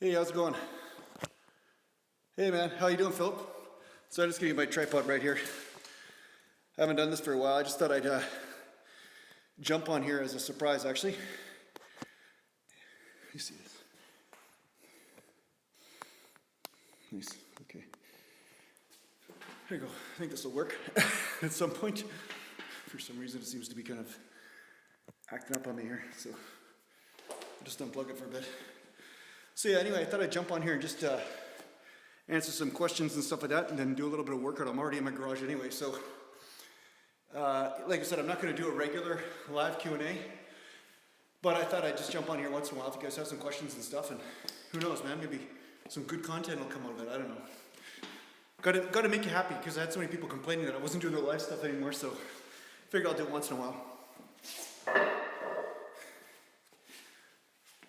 Hey, how's it going? Hey man, how you doing, Philip? So I'm just getting my tripod right here. I haven't done this for a while. I just thought I'd jump on here as a surprise, actually. You see this? Nice, okay. There you go. I think this will work at some point. For some reason it seems to be kind of acting up on me here, so I'll just unplug it for a bit. So yeah, anyway, I thought I'd jump on here and just answer some questions and stuff like that, and then do a little bit of workout. I'm already in my garage anyway, so like I said, I'm not going to do a regular live Q&A, but I thought I'd just jump on here once in a while if you guys have some questions and stuff, and who knows, man, maybe some good content will come out of it. I don't know. Got to make you happy, because I had so many people complaining that I wasn't doing the live stuff anymore, so figured I'll do it once in a while.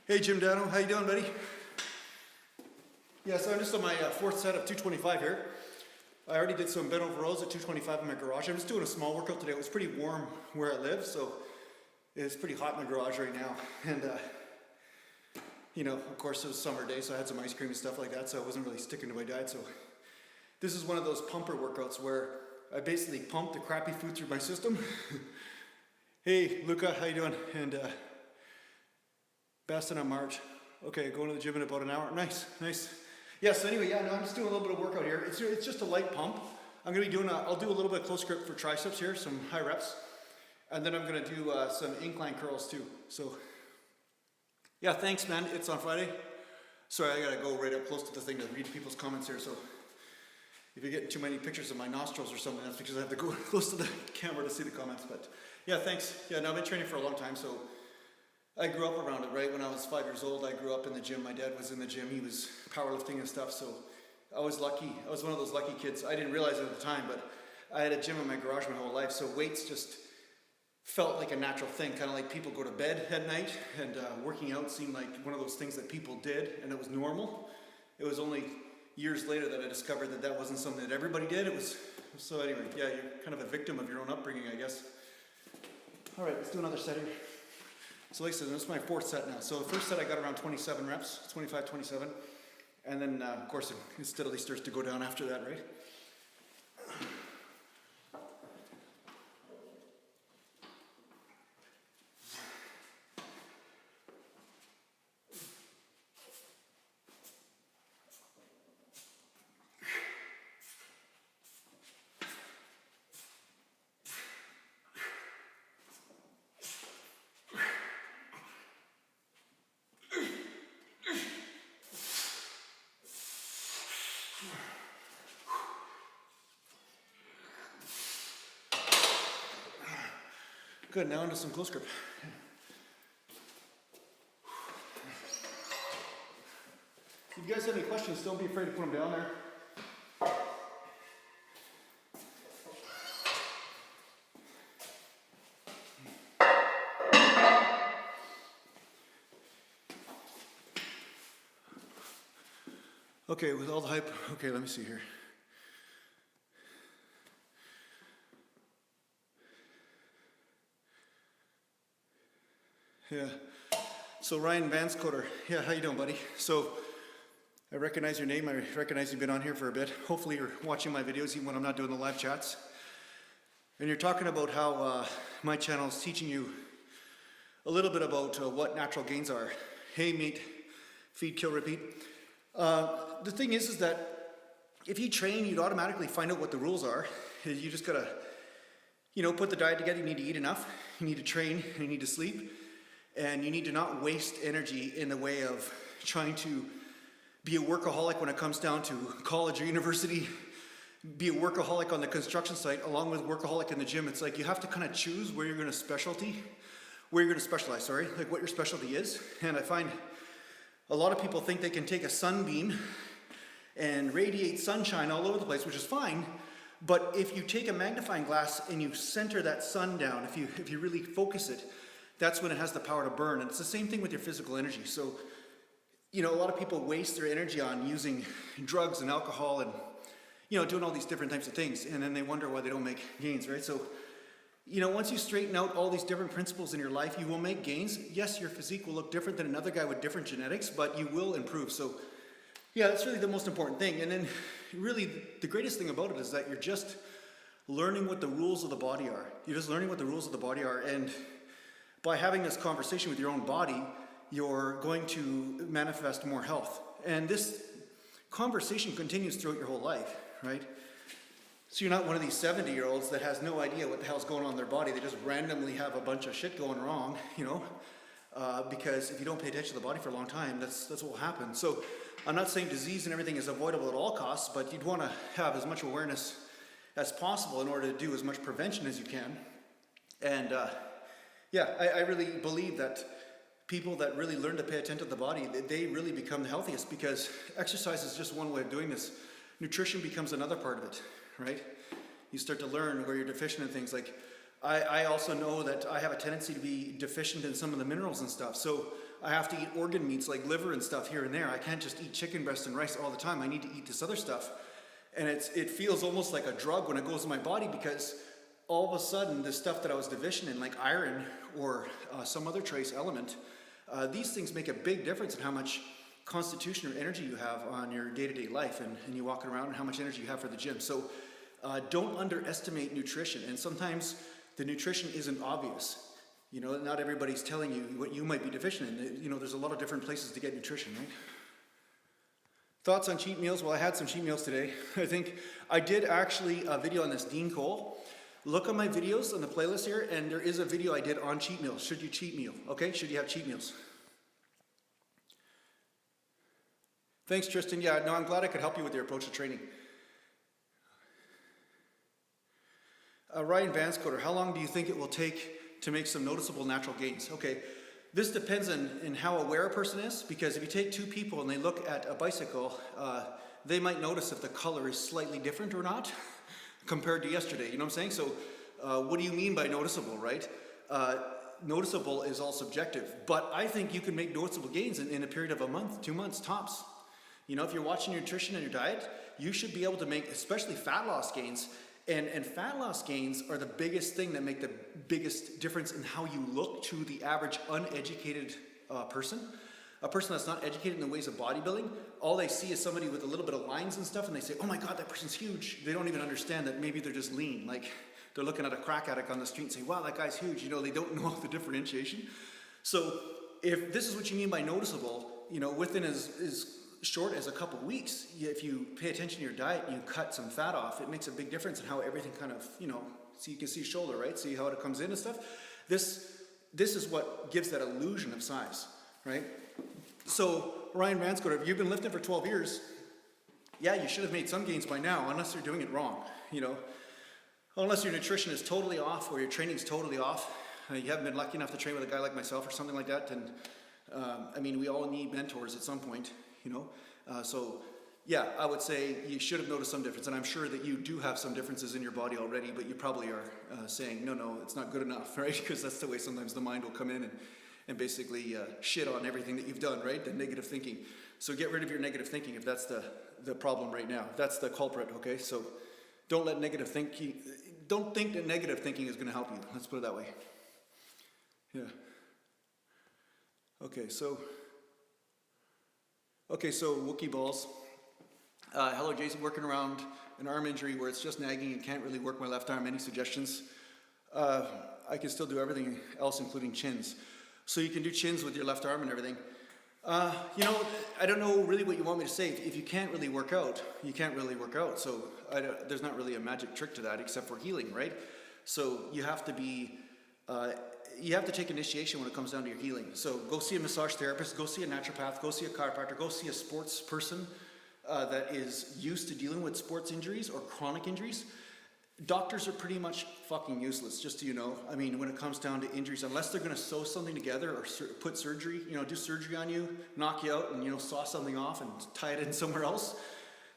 Hey Jim Dano, how you doing, buddy? Yeah, so I'm just on my fourth set of 225 here. I already did some bent over rows at 225 in my garage. I'm just doing a small workout today. It was pretty warm where I live, so it's pretty hot in my garage right now. And you know, of course it was a summer day, so I had some ice cream and stuff like that, so I wasn't really sticking to my diet. So this is one of those pumper workouts where I basically pump the crappy food through my system. Hey Luca, how you doing? And Bastin on March. Okay, going to the gym in about an hour. Nice, nice. Yeah, so anyway, yeah, no, I'm just doing a little bit of workout here. It's just a light pump. I'm gonna be doing I'll do a little bit of close grip for triceps here, some high reps. And then I'm gonna do some incline curls too. So, yeah, thanks man, it's on Friday. Sorry, I gotta go right up close to the thing to read people's comments here, so if you're getting too many pictures of my nostrils or something, that's because I have to go close to the camera to see the comments, but yeah, thanks. Yeah, no, I've been training for a long time, so I grew up around it, right? When I was 5 years old, I grew up in the gym. My dad was in the gym. He was powerlifting and stuff, so I was lucky. I was one of those lucky kids. I didn't realize it at the time, but I had a gym in my garage my whole life, so weights just felt like a natural thing, kind of like people go to bed at night, and working out seemed like one of those things that people did, and it was normal. It was only years later that I discovered that that wasn't something that everybody did. It was, so anyway, yeah, you're kind of a victim of your own upbringing, I guess. All right, let's do another set here. So like I said, this is my fourth set now. So the first set I got around 27 reps, 25, 27. And then, of course, it steadily starts to go down after that, right? Good, now into some close grip. If you guys have any questions, don't be afraid to put them down there. Okay, with all the hype, okay, let me see here. Yeah, so Ryan Vanscoter, yeah, how you doing, buddy? So, I recognize your name, I recognize you've been on here for a bit. Hopefully you're watching my videos even when I'm not doing the live chats. And you're talking about how my channel is teaching you a little bit about what natural gains are. Hey, meat, feed, kill, repeat. The thing is that if you train, you'd automatically find out what the rules are. You just gotta, you know, put the diet together. You need to eat enough, you need to train, you need to sleep. And you need to not waste energy in the way of trying to be a workaholic when it comes down to college or university, be a workaholic on the construction site, along with workaholic in the gym. It's like you have to kind of choose where you're going to specialize, like what your specialty is. And I find a lot of people think they can take a sunbeam and radiate sunshine all over the place, which is fine. But if you take a magnifying glass and you center that sun down, if you really focus it, that's when it has the power to burn. And it's the same thing with your physical energy. So, you know, a lot of people waste their energy on using drugs and alcohol and, you know, doing all these different types of things. And then they wonder why they don't make gains, right? So you know, once you straighten out all these different principles in your life, you will make gains. Yes, your physique will look different than another guy with different genetics, but you will improve. So yeah, that's really the most important thing. And then really the greatest thing about it is that you're just learning what the rules of the body are. You're just learning what the rules of the body are. And by having this conversation with your own body, you're going to manifest more health. And this conversation continues throughout your whole life, right? So you're not one of these 70-year-olds that has no idea what the hell's going on in their body. They just randomly have a bunch of shit going wrong, you know, because if you don't pay attention to the body for a long time, that's what will happen. So I'm not saying disease and everything is avoidable at all costs, but you'd want to have as much awareness as possible in order to do as much prevention as you can. And yeah, I really believe that people that really learn to pay attention to the body, they really become the healthiest, because exercise is just one way of doing this. Nutrition becomes another part of it, right? You start to learn where you're deficient in things. Like I also know that I have a tendency to be deficient in some of the minerals and stuff. So I have to eat organ meats like liver and stuff here and there. I can't just eat chicken breast and rice all the time. I need to eat this other stuff. And it feels almost like a drug when it goes in my body, because all of a sudden the stuff that I was deficient in, like iron or some other trace element, these things make a big difference in how much constitution or energy you have on your day-to-day life, and you walking around, and how much energy you have for the gym. So don't underestimate nutrition. And sometimes the nutrition isn't obvious. You know, not everybody's telling you what you might be deficient in. You know, there's a lot of different places to get nutrition, right? Thoughts on cheat meals? Well, I had some cheat meals today. I think I did actually a video on this Dean Cole. Look on my videos on the playlist here, and there is a video I did on cheat meals. Should you cheat meal? Okay, should you have cheat meals? Thanks, Tristan. Yeah, no, I'm glad I could help you with your approach to training. Ryan Vanscoter, how long do you think it will take to make some noticeable natural gains? Okay, this depends on how aware a person is, because if you take two people and they look at a bicycle, they might notice if the color is slightly different or not compared to yesterday. You know what I'm saying? So what do you mean by noticeable, right? Noticeable is all subjective, but I think you can make noticeable gains in a period of a month, 2 months, tops. You know, if you're watching your nutrition and your diet, you should be able to make, especially fat loss gains. And fat loss gains are the biggest thing that make the biggest difference in how you look to the average uneducated person. A person that's not educated in the ways of bodybuilding, all they see is somebody with a little bit of lines and stuff, and they say, oh my God, that person's huge. They don't even understand that maybe they're just lean. Like, they're looking at a crack addict on the street and say, wow, that guy's huge. You know, they don't know the differentiation. So if this is what you mean by noticeable, you know, within as short as a couple weeks, if you pay attention to your diet and you cut some fat off, it makes a big difference in how everything kind of, you know, so you can see shoulder, right? See how it comes in and stuff. This is what gives that illusion of size, right? So Ryan Vanscoter, if you've been lifting for 12 years, yeah, you should have made some gains by now, unless you're doing it wrong, you know. Unless your nutrition is totally off or your training is totally off. You haven't been lucky enough to train with a guy like myself or something like that. And I mean, we all need mentors at some point, you know. So yeah, I would say you should have noticed some difference. And I'm sure that you do have some differences in your body already, but you probably are saying, no, it's not good enough, right? Because that's the way sometimes the mind will come in and basically shit on everything that you've done, right? The negative thinking. So get rid of your negative thinking if that's the problem right now. That's the culprit, okay? So don't let negative thinking, don't think that negative thinking is going to help you. Let's put it that way. Yeah. Okay, so Wookie Balls. Hello, Jason. Working around an arm injury where it's just nagging and can't really work my left arm. Any suggestions? I can still do everything else, including chins. So you can do chins with your left arm and everything. You know, I don't know really what you want me to say. If you can't really work out, you can't really work out. So there's not really a magic trick to that except for healing, right? So you have to be, you have to take initiation when it comes down to your healing. So go see a massage therapist, go see a naturopath, go see a chiropractor, go see a sports person that is used to dealing with sports injuries or chronic injuries. Doctors are pretty much fucking useless, just so you know. I mean, when it comes down to injuries, unless they're going to sew something together or put surgery, you know, do surgery on you, knock you out and, you know, saw something off and tie it in somewhere else.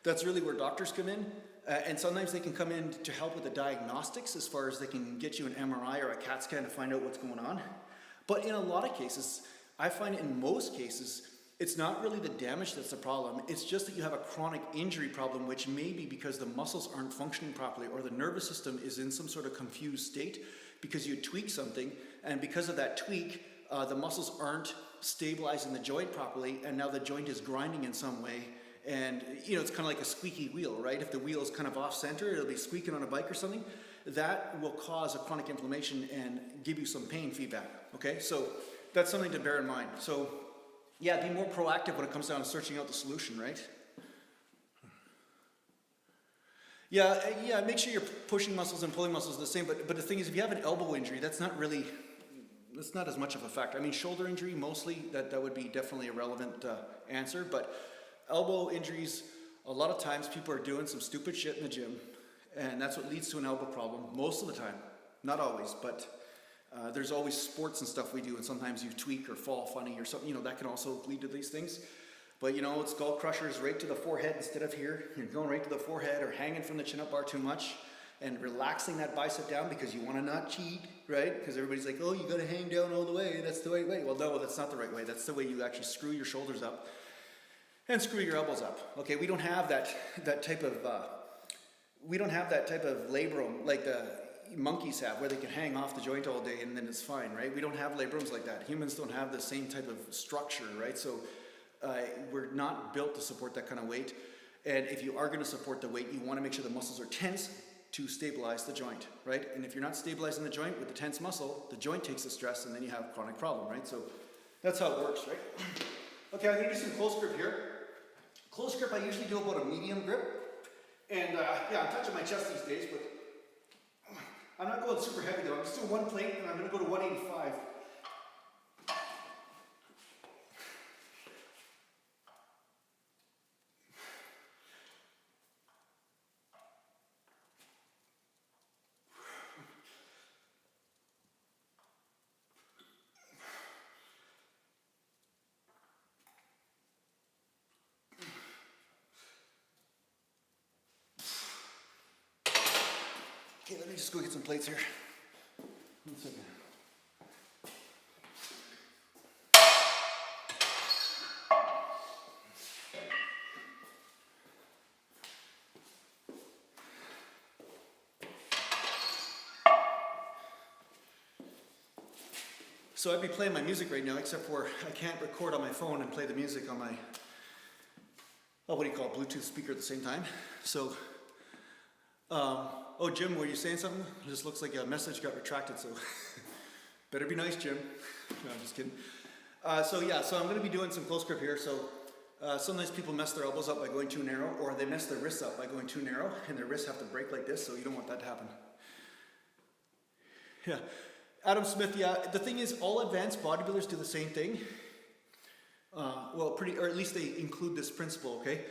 That's really where doctors come in. And sometimes they can come in to help with the diagnostics as far as they can get you an MRI or a CAT scan to find out what's going on. But in a lot of cases, I find in most cases, it's not really the damage that's the problem. It's just that you have a chronic injury problem, which may be because the muscles aren't functioning properly or the nervous system is in some sort of confused state because you tweak something, and because of that tweak, the muscles aren't stabilizing the joint properly, and now the joint is grinding in some way. And you know, it's kind of like a squeaky wheel, right? If the wheel is kind of off center, it'll be squeaking on a bike or something. That will cause a chronic inflammation and give you some pain feedback, okay? So that's something to bear in mind. So yeah, be more proactive when it comes down to searching out the solution, right? Yeah, make sure you're pushing muscles and pulling muscles the same, but the thing is, if you have an elbow injury, that's not as much of a factor. I mean, shoulder injury, mostly, that would be definitely a relevant answer, but elbow injuries, a lot of times people are doing some stupid shit in the gym, and that's what leads to an elbow problem, most of the time. Not always, but there's always sports and stuff we do, and sometimes you tweak or fall funny or something, you know, that can also lead to these things. But you know, skull crushers right to the forehead instead of here. You're going right to the forehead or hanging from the chin-up bar too much and relaxing that bicep down because you want to not cheat, right? Because everybody's like, oh, you got to hang down all the way. That's the right way. Well, no, that's not the right way. That's the way you actually screw your shoulders up and screw your elbows up. Okay, we don't have that type of labrum like the monkeys have, where they can hang off the joint all day and then it's fine, right? We don't have labrums like that. Humans don't have the same type of structure, right? So we're not built to support that kind of weight. And if you are going to support the weight, you want to make sure the muscles are tense to stabilize the joint, right? And if you're not stabilizing the joint with the tense muscle, the joint takes the stress and then you have a chronic problem, right? So that's how it works, right? Okay, I'm going to do some close grip here. Close grip, I usually do about a medium grip. And yeah, I'm touching my chest these days, but I'm not going super heavy though. I'm just doing one plate and I'm going to go to 185. Okay, let me just go get some plates here. 1 second. So I'd be playing my music right now, except for I can't record on my phone and play the music on my, what do you call it, Bluetooth speaker at the same time. So, oh, Jim, were you saying something? It just looks like a message got retracted, so better be nice, Jim. No, I'm just kidding. So I'm going to be doing some close grip here. So sometimes people mess their elbows up by going too narrow, or they mess their wrists up by going too narrow, and their wrists have to break like this, so you don't want that to happen. Yeah. Adam Smith, yeah, the thing is, all advanced bodybuilders do the same thing. Well, or at least they include this principle, okay?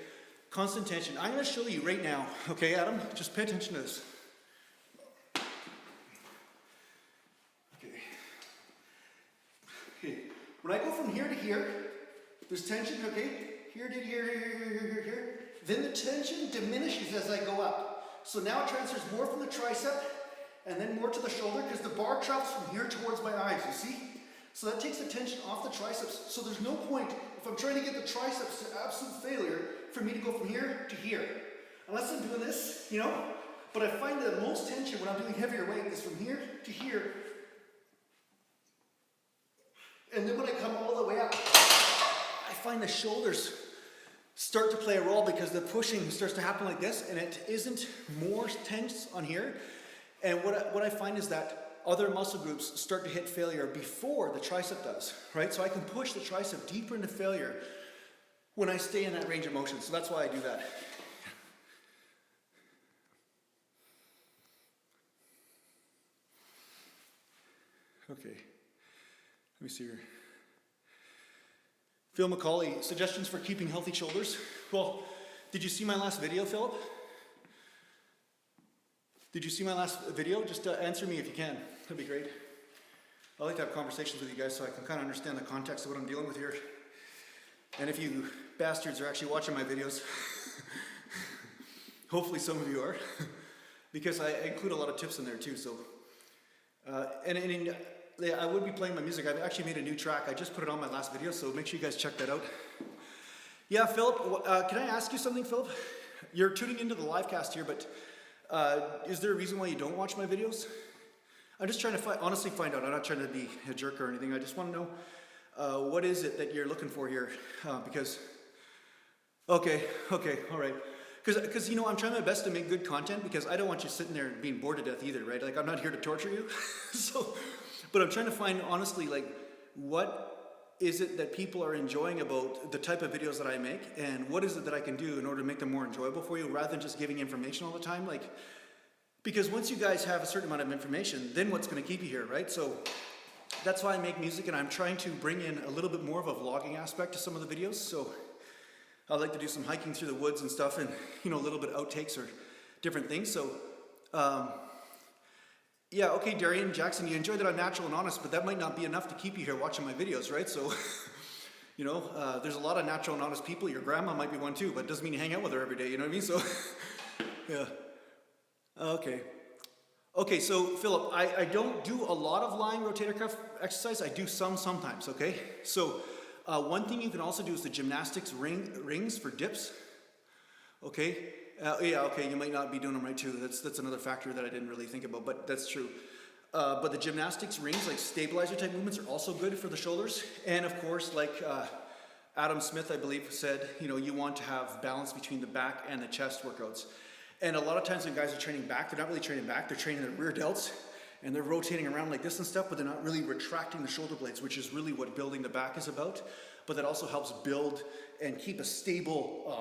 Constant tension. I'm going to show you right now, okay, Adam? Just pay attention to this. Okay. When I go from here to here, there's tension, okay? Here to here. Then the tension diminishes as I go up. So now it transfers more from the tricep and then more to the shoulder because the bar travels from here towards my eyes, you see? So that takes the tension off the triceps. So there's no point, if I'm trying to get the triceps to absolute failure, for me to go from here to here. Unless I'm doing this, you know? But I find that most tension when I'm doing heavier weight is from here to here. And then when I come all the way up, I find the shoulders start to play a role because the pushing starts to happen like this, and it isn't more tense on here. And what I find is that other muscle groups start to hit failure before the tricep does, right? So I can push the tricep deeper into failure when I stay in that range of motion. So that's why I do that. Okay, let me see here. Phil McCauley, suggestions for keeping healthy shoulders. Well, did you see my last video, Philip? Did you see my last video? Just answer me if you can. That'd be great. I like to have conversations with you guys so I can kind of understand the context of what I'm dealing with here. And if you bastards are actually watching my videos, hopefully some of you are, because I include a lot of tips in there too. So, I would be playing my music. I've actually made a new track. I just put it on my last video, so make sure you guys check that out. Yeah, Philip, can I ask you something, Philip? You're tuning into the live cast here, but is there a reason why you don't watch my videos? I'm just trying to honestly find out. I'm not trying to be a jerk or anything. I just want to know what is it that you're looking for here, because, okay, all right. Because, you know, I'm trying my best to make good content because I don't want you sitting there being bored to death either, right? Like, I'm not here to torture you. But I'm trying to find, honestly, like, what is it that people are enjoying about the type of videos that I make, and what is it that I can do in order to make them more enjoyable for you rather than just giving information all the time? Like, because once you guys have a certain amount of information, then what's going to keep you here, right? So that's why I make music, and I'm trying to bring in a little bit more of a vlogging aspect to some of the videos. So I like to do some hiking through the woods and stuff, and, you know, a little bit of outtakes or different things. So, yeah, okay, Darian, Jackson, you enjoy that I'm natural and honest, but that might not be enough to keep you here watching my videos, right? So, you know, there's a lot of natural and honest people. Your grandma might be one too, but it doesn't mean you hang out with her every day, you know what I mean? So, yeah. Okay. Okay, so Philip, I don't do a lot of lying rotator cuff exercise. I do sometimes, okay? So, one thing you can also do is the gymnastics rings for dips. Okay, yeah, okay, you might not be doing them right too. That's another factor that I didn't really think about, but that's true. But the gymnastics rings, like stabilizer type movements, are also good for the shoulders. And of course, like Adam Smith, I believe, said, you know, you want to have balance between the back and the chest workouts. And a lot of times when guys are training back, they're not really training back, they're training their rear delts. And they're rotating around like this and stuff, but they're not really retracting the shoulder blades, which is really what building the back is about. But that also helps build and keep a stable,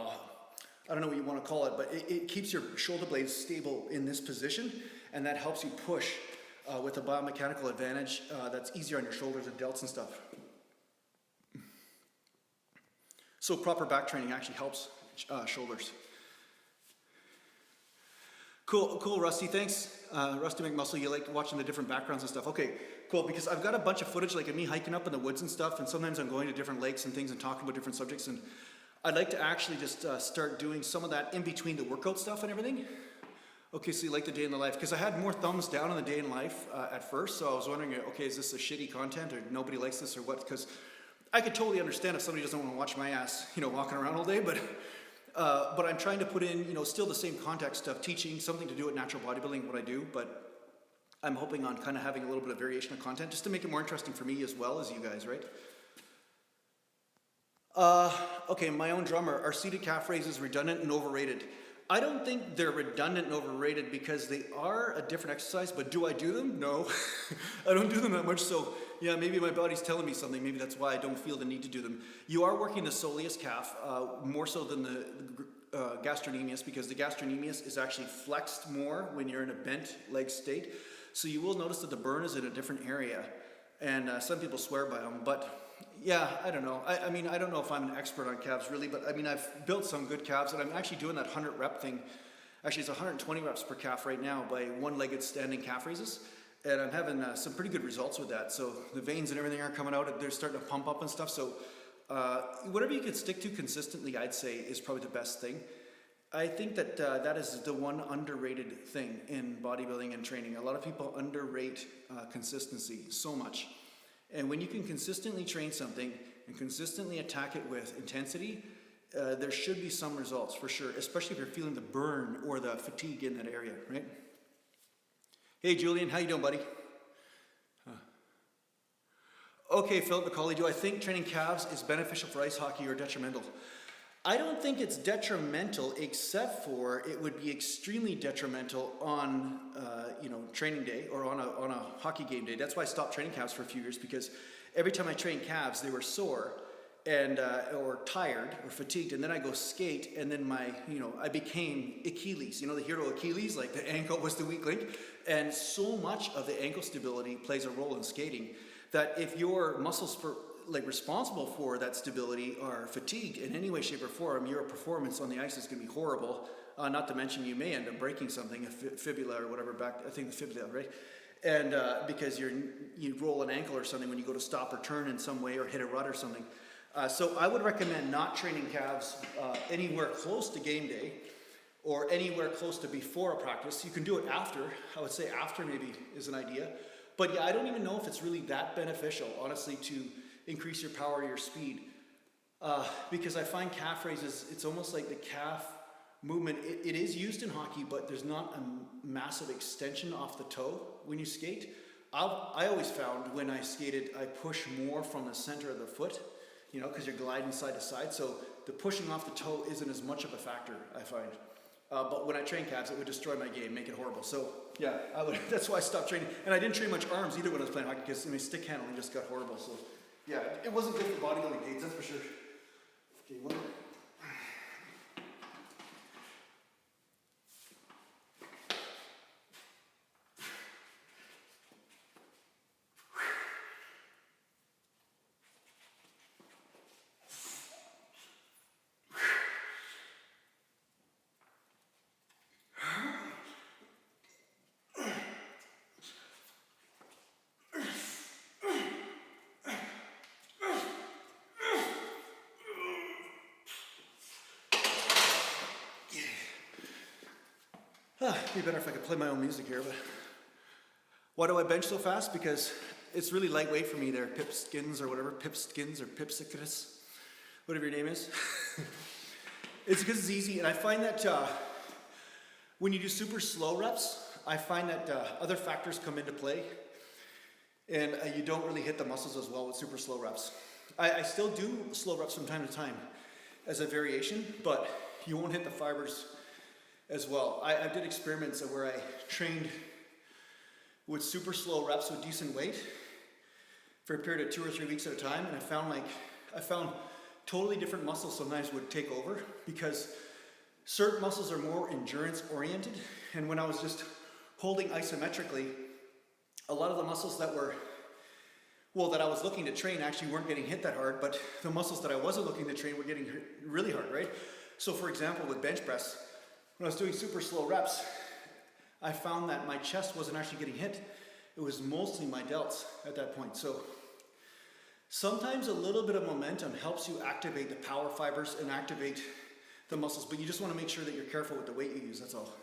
I don't know what you want to call it, but it keeps your shoulder blades stable in this position, and that helps you push with a biomechanical advantage that's easier on your shoulders and delts and stuff. So proper back training actually helps shoulders. Cool, Rusty, thanks. Rusty McMuscle, you like watching the different backgrounds and stuff. Okay, cool, because I've got a bunch of footage like of me hiking up in the woods and stuff, and sometimes I'm going to different lakes and things and talking about different subjects, and I'd like to actually just start doing some of that in between the workout stuff and everything. Okay, so you like the day in the life, because I had more thumbs down on the day in life at first, so I was wondering, okay, is this a shitty content, or nobody likes this, or what? Because I could totally understand if somebody doesn't want to watch my ass, you know, walking around all day, but I'm trying to put in, you know, still the same context of teaching, something to do with natural bodybuilding, what I do, but I'm hoping on kind of having a little bit of variation of content just to make it more interesting for me as well as you guys, right? Okay, my own drummer, are seated calf raises redundant and overrated? I don't think they're redundant and overrated because they are a different exercise, but do I do them? No, I don't do them that much, so yeah, maybe my body's telling me something. Maybe that's why I don't feel the need to do them. You are working the soleus calf more so than the gastrocnemius, because the gastrocnemius is actually flexed more when you're in a bent leg state. So you will notice that the burn is in a different area, and some people swear by them, but yeah, I don't know. I mean, I don't know if I'm an expert on calves really, but I mean, I've built some good calves, and I'm actually doing that 100 rep thing. Actually, it's 120 reps per calf right now by one-legged standing calf raises. And I'm having some pretty good results with that. So the veins and everything are coming out, they're starting to pump up and stuff. So whatever you can stick to consistently, I'd say, is probably the best thing. I think that that is the one underrated thing in bodybuilding and training. A lot of people underrate consistency so much. And when you can consistently train something and consistently attack it with intensity, there should be some results for sure, especially if you're feeling the burn or the fatigue in that area, right? Hey Julian, how you doing, buddy? Okay, Philip McCauley, do I think training calves is beneficial for ice hockey or detrimental? I don't think it's detrimental, except for it would be extremely detrimental on training day or on a hockey game day. That's why I stopped training calves for a few years, because every time I trained calves, they were sore and or tired or fatigued, and then I go skate, and then I became Achilles. You know, the hero Achilles, like the ankle was the weak link, and so much of the ankle stability plays a role in skating that if your muscles responsible for that stability are fatigued in any way, shape, or form, your performance on the ice is going to be horrible. Not to mention you may end up breaking something, a fibula or whatever back. I think the fibula, right? And because you roll an ankle or something when you go to stop or turn in some way or hit a rut or something. So I would recommend not training calves anywhere close to game day or anywhere close to before a practice. You can do it after. I would say after maybe is an idea. But yeah, I don't even know if it's really that beneficial, honestly, to increase your power or your speed. Because I find calf raises, it's almost like the calf movement, it is used in hockey, but there's not a massive extension off the toe when you skate. I always found when I skated, I push more from the center of the foot, you know, because you're gliding side to side. So the pushing off the toe isn't as much of a factor, I find. But when I train calves, it would destroy my game, make it horrible. So yeah, that's why I stopped training. And I didn't train much arms either when I was playing hockey because my stick handling just got horrible. So yeah, it wasn't good for bodybuilding gains, that's for sure. Okay, one more. It'd be better if I could play my own music here, but why do I bench so fast? Because it's really lightweight for me there, Pipskins or whatever, Pipskins or Pipsicus, whatever your name is. It's because it's easy, and I find that when you do super slow reps, I find that other factors come into play, and you don't really hit the muscles as well with super slow reps. I still do slow reps from time to time as a variation, but you won't hit the fibers as well. I did experiments where I trained with super slow reps with decent weight for a period of 2 or 3 weeks at a time, and I found totally different muscles sometimes would take over because certain muscles are more endurance oriented, and when I was just holding isometrically, a lot of the muscles that I was looking to train actually weren't getting hit that hard, but the muscles that I wasn't looking to train were getting hit really hard, right? So for example, with bench press, when I was doing super slow reps, I found that my chest wasn't actually getting hit. It was mostly my delts at that point. So sometimes a little bit of momentum helps you activate the power fibers and activate the muscles, but you just want to make sure that you're careful with the weight you use, that's all.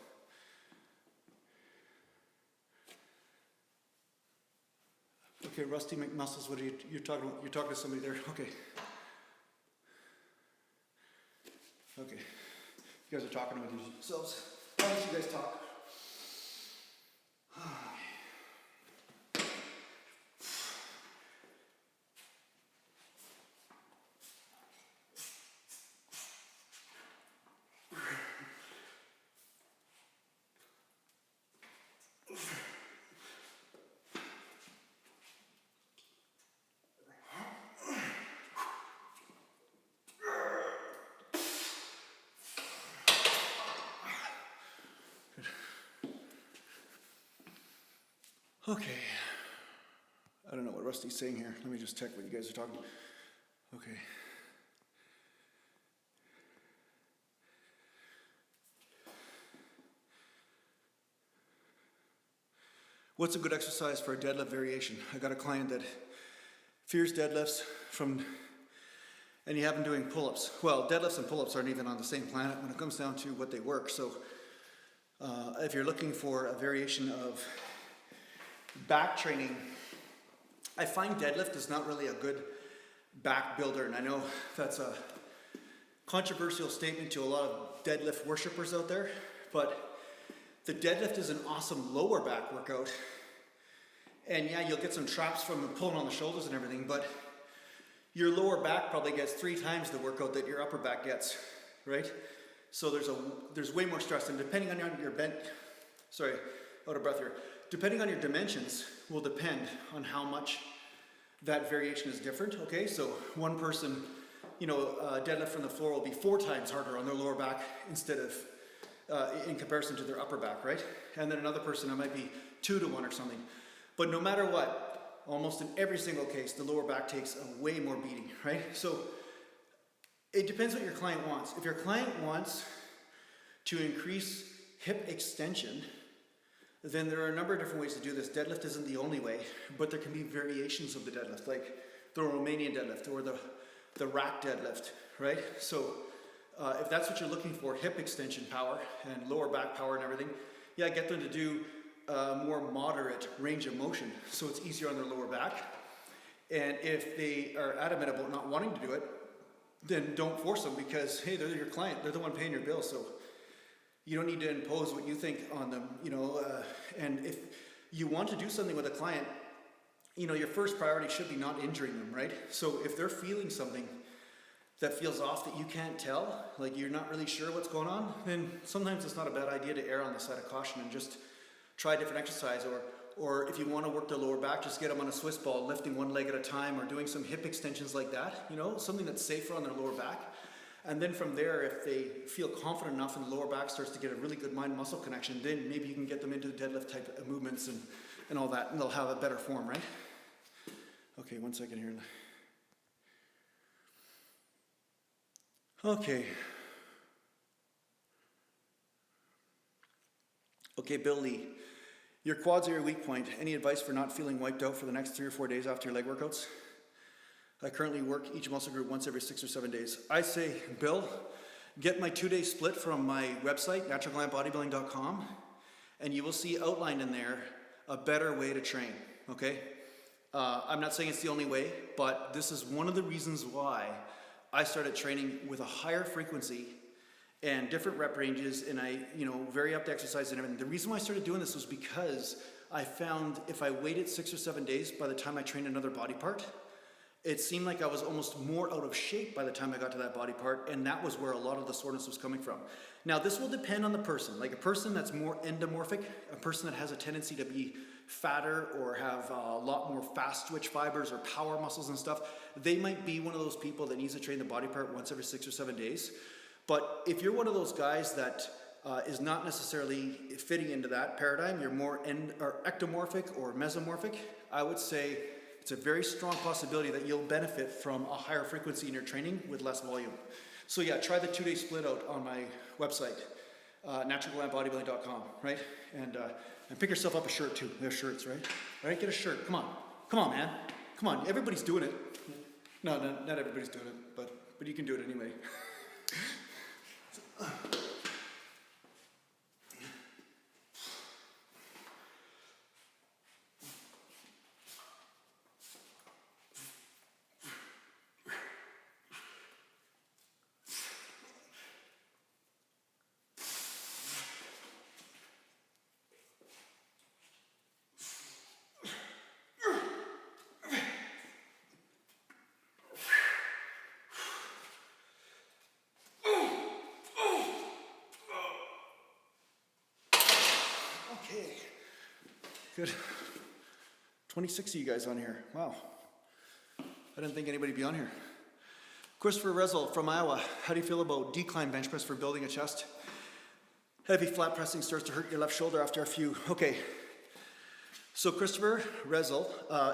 Okay, Rusty McMuscles, what are you're talking about? You're talking to somebody there? Okay. Okay. You guys are talking with yourselves. Why don't you guys talk? Okay. I don't know what Rusty's saying here. Let me just check what you guys are talking about. Okay. What's a good exercise for a deadlift variation? I got a client that fears deadlifts and you have them doing pull-ups. Well, deadlifts and pull-ups aren't even on the same planet when it comes down to what they work. So if you're looking for a variation of back training, I find deadlift is not really a good back builder, and I know that's a controversial statement to a lot of deadlift worshippers out there, but the deadlift is an awesome lower back workout, and yeah, you'll get some traps from pulling on the shoulders and everything, but your lower back probably gets 3 times the workout that your upper back gets, right? So there's way more stress, and depending on your out of breath here. Depending on your dimensions will depend on how much that variation is different, okay? So one person, deadlift from the floor will be 4 times harder on their lower back instead of, in comparison to their upper back, right? And then another person, it might be 2 to 1 or something. But no matter what, almost in every single case, the lower back takes a way more beating, right? So it depends what your client wants. If your client wants to increase hip extension, then there are a number of different ways to do this. Deadlift isn't the only way, but there can be variations of the deadlift, like the Romanian deadlift or the rack deadlift, right? So if that's what you're looking for, hip extension power and lower back power and everything, yeah, get them to do more moderate range of motion so it's easier on their lower back. And if they are adamant about not wanting to do it, then don't force them because, hey, they're your client. They're the one paying your bill, so you don't need to impose what you think on them, and if you want to do something with a client, you know, your first priority should be not injuring them, right? So if they're feeling something that feels off that you can't tell, like you're not really sure what's going on, then sometimes it's not a bad idea to err on the side of caution and just try a different exercise. Or if you want to work their lower back, just get them on a Swiss ball, lifting one leg at a time, or doing some hip extensions like that, you know, something that's safer on their lower back. And then from there, if they feel confident enough and the lower back starts to get a really good mind-muscle connection, then maybe you can get them into the deadlift type of movements and all that, and they'll have a better form, right? Okay, 1 second here. Okay. Okay, Bill Lee. Your quads are your weak point. Any advice for not feeling wiped out for the next 3 or 4 days after your leg workouts? I currently work each muscle group once every 6 or 7 days. I say, Bill, get my 2-day split from my website, naturalgallantbodybuilding.com, and you will see outlined in there a better way to train, okay? I'm not saying it's the only way, but this is one of the reasons why I started training with a higher frequency and different rep ranges, and I, you know, vary up the exercise and everything. The reason why I started doing this was because I found if I waited 6 or 7 days by the time I trained another body part, it seemed like I was almost more out of shape by the time I got to that body part, and that was where a lot of the soreness was coming from. Now, this will depend on the person. Like a person that's more endomorphic, a person that has a tendency to be fatter or have a lot more fast twitch fibers or power muscles and stuff, they might be one of those people that needs to train the body part once every 6 or 7 days. But if you're one of those guys that is not necessarily fitting into that paradigm, you're more ectomorphic or mesomorphic, I would say it's a very strong possibility that you'll benefit from a higher frequency in your training with less volume. So yeah, try the 2-day split out on my website, naturalgallantbodybuilding.com, right? And pick yourself up a shirt too. There's shirts, right? All right, get a shirt. Come on, man. Come on, everybody's doing it. No, not everybody's doing it, but you can do it anyway. Good. 26 of you guys on here. Wow. I didn't think anybody'd be on here. Christopher Rezel from Iowa. How do you feel about decline bench press for building a chest? Heavy flat pressing starts to hurt your left shoulder after a few. Okay. So Christopher Rezel,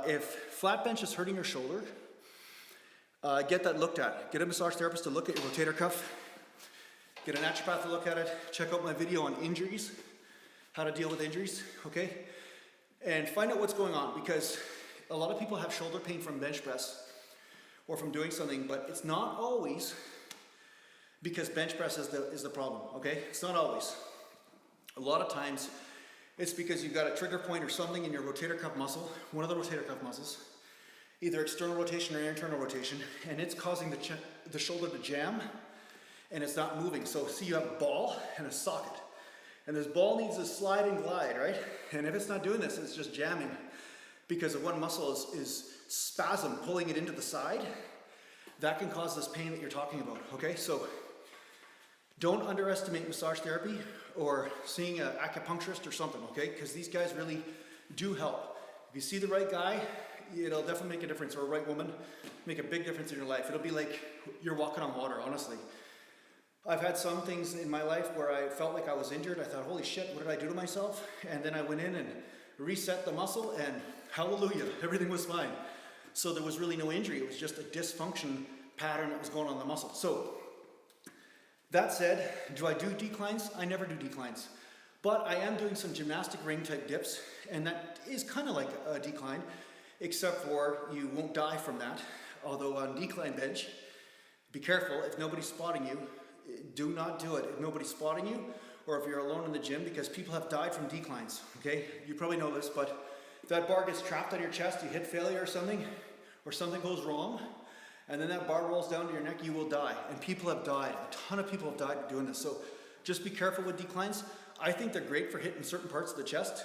if flat bench is hurting your shoulder, get that looked at. Get a massage therapist to look at your rotator cuff. Get a naturopath to look at it. Check out my video on injuries, how to deal with injuries, okay? And find out what's going on, because a lot of people have shoulder pain from bench press or from doing something, but it's not always because bench press is the problem, okay? It's not always. A lot of times it's because you've got a trigger point or something in your rotator cuff muscle, one of the rotator cuff muscles, either external rotation or internal rotation, and it's causing the shoulder to jam and it's not moving. So see, you have a ball and a socket. And this ball needs to slide and glide, right? And if it's not doing this, it's just jamming because of one muscle is spasm, pulling it into the side. That can cause this pain that you're talking about, okay? So don't underestimate massage therapy or seeing an acupuncturist or something, okay? Because these guys really do help. If you see the right guy, it'll definitely make a difference, or a right woman, make a big difference in your life. It'll be like you're walking on water, honestly. I've had some things in my life where I felt like I was injured. I thought, holy shit, what did I do to myself? And then I went in and reset the muscle, and hallelujah, everything was fine. So there was really no injury. It was just a dysfunction pattern that was going on in the muscle. So that said, do I do declines? I never do declines. But I am doing some gymnastic ring type dips, and that is kind of like a decline, except for you won't die from that. Although on decline bench, be careful, if nobody's spotting you, do not do it if nobody's spotting you, or if you're alone in the gym, because people have died from declines, okay? You probably know this, but if that bar gets trapped on your chest, you hit failure or something goes wrong, and then that bar rolls down to your neck, you will die. And people have died. A ton of people have died doing this. So just be careful with declines. I think they're great for hitting certain parts of the chest.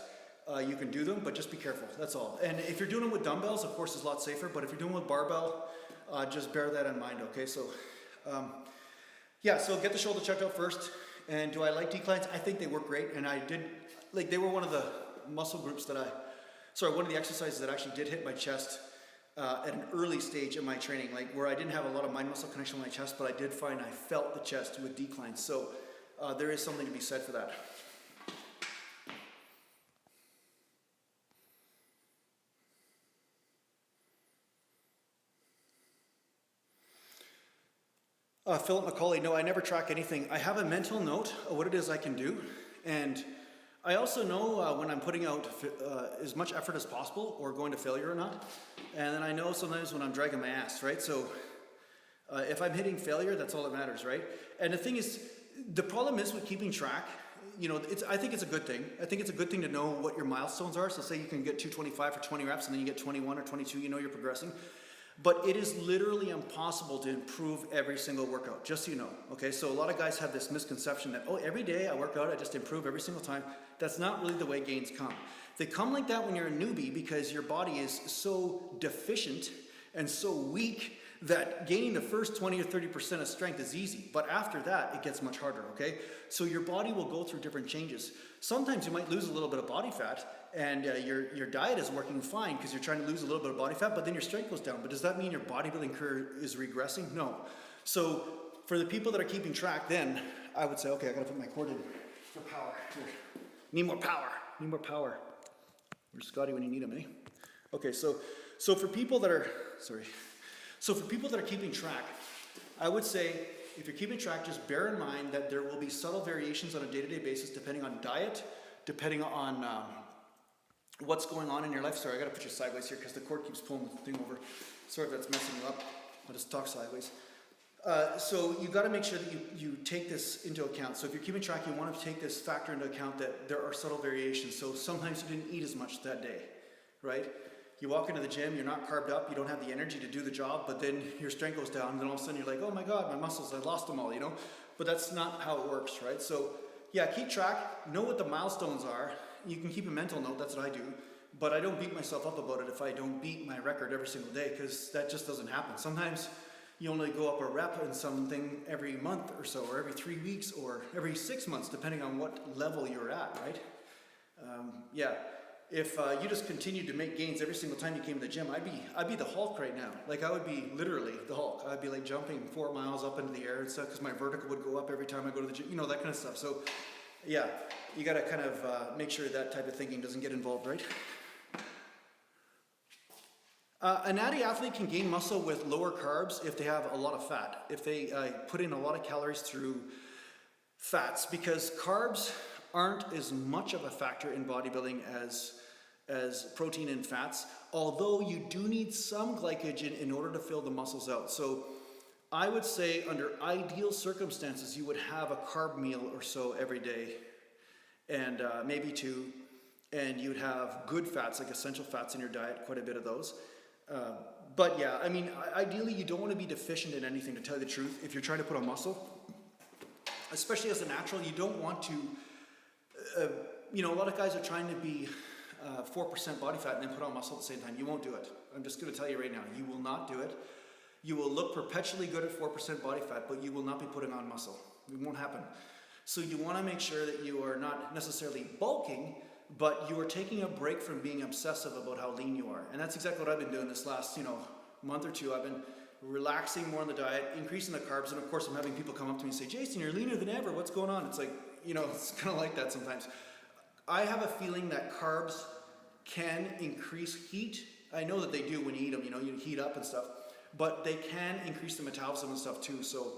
you can do them, but just be careful, that's all. And if you're doing them with dumbbells, of course, it's a lot safer, but if you're doing with barbell, just bear that in mind, okay? So, yeah, so get the shoulder checked out first. And do I like declines? I think they work great, and I did, like, they were one of the muscle groups that one of the exercises that actually did hit my chest at an early stage in my training, like where I didn't have a lot of mind muscle connection with my chest, but I did find I felt the chest with declines. So there is something to be said for that. Philip McCauley, no, I never track anything. I have a mental note of what it is I can do, and I also know when I'm putting out as much effort as possible or going to failure or not, and then I know sometimes when I'm dragging my ass, right? So if I'm hitting failure, that's all that matters, right? And the thing is, the problem is with keeping track, you know, I think it's a good thing. I think it's a good thing to know what your milestones are. So say you can get 225 for 20 reps and then you get 21 or 22, you know you're progressing. But it is literally impossible to improve every single workout, just so you know, okay? So a lot of guys have this misconception that, oh, every day I work out, I just improve every single time. That's not really the way gains come. They come like that when you're a newbie because your body is so deficient and so weak that gaining the first 20 or 30% of strength is easy. But after that, it gets much harder, okay? So your body will go through different changes. Sometimes you might lose a little bit of body fat, and your diet is working fine because you're trying to lose a little bit of body fat, but then your strength goes down. But does that mean your bodybuilding career is regressing? No. So for the people that are keeping track, then I would say, okay, I gotta put my cord in for power. Here. Need more power. Need more power. Where's Scotty when you need him, eh? Okay, so for people that are, so for people that are keeping track, I would say if you're keeping track, just bear in mind that there will be subtle variations on a day-to-day basis depending on diet, depending on what's going on in your life. Sorry, I gotta put you sideways here because the cord keeps pulling the thing over. Sorry if that's messing you up. I'll just talk sideways. So you gotta make sure that you take this into account. So if you're keeping track, you wanna take this factor into account that there are subtle variations. So sometimes you didn't eat as much that day, right? You walk into the gym, you're not carved up, you don't have the energy to do the job, but then your strength goes down, and then all of a sudden you're like, oh my God, my muscles, I lost them all, you know? But that's not how it works, right? So yeah, keep track, know what the milestones are. You can keep a mental note, that's what I do, but I don't beat myself up about it if I don't beat my record every single day, because that just doesn't happen. Sometimes you only go up a rep in something every month or so, or every 3 weeks, or every 6 months, depending on what level you're at, right? Yeah. If you just continued to make gains every single time you came to the gym, I'd be the Hulk right now. Like I would be literally the Hulk. I'd be like jumping 4 miles up into the air and stuff because my vertical would go up every time I go to the gym, you know, that kind of stuff. So yeah, you got to kind of make sure that type of thinking doesn't get involved, right? A natty athlete can gain muscle with lower carbs if they have a lot of fat, if they put in a lot of calories through fats, because carbs aren't as much of a factor in bodybuilding as protein and fats, although you do need some glycogen in order to fill the muscles out. So I would say under ideal circumstances, you would have a carb meal or so every day, and maybe 2, and you'd have good fats, like essential fats in your diet, quite a bit of those. But yeah, I mean, ideally you don't want to be deficient in anything, to tell you the truth. If you're trying to put on muscle, especially as a natural, you don't want to, you know, a lot of guys are trying to be 4% body fat and then put on muscle at the same time. You won't do it. I'm just going to tell you right now, you will not do it. You will look perpetually good at 4% body fat, but you will not be putting on muscle. It won't happen. So you want to make sure that you are not necessarily bulking, but you are taking a break from being obsessive about how lean you are. And that's exactly what I've been doing this last, month or two. I've been relaxing more on the diet, increasing the carbs, and of course I'm having people come up to me and say, Jason, you're leaner than ever, what's going on? It's like, it's kind of like that sometimes. I have a feeling that carbs can increase heat. I know that they do when you eat them, you heat up and stuff, but they can increase the metabolism and stuff too. So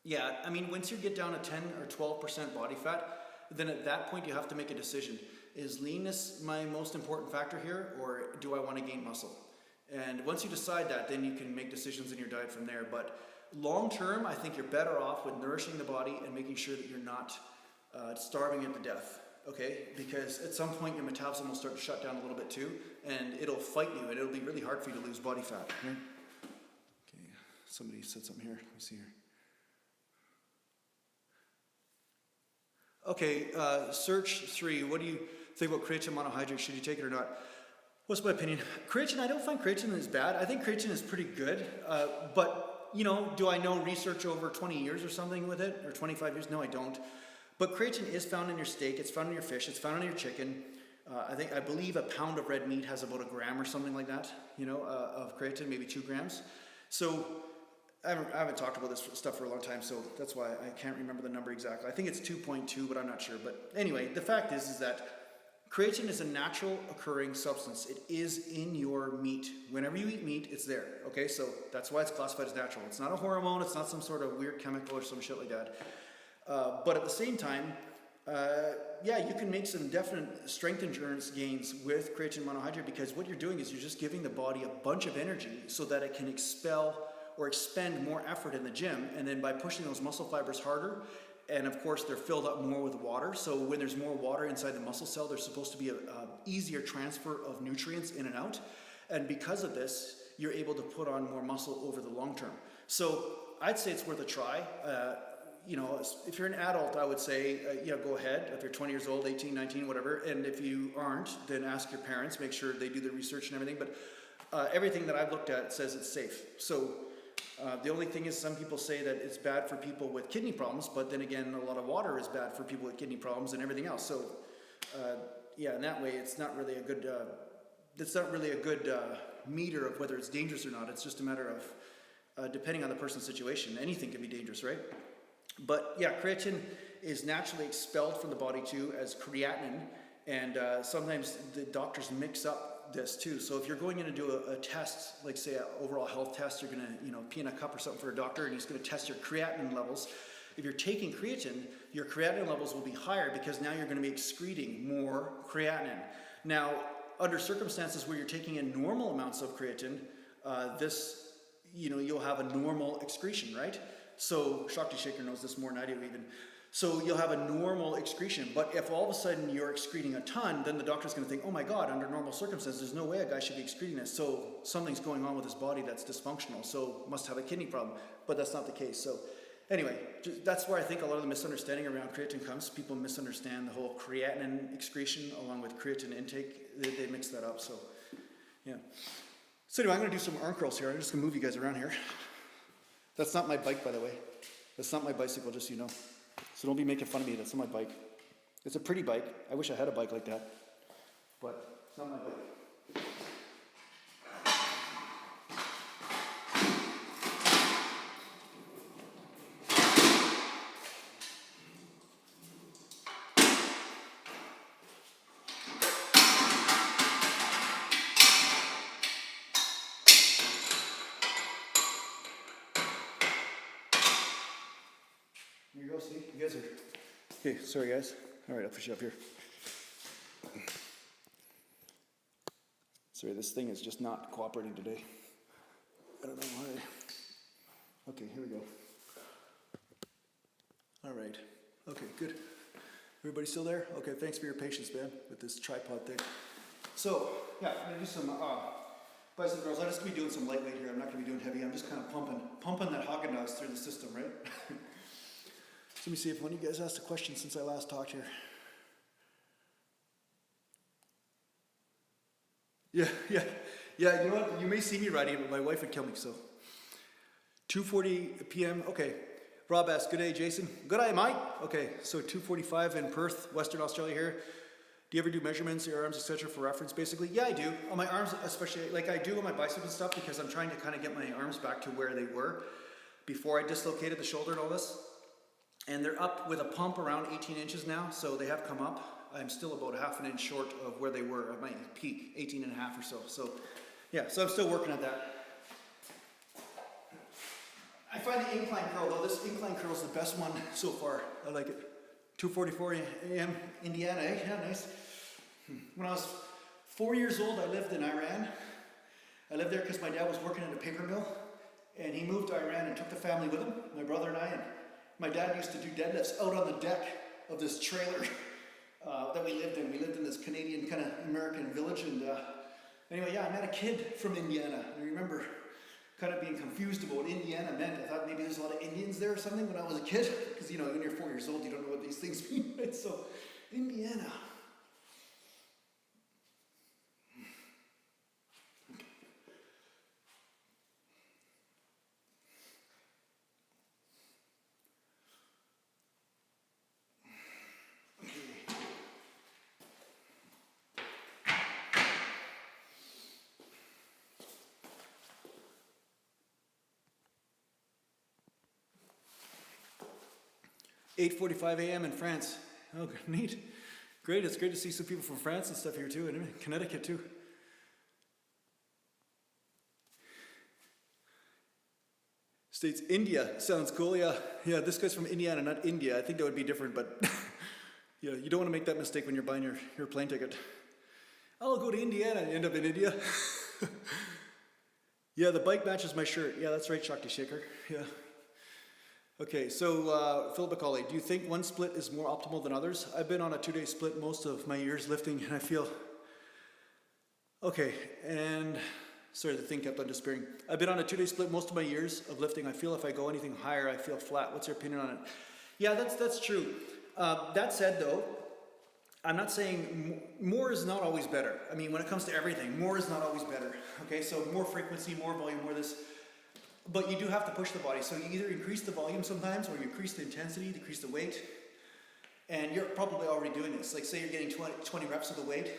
yeah, I mean, once you get down to 10 or 12% body fat, then at that point you have to make a decision. Is leanness my most important factor here, or do I want to gain muscle? And once you decide that, then you can make decisions in your diet from there. But long term, I think you're better off with nourishing the body and making sure that you're not starving it to death, okay? Because at some point your metabolism will start to shut down a little bit too, and it'll fight you, and it'll be really hard for you to lose body fat. Okay, somebody said something here. Let me see here. Okay, search 3. think about creatine monohydrate, should you take it or not? What's my opinion? Creatine, I don't find creatine is bad. I think creatine is pretty good, but you know, do I know research over 20 years or something with it, or 25 years? No, I don't. But creatine is found in your steak, it's found in your fish, it's found in your chicken. I believe a pound of red meat has about a gram or something like that, you know, of creatine, maybe 2 grams. So I haven't talked about this stuff for a long time, so that's why I can't remember the number exactly. I think it's 2.2, but I'm not sure. But anyway, the fact is that creatine is a natural occurring substance. It is in your meat. Whenever you eat meat, it's there. Okay, so that's why it's classified as natural. It's not a hormone, it's not some sort of weird chemical or some shit like that. But at the same time, yeah, you can make some definite strength endurance gains with creatine monohydrate, because what you're doing is you're just giving the body a bunch of energy so that it can expel or expend more effort in the gym, and then by pushing those muscle fibers harder, and of course they're filled up more with water, so when there's more water inside the muscle cell, there's supposed to be a easier transfer of nutrients in and out, and because of this, you're able to put on more muscle over the long term. So I'd say it's worth a try. You know, if you're an adult, I would say, yeah, go ahead. If you're 20 years old, 18, 19, whatever, and if you aren't, then ask your parents, make sure they do the research and everything, but everything that I've looked at says it's safe. So the only thing is, some people say that it's bad for people with kidney problems, but then again, a lot of water is bad for people with kidney problems and everything else. So yeah, in that way, it's not really a good, meter of whether it's dangerous or not. It's just a matter of depending on the person's situation. Anything can be dangerous, right? But yeah, creatine is naturally expelled from the body too as creatinine, and sometimes the doctors mix up this too. So if you're going in to do a test, like say an overall health test, you're gonna, you know, pee in a cup or something for a doctor, and he's gonna test your creatinine levels. If you're taking creatine, your creatinine levels will be higher because now you're gonna be excreting more creatinine. Now, under circumstances where you're taking in normal amounts of creatine, you'll have a normal excretion, right? So Shakti Shaker knows this more than I do even. So you'll have a normal excretion, but if all of a sudden you're excreting a ton, then the doctor's gonna think, oh my God, under normal circumstances, there's no way a guy should be excreting this. So something's going on with his body that's dysfunctional, so must have a kidney problem, but that's not the case. So anyway, that's where I think a lot of the misunderstanding around creatine comes. People misunderstand the whole creatinine excretion along with creatine intake. They mix that up, so yeah. So anyway, I'm gonna do some arm curls here. I'm just gonna move you guys around here. That's not my bike, by the way. That's not my bicycle, just so you know. So don't be making fun of me, that's not my bike. It's a pretty bike. I wish I had a bike like that, but it's not my bike. Here you go, see? You guys are... Okay, sorry guys. All right, I'll push you up here. Sorry, this thing is just not cooperating today. I don't know why. Okay, here we go. All right. Okay, good. Everybody still there? Okay, thanks for your patience, man, with this tripod thing. So, yeah, I'm gonna do some bicep curls. I'm just gonna be doing some lightweight here. I'm not gonna be doing heavy. I'm just kind of pumping that Haagen-Dazs through the system, right? So let me see if one of you guys asked a question since I last talked here. Yeah, you know what? You may see me riding it, but my wife would kill me, so. 2:40 p.m., okay. Rob asked, good day, Jason. Good day, mate. Okay, so 2:45 in Perth, Western Australia here. Do you ever do measurements of your arms, etc. for reference, basically? Yeah, I do. On my arms, especially, like I do on my biceps and stuff, because I'm trying to kind of get my arms back to where they were before I dislocated the shoulder and all this. And they're up with a pump around 18 inches now, so they have come up. I'm still about half an inch short of where they were at my peak, 18 and a half or so. So yeah, so I'm still working at that. I find the incline curl, though, this incline curl is the best one so far. I like it. 2:44 a.m. Indiana, eh? Yeah, nice. When I was 4 years old, I lived in Iran. I lived there because my dad was working at a paper mill, and he moved to Iran and took the family with him, my brother and I, and my dad used to do deadlifts out on the deck of this trailer that we lived in. We lived in this Canadian kind of American village, and anyway, yeah, I met a kid from Indiana. I remember kind of being confused about what Indiana meant. I thought maybe there's a lot of Indians there or something when I was a kid, because you know, when you're 4 years old, you don't know what these things mean, right? So, Indiana. 8:45 a.m. in France. Oh, neat. Great. It's great to see some people from France and stuff here too, and Connecticut too. States, India. Sounds cool. Yeah. Yeah, this guy's from Indiana, not India. I think that would be different, but yeah, you don't want to make that mistake when you're buying your plane ticket. I'll go to Indiana and end up in India. Yeah, the bike matches my shirt. Yeah, that's right, Shakti Shaker. Yeah. Okay, so Philip McCauley, do you think one split is more optimal than others? I've been on a 2-day split most of my years lifting, and I feel... Okay, and... Sorry, the thing kept on disappearing. I've been on a 2-day split most of my years of lifting. I feel if I go anything higher, I feel flat. What's your opinion on it? Yeah, that's true. That said, though, I'm not saying more is not always better. I mean, when it comes to everything, more is not always better. Okay, so more frequency, more volume, more this. But you do have to push the body. So you either increase the volume sometimes, or you increase the intensity, decrease the weight. And you're probably already doing this. Like say you're getting 20 reps of the weight,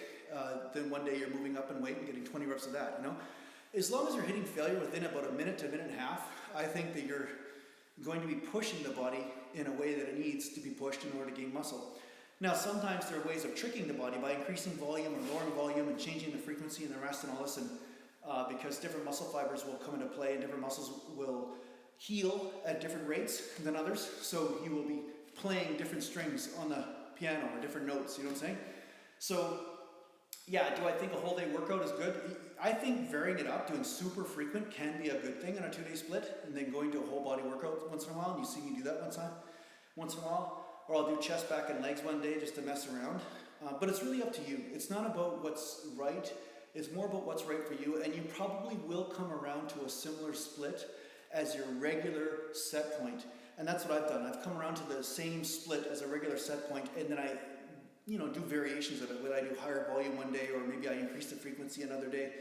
then one day you're moving up in weight and getting 20 reps of that, you know? As long as you're hitting failure within about a minute to a minute and a half, I think that you're going to be pushing the body in a way that it needs to be pushed in order to gain muscle. Now, sometimes there are ways of tricking the body by increasing volume or lowering volume and changing the frequency and the rest and all this, and because different muscle fibers will come into play and different muscles will heal at different rates than others. So you will be playing different strings on the piano or different notes, you know what I'm saying? So, yeah, do I think a whole day workout is good? I think varying it up, doing super frequent can be a good thing on a 2-day split, and then going to a whole body workout once in a while, and you see me do that once in a while. Or I'll do chest, back, and legs one day just to mess around. But it's really up to you. It's not about what's right. It's more about what's right for you. And you probably will come around to a similar split as your regular set point. And that's what I've done. I've come around to the same split as a regular set point, and then I, do variations of it. Whether I do higher volume one day, or maybe I increase the frequency another day.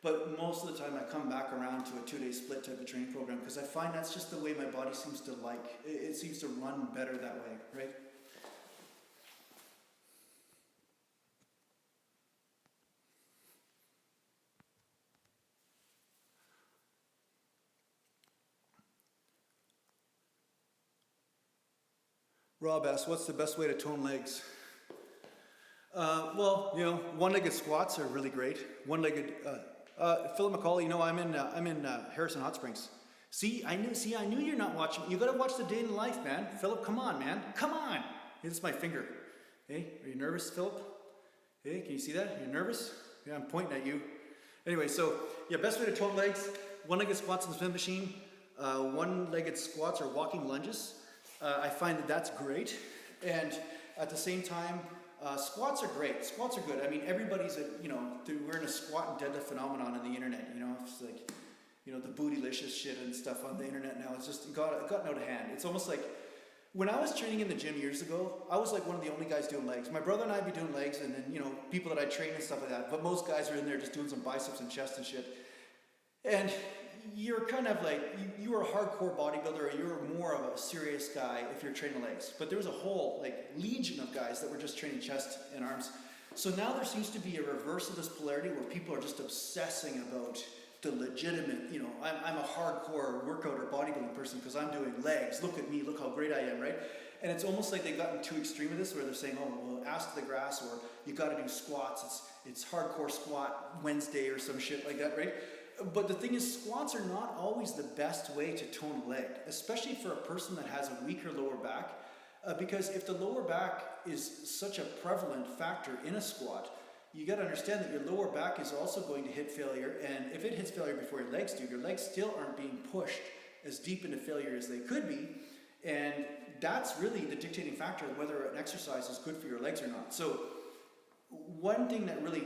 But most of the time I come back around to a 2-day split type of training program because I find that's just the way my body seems to like. It seems to run better that way, right? Rob asks, what's the best way to tone legs? Well, one-legged squats are really great. One-legged... Philip McCauley, I'm in Harrison Hot Springs. I knew you're not watching. You gotta watch the day in the life, man. Philip, come on, man. Come on. Hey, this is my finger. Hey, are you nervous, Philip? Hey, can you see that? You're nervous? Yeah, I'm pointing at you. Anyway, so, yeah, best way to tone legs, one-legged squats on the spin machine, one-legged squats or walking lunges. I find that that's great. And at the same time, squats are great. Squats are good. I mean, everybody's we're in a squat and deadlift phenomenon on the internet. It's like, the bootylicious shit and stuff on the internet now. It's just gotten out of hand. It's almost like when I was training in the gym years ago, I was like one of the only guys doing legs. My brother and I'd be doing legs, and then people that I train and stuff like that. But most guys are in there just doing some biceps and chest and shit. And you're kind of like, you were a hardcore bodybuilder, or you're more of a serious guy if you're training legs. But there was a whole legion of guys that were just training chest and arms. So now there seems to be a reverse of this polarity where people are just obsessing about the legitimate, I'm a hardcore workout or bodybuilding person because I'm doing legs. Look at me, look how great I am, right? And it's almost like they've gotten too extreme with this, where they're saying, oh, well, ass to the grass, or you got to do squats. It's hardcore squat Wednesday or some shit like that, right? But the thing is, squats are not always the best way to tone a leg, especially for a person that has a weaker lower back. Because if the lower back is such a prevalent factor in a squat, you got to understand that your lower back is also going to hit failure. And if it hits failure before your legs do, your legs still aren't being pushed as deep into failure as they could be. And that's really the dictating factor of whether an exercise is good for your legs or not. So one thing that really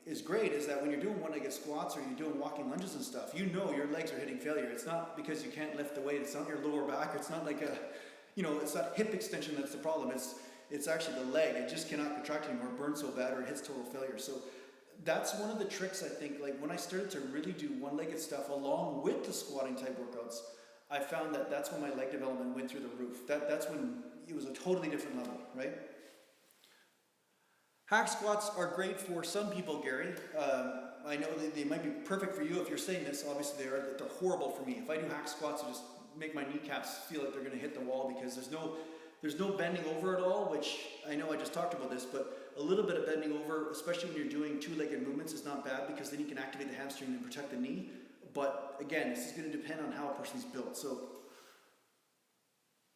is great is that when you're doing one-legged squats or you're doing walking lunges and stuff, your legs are hitting failure. It's not because you can't lift the weight. It's not your lower back. It's not like it's not hip extension that's the problem. It's actually the leg. It just cannot contract anymore. It burns so bad or it hits total failure. So that's one of the tricks, I think. Like when I started to really do one-legged stuff along with the squatting type workouts, I found that that's when my leg development went through the roof. That's when it was a totally different level, right? Hack squats are great for some people, Gary. I know they might be perfect for you if you're saying this. Obviously, they're horrible for me. If I do hack squats, I just make my kneecaps feel like they're going to hit the wall because there's no There's no bending over at all, which I know I just talked about this, but a little bit of bending over, especially when you're doing two-legged movements, is not bad because then you can activate the hamstring and protect the knee. But again, this is going to depend on how a person's built. So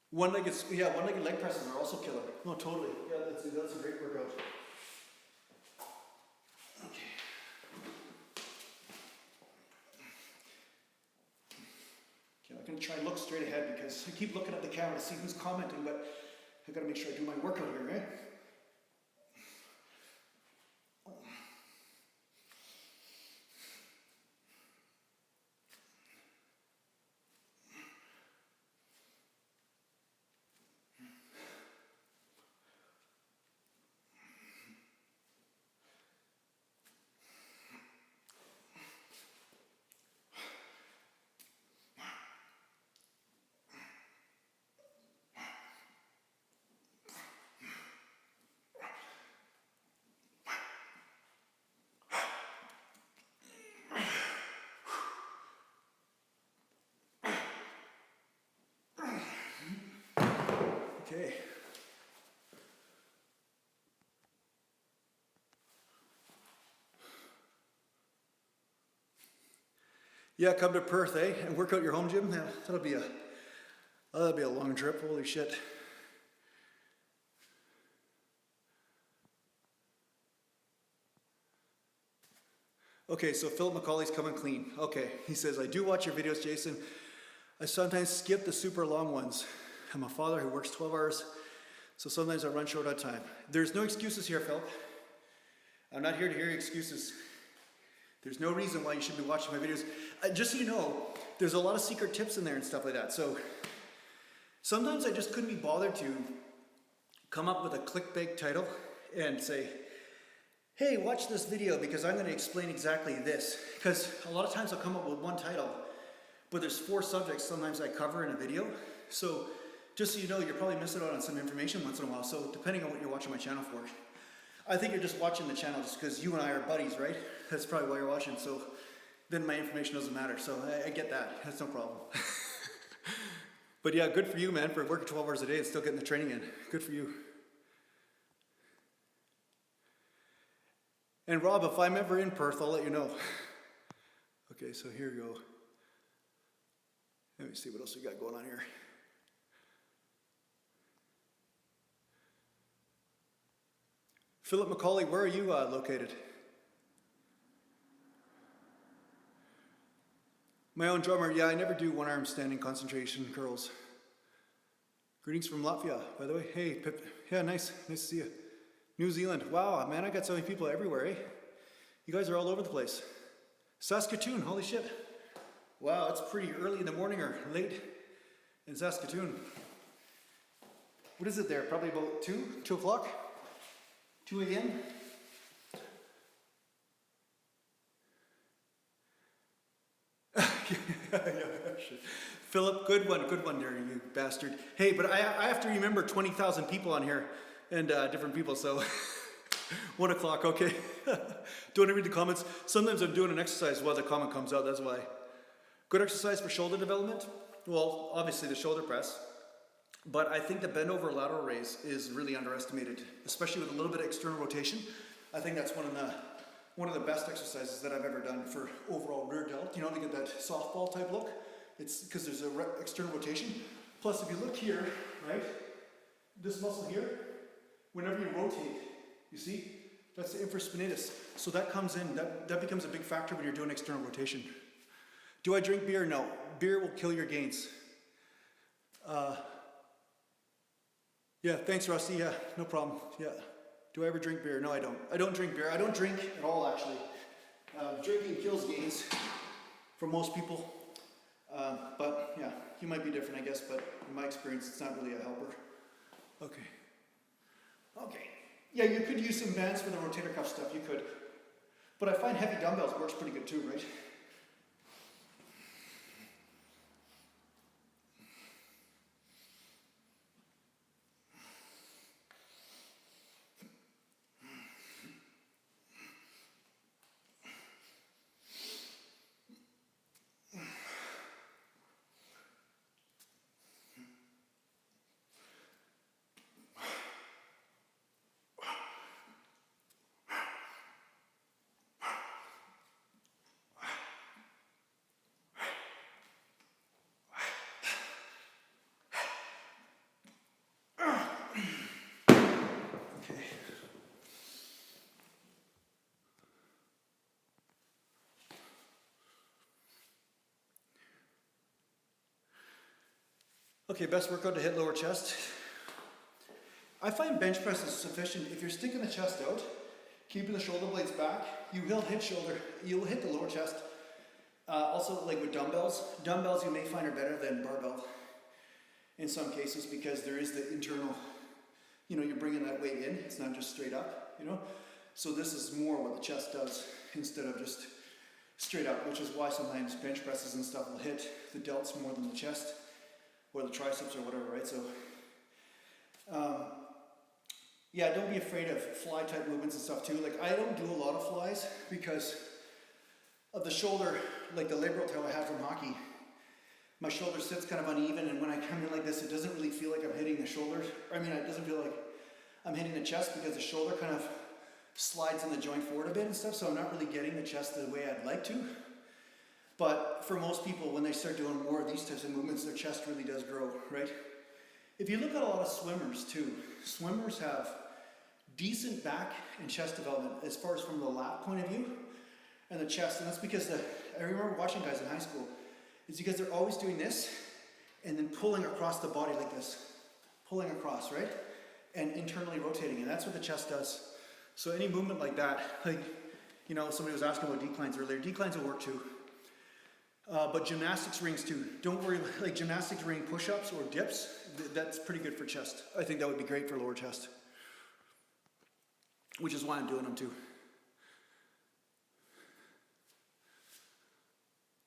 one-legged leg presses are also killer. No, totally. Yeah, that's a great workout. Okay. Okay, I'm going to try and look straight ahead because I keep looking at the camera to see who's commenting, but I got to make sure I do my workout here, right? Okay. Yeah, come to Perth, eh? And work out your home gym. Yeah, that'll be a long trip. Holy shit. Okay, so Philip McCauley's coming clean. Okay, he says, I do watch your videos, Jason. I sometimes skip the super long ones. I'm a father who works 12 hours, so sometimes I run short on time. There's no excuses here, Philip. I'm not here to hear your excuses. There's no reason why you should be watching my videos. Just so you know, there's a lot of secret tips in there and stuff like that. So sometimes I just couldn't be bothered to come up with a clickbait title and say, hey, watch this video because I'm going to explain exactly this. Because a lot of times I'll come up with one title, but there's 4 subjects sometimes I cover in a video. So just so you know, you're probably missing out on some information once in a while. So depending on what you're watching my channel for. I think you're just watching the channel just because you and I are buddies, right? That's probably why you're watching. So then my information doesn't matter. So I get that. That's no problem. But yeah, good for you, man, for working 12 hours a day and still getting the training in. Good for you. And Rob, if I'm ever in Perth, I'll let you know. Okay, so here we go. Let me see what else we got going on here. Philip McCauley, where are you located? My own drummer, yeah, I never do one-arm standing concentration curls. Greetings from Latvia, by the way. Hey, Pip. Yeah, nice to see you. New Zealand, wow, man, I got so many people everywhere, eh? You guys are all over the place. Saskatoon, holy shit. Wow, it's pretty early in the morning or late in Saskatoon. What is it there? Probably about 2 o'clock? 2 a.m.? Yeah, Philip, good one there, you bastard. Hey, but I have to remember 20,000 people on here and different people, so 1 o'clock, okay. Don't read the comments. Sometimes I'm doing an exercise while the comment comes out, that's why. Good exercise for shoulder development? Well, obviously the shoulder press. But I think the bend over lateral raise is really underestimated, especially with a little bit of external rotation. I think that's one of the best exercises that I've ever done for overall rear delt. You know, to get that softball type look. It's because there's an external rotation. Plus, if you look here, right, this muscle here, whenever you rotate, you see, that's the infraspinatus. So that comes in, that becomes a big factor when you're doing external rotation. Do I drink beer? No. Beer will kill your gains. Yeah, thanks, Rusty. Yeah, no problem. Yeah. Do I ever drink beer? No, I don't. I don't drink beer. I don't drink at all, actually. Drinking kills gains for most people. But yeah, you might be different, I guess, but in my experience, it's not really a helper. Okay. Okay. Yeah, you could use some bands for the rotator cuff stuff, you could. But I find heavy dumbbells works pretty good too, right? Okay, best workout to hit lower chest. I find bench press is sufficient. If you're sticking the chest out, keeping the shoulder blades back, you will hit shoulder, you will hit the lower chest. Also, like with dumbbells you may find are better than barbell in some cases because there is the internal, you know, you're bringing that weight in, it's not just straight up, you know. So this is more what the chest does instead of just straight up, which is why sometimes bench presses and stuff will hit the delts more than the chest or the triceps or whatever, right? So, yeah, don't be afraid of fly type movements and stuff too. Like I don't do a lot of flies because of the shoulder, like the labral tail I have from hockey. My shoulder sits kind of uneven, and when I come in like this, it doesn't really feel like I'm hitting the shoulder. I mean, it doesn't feel like I'm hitting the chest because the shoulder kind of slides in the joint forward a bit and stuff, so I'm not really getting the chest the way I'd like to. But for most people, when they start doing more of these types of movements, their chest really does grow, right? If you look at a lot of swimmers too, swimmers have decent back and chest development as far as from the lat point of view and the chest, and that's because I remember watching guys in high school, it's because they're always doing this and then pulling across the body like this, pulling across, right? And internally rotating, and that's what the chest does. So any movement like that, like, you know, somebody was asking about declines earlier, declines will work too. But gymnastics rings too. Don't worry, like gymnastics ring push-ups or dips, that's pretty good for chest. I think that would be great for lower chest, which is why I'm doing them too.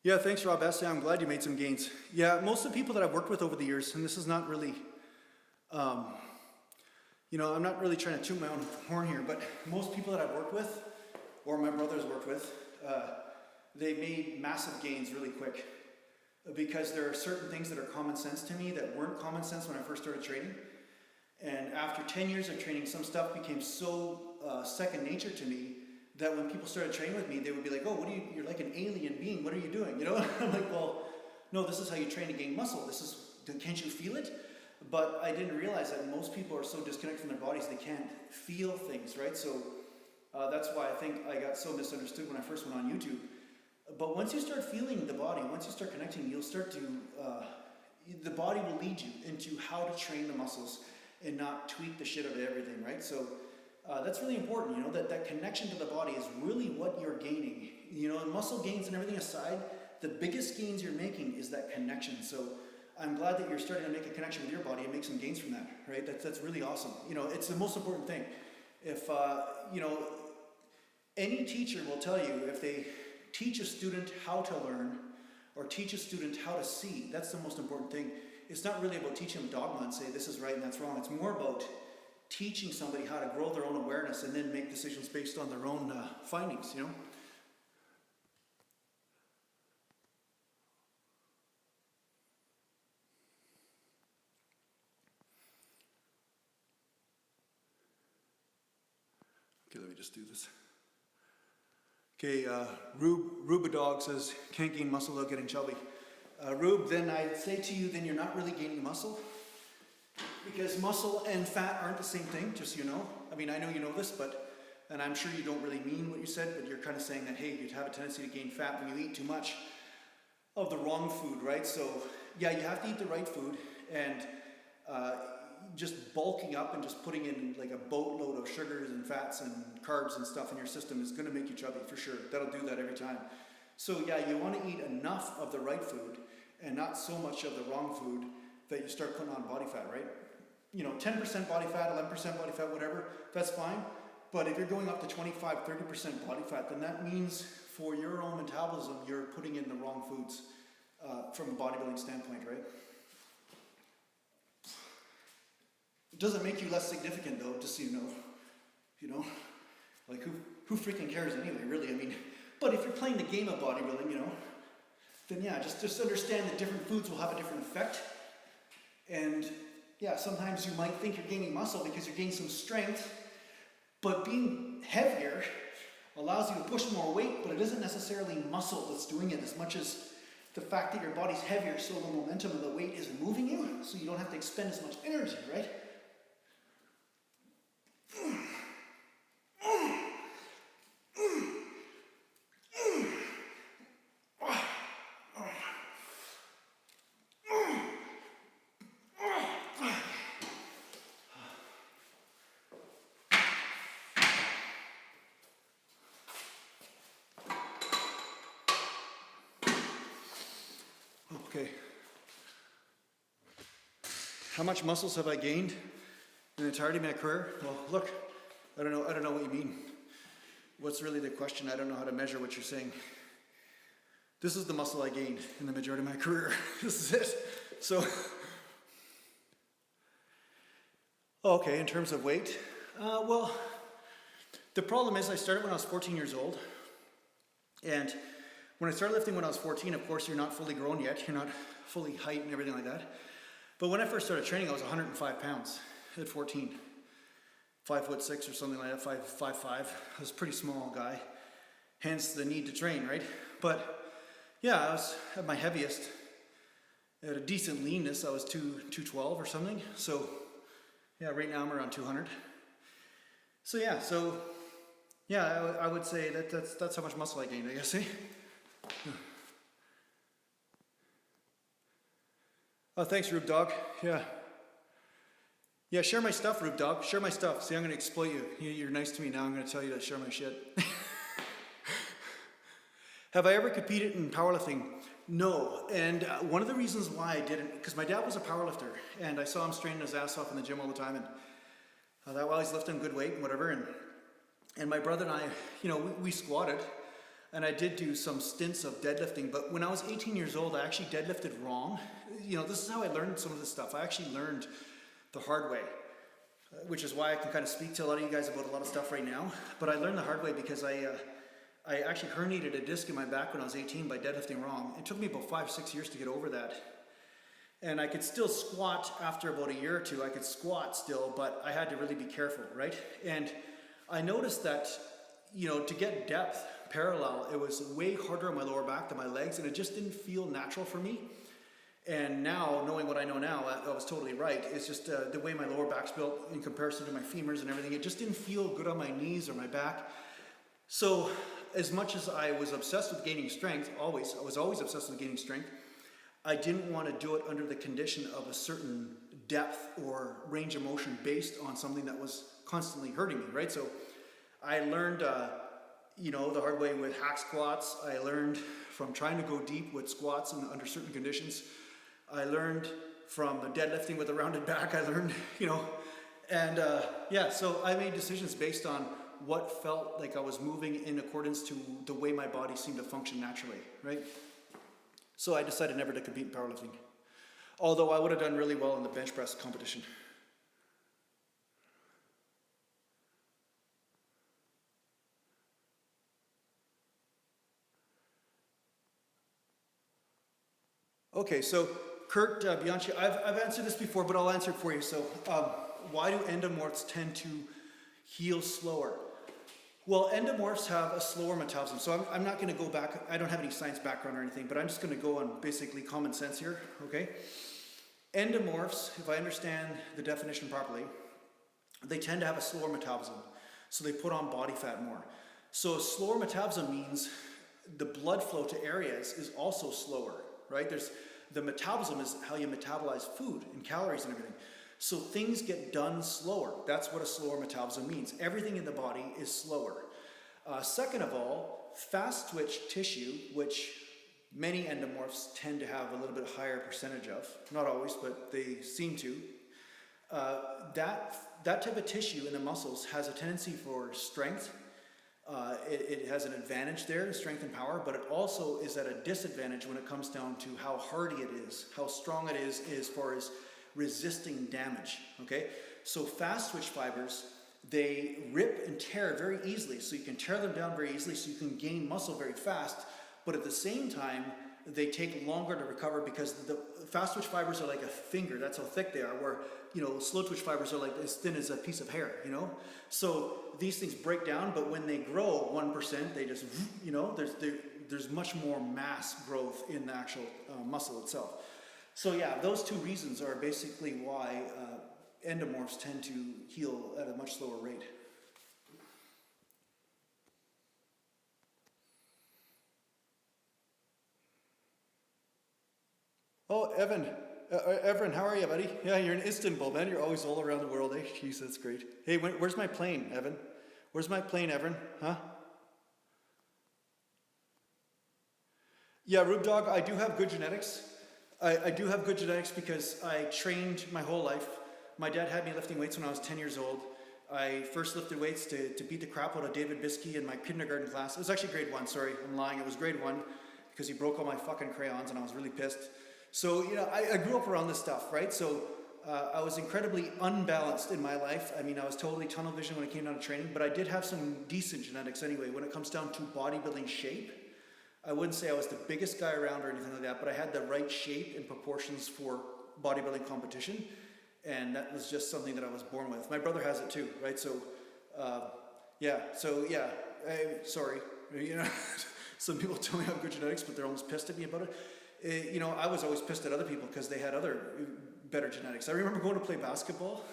Yeah, thanks Rob S. Yeah, I'm glad you made some gains. Yeah, most of the people that I've worked with over the years, and this is not really, you know, I'm not really trying to toot my own horn here, but most people that I've worked with, or my brothers worked with, they made massive gains really quick because there are certain things that are common sense to me that weren't common sense when I first started training. And after 10 years of training, some stuff became so second nature to me that when people started training with me, they would be like, oh, what are you, you're like an alien being, what are you doing? You know, I'm like, well, no, this is how you train to gain muscle. This is, can't you feel it? But I didn't realize that most people are so disconnected from their bodies, they can't feel things, right? So that's why I think I got so misunderstood when I first went on YouTube. But once you start feeling the body, once you start connecting, you'll start to, the body will lead you into how to train the muscles and not tweak the shit out of everything, right? So that's really important, you know, that connection to the body is really what you're gaining. You know, muscle gains and everything aside, the biggest gains you're making is that connection. So I'm glad that you're starting to make a connection with your body and make some gains from that, right? That's really awesome. You know, it's the most important thing. If, you know, any teacher will tell you if they teach a student how to learn or teach a student how to see, that's the most important thing. It's not really about teaching them dogma and say this is right and that's wrong. It's more about teaching somebody how to grow their own awareness and then make decisions based on their own findings, you know? Okay, let me just do this. Okay, Rubadog says, can't gain muscle without getting chubby. Rube, then I'd say to you, then you're not really gaining muscle. Because muscle and fat aren't the same thing, just so you know. I mean, I know you know this, but, and I'm sure you don't really mean what you said, but you're kind of saying that, hey, you'd have a tendency to gain fat when you eat too much of the wrong food, right? So, yeah, you have to eat the right food, and just bulking up and just putting in like a boatload of sugars and fats and carbs and stuff in your system is going to make you chubby for sure. That'll do that every time. So yeah, you want to eat enough of the right food and not so much of the wrong food that you start putting on body fat, right? You know, 10% body fat, 11% body fat, whatever, that's fine. But if you're going up to 25, 30% body fat, then that means for your own metabolism, you're putting in the wrong foods from a bodybuilding standpoint, right? It doesn't make you less significant though, just so you know, like who freaking cares anyway, really? I mean, but if you're playing the game of bodybuilding, you know, then yeah, just understand that different foods will have a different effect. And yeah, sometimes you might think you're gaining muscle because you're gaining some strength, but being heavier allows you to push more weight, but it isn't necessarily muscle that's doing it as much as the fact that your body's heavier, so the momentum of the weight is moving you, so you don't have to expend as much energy, right? Okay. How much muscles have I gained in the entirety of my career? Well, look, I don't know what you mean. What's really the question? I don't know how to measure what you're saying. This is the muscle I gained in the majority of my career. This is it. So, okay, in terms of weight, well, the problem is I started when I was 14 years old. And when I started lifting when I was 14, of course, you're not fully grown yet. You're not fully height and everything like that. But when I first started training, I was 105 pounds at 14. 5'6" or something like that, 5'5". I was a pretty small guy. Hence the need to train, right? But yeah, I was at my heaviest. At a decent leanness, I was 212 or something. So yeah, right now I'm around 200. So yeah, I would say that's how much muscle I gained, I guess, eh? Oh, thanks, Rube Dog. Yeah. Yeah, share my stuff, Rube Dog. Share my stuff. See, I'm going to exploit you. You're nice to me now. I'm going to tell you to share my shit. Have I ever competed in powerlifting? No. And one of the reasons why I didn't, because my dad was a powerlifter, and I saw him straining his ass off in the gym all the time, and that while he's lifting good weight and whatever, and my brother and I, we squatted. And I did do some stints of deadlifting, but when I was 18 years old, I actually deadlifted wrong. This is how I learned some of this stuff. I actually learned the hard way, which is why I can kind of speak to a lot of you guys about a lot of stuff right now. But I learned the hard way because I actually herniated a disc in my back when I was 18 by deadlifting wrong. It took me about 5-6 years to get over that. And I could still squat after about a year or two. I could squat still, but I had to really be careful, right? And I noticed that, to get depth, parallel, it was way harder on my lower back than my legs, and it just didn't feel natural for me. And now, knowing what I know now, I was totally right. It's just the way my lower back's built in comparison to my femurs and everything, it just didn't feel good on my knees or my back. So as much as I was obsessed with gaining strength, I was always obsessed with gaining strength, I didn't want to do it under the condition of a certain depth or range of motion based on something that was constantly hurting me, right? So I learned the hard way with hack squats. I learned from trying to go deep with squats under certain conditions. I learned from deadlifting with a rounded back. I learned, so I made decisions based on what felt like I was moving in accordance to the way my body seemed to function naturally, right? So I decided never to compete in powerlifting. Although I would have done really well in the bench press competition. Okay, so Kurt Bianchi, I've answered this before, but I'll answer it for you. So why do endomorphs tend to heal slower? Well, endomorphs have a slower metabolism. So I'm not going to go back. I don't have any science background or anything, but I'm just going to go on basically common sense here, okay? Endomorphs, if I understand the definition properly, they tend to have a slower metabolism. So they put on body fat more. So a slower metabolism means the blood flow to areas is also slower, right? The metabolism is how you metabolize food and calories and everything. So things get done slower. That's what a slower metabolism means. Everything in the body is slower. Second of all, fast twitch tissue, which many endomorphs tend to have a little bit higher percentage of, not always, but they seem to, that type of tissue in the muscles has a tendency for strength. It has an advantage there in strength and power, but it also is at a disadvantage when it comes down to how hardy it is, how strong it is as far as resisting damage, okay? So fast twitch fibers, they rip and tear very easily, so you can tear them down very easily, so you can gain muscle very fast, but at the same time, they take longer to recover because the fast twitch fibers are like a finger, that's how thick they are, where, slow twitch fibers are like as thin as a piece of hair, So these things break down, but when they grow 1%, they just, there's much more mass growth in the actual muscle itself. So yeah, those two reasons are basically why endomorphs tend to heal at a much slower rate. Oh, Evan, how are you, buddy? Yeah, you're in Istanbul, man. You're always all around the world, eh? Jeez, that's great. Hey, where's my plane, Evan? Where's my plane, Evan? Huh? Yeah, Rube Dog, I do have good genetics. I do have good genetics because I trained my whole life. My dad had me lifting weights when I was 10 years old. I first lifted weights to beat the crap out of David Biskey in my kindergarten class. It was actually grade 1, sorry, I'm lying. It was grade 1 because he broke all my fucking crayons and I was really pissed. So, you know, I grew up around this stuff, right? So I was incredibly unbalanced in my life. I mean, I was totally tunnel vision when it came down to training, but I did have some decent genetics anyway. When it comes down to bodybuilding shape, I wouldn't say I was the biggest guy around or anything like that, but I had the right shape and proportions for bodybuilding competition. And that was just something that I was born with. My brother has it too, right? So, sorry, you know, some people tell me I have good genetics, but they're almost pissed at me about it. You know, I was always pissed at other people because they had other better genetics. I remember going to play basketball.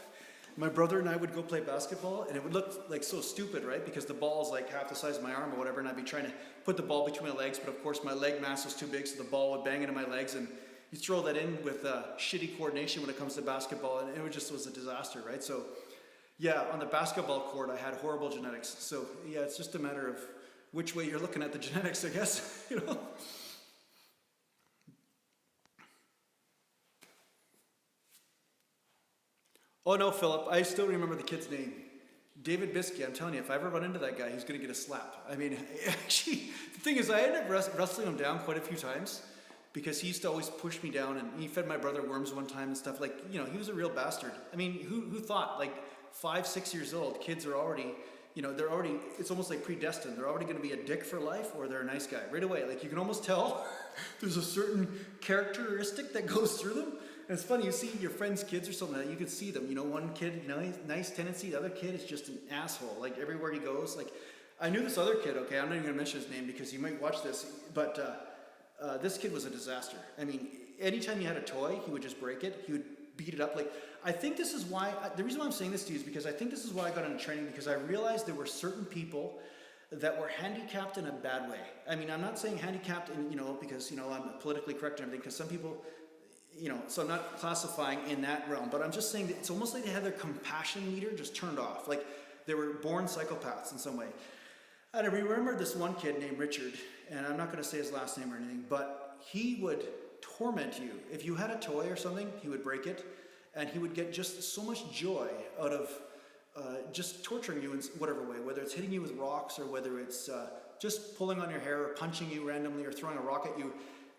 My brother and I would go play basketball, and it would look like so stupid, right? Because the ball's like half the size of my arm or whatever, and I'd be trying to put the ball between my legs, but of course my leg mass was too big, so the ball would bang into my legs, and you throw that in with shitty coordination when it comes to basketball, and it was a disaster, right? So, yeah, on the basketball court, I had horrible genetics. So, yeah, it's just a matter of which way you're looking at the genetics, I guess, you know? Oh no, Philip, I still remember the kid's name. David Biskey, I'm telling you, if I ever run into that guy, he's going to get a slap. I mean, actually, the thing is, I ended up wrestling him down quite a few times because he used to always push me down, and he fed my brother worms one time and stuff. Like, you know, he was a real bastard. I mean, who thought, like, 5, 6 years old, kids are already, you know, it's almost like predestined. They're already going to be a dick for life or they're a nice guy. Right away, like, you can almost tell there's a certain characteristic that goes through them. And it's funny, you see your friends' kids or something like that, you can see them. You know, one kid, you know, nice tendency, the other kid is just an asshole. Like, everywhere he goes, like, I knew this other kid, okay, I'm not even gonna mention his name because you might watch this, but this kid was a disaster. I mean, anytime he had a toy, he would just break it. He would beat it up. Like, I think this is why, the reason why I'm saying this to you is because I think this is why I got into training, because I realized there were certain people that were handicapped in a bad way. I mean, I'm not saying handicapped in, you know, because, you know, I'm politically correct and everything, because some people, you know, so I'm not classifying in that realm, but I'm just saying that it's almost like they had their compassion meter just turned off. Like, they were born psychopaths in some way. And I remember this one kid named Richard, and I'm not going to say his last name or anything, but he would torment you. If you had a toy or something, he would break it, and he would get just so much joy out of just torturing you in whatever way, whether it's hitting you with rocks or whether it's just pulling on your hair or punching you randomly or throwing a rock at you.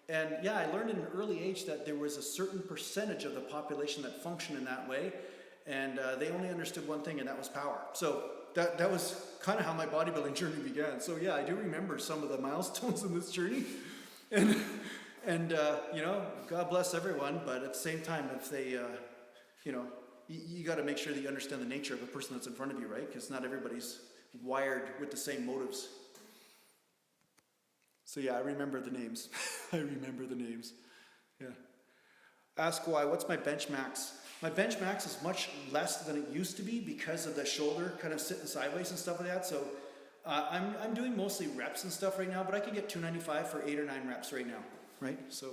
And yeah, I learned at an early age that there was a certain percentage of the population that functioned in that way, and they only understood one thing, and that was power. So that was kind of how my bodybuilding journey began. So yeah, I do remember some of the milestones in this journey, and you know, God bless everyone, but at the same time, if they, you know, you got to make sure that you understand the nature of the person that's in front of you, right? Because not everybody's wired with the same motives. So yeah, I remember the names. I remember the names. Yeah. Ask why. What's my bench max? My bench max is much less than it used to be because of the shoulder kind of sitting sideways and stuff like that. So I'm doing mostly reps and stuff right now, but I can get 295 for 8 or 9 reps right now, right? So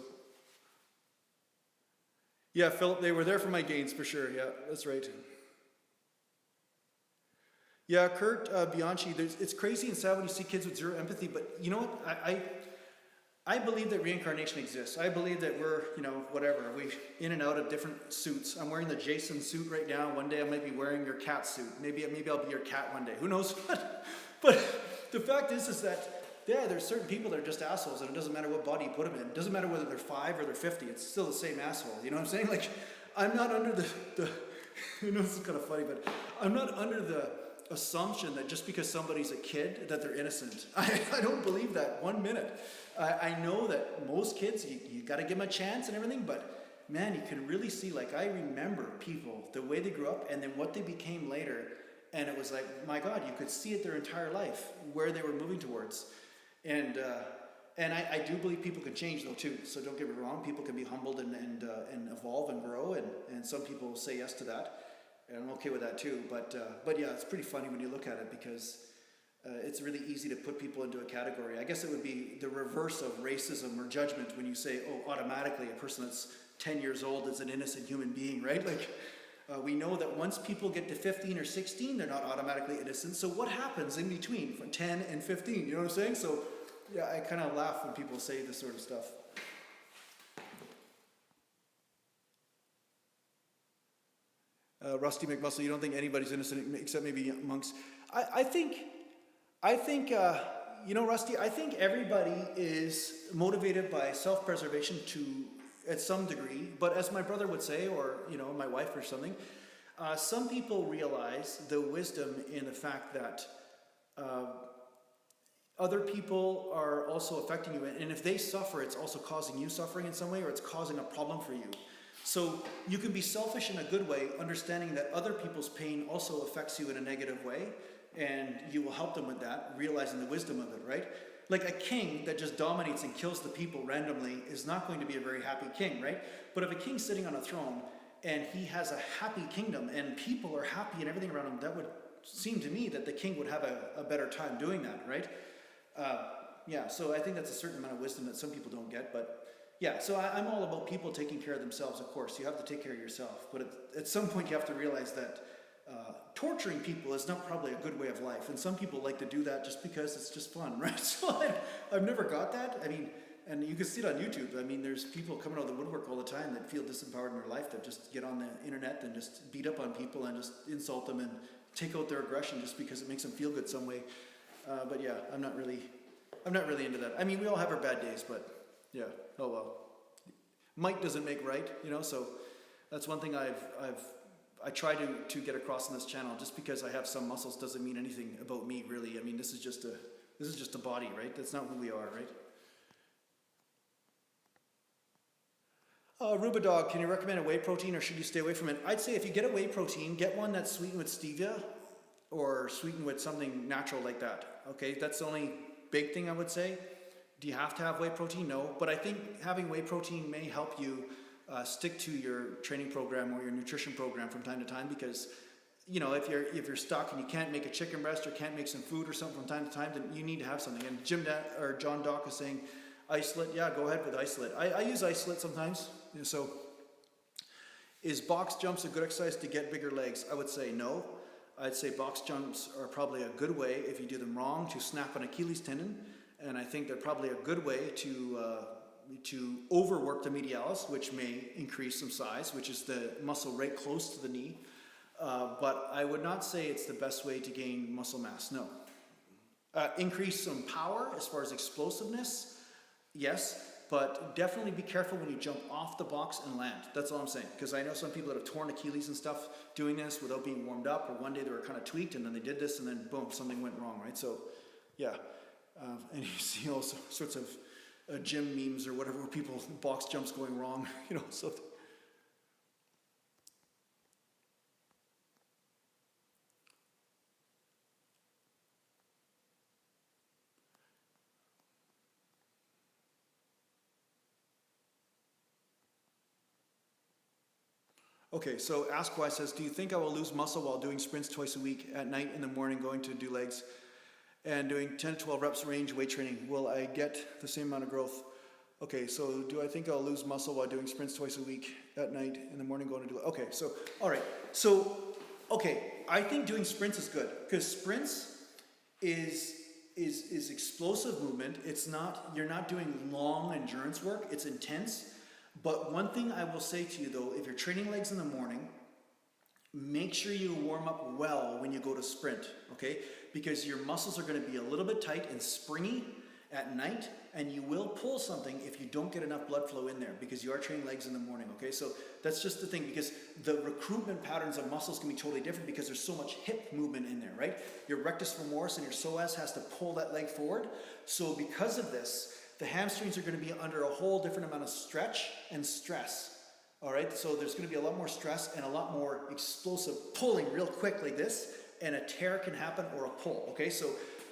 yeah, Philip, they were there for my gains for sure. Yeah, that's right. Yeah, Kurt Bianchi, it's crazy and sad when you see kids with zero empathy, but you know what? I believe that reincarnation exists. I believe that we're, you know, whatever, we in and out of different suits. I'm wearing the Jason suit right now. One day I might be wearing your cat suit. Maybe I'll be your cat one day. Who knows? But the fact is that, yeah, there's certain people that are just assholes, and it doesn't matter what body you put them in. It doesn't matter whether they're 5 or they're 50. It's still the same asshole. You know what I'm saying? Like, I'm not under the you know, this is kind of funny, but I'm not under the assumption that just because somebody's a kid that they're innocent. I don't believe that 1 minute. I know that most kids, you got to give them a chance and everything, but man, you can really see, like, I remember people, the way they grew up and then what they became later, and it was like, my God, you could see it their entire life, where they were moving towards. And I do believe people can change though too, so don't get me wrong, people can be humbled and evolve and grow, and some people will say yes to that. And I'm okay with that too, but yeah, it's pretty funny when you look at it because it's really easy to put people into a category. I guess it would be the reverse of racism or judgment when you say, oh, automatically a person that's 10 years old is an innocent human being, right? Like, we know that once people get to 15 or 16, they're not automatically innocent. So what happens in between from 10 and 15? You know what I'm saying? So yeah, I kind of laugh when people say this sort of stuff. Rusty McMuscle, you don't think anybody's innocent except maybe monks. I think, you know, Rusty, I think everybody is motivated by self-preservation at some degree, but as my brother would say, or, you know, my wife or something, some people realize the wisdom in the fact that other people are also affecting you, and if they suffer, it's also causing you suffering in some way, or it's causing a problem for you. So you can be selfish in a good way, understanding that other people's pain also affects you in a negative way, and you will help them with that, realizing the wisdom of it, right? Like a king that just dominates and kills the people randomly is not going to be a very happy king, right? But if a king's sitting on a throne and he has a happy kingdom and people are happy and everything around him, that would seem to me that the king would have a better time doing that, right? Yeah, so I think that's a certain amount of wisdom that some people don't get, but yeah, so I'm all about people taking care of themselves, of course. You have to take care of yourself, but at some point you have to realize that torturing people is not probably a good way of life, and some people like to do that just because it's just fun, right? So I've never got that. I mean, and you can see it on YouTube. I mean, there's people coming out of the woodwork all the time that feel disempowered in their life, that just get on the internet and just beat up on people and just insult them and take out their aggression just because it makes them feel good some way. But yeah, I'm not really into that. I mean, we all have our bad days, but yeah, oh well. Might doesn't make right, you know, so that's one thing I try to get across on this channel. Just because I have some muscles doesn't mean anything about me, really. I mean, this is just a body, right? That's not who we are, right? Rubadog, can you recommend a whey protein or should you stay away from it? I'd say if you get a whey protein, get one that's sweetened with stevia or sweetened with something natural like that. Okay, that's the only big thing I would say. Do you have to have whey protein? No, but I think having whey protein may help you stick to your training program or your nutrition program from time to time, because you know, if you're stuck and you can't make a chicken breast or can't make some food or something from time to time, then you need to have something. And John Dock is saying isolate. Yeah, go ahead with isolate. I use isolate sometimes. You know, so is box jumps a good exercise to get bigger legs? I would say no. I'd say box jumps are probably a good way, if you do them wrong, to snap an Achilles tendon. And I think they're probably a good way to overwork the medialis, which may increase some size, which is the muscle right close to the knee. But I would not say it's the best way to gain muscle mass, no. Increase some power as far as explosiveness, yes, but definitely be careful when you jump off the box and land. That's all I'm saying, because I know some people that have torn Achilles and stuff doing this without being warmed up, or one day they were kind of tweaked and then they did this and then boom, something went wrong, right? So, yeah. And you see all sorts of gym memes or whatever, where people box jumps going wrong, you know, so. Okay, so Ask Why says, do you think I will lose muscle while doing sprints twice a week at night, in the morning, going to do legs and doing 10 to 12 reps range weight training? Will I get the same amount of growth? Okay, so do I think I'll lose muscle while doing sprints twice a week at night, in the morning, going to do it? Okay, so, all right. So, okay, I think doing sprints is good, because sprints is explosive movement. It's not, you're not doing long endurance work. It's intense. But one thing I will say to you though, if you're training legs in the morning, make sure you warm up well when you go to sprint, okay? Because your muscles are going to be a little bit tight and springy at night, and you will pull something if you don't get enough blood flow in there, because you are training legs in the morning, okay? So that's just the thing, because the recruitment patterns of muscles can be totally different because there's so much hip movement in there, right? Your rectus femoris and your psoas has to pull that leg forward. So because of this, the hamstrings are going to be under a whole different amount of stretch and stress. All right, so there's going to be a lot more stress and a lot more explosive pulling real quick like this, and a tear can happen or a pull. Okay, so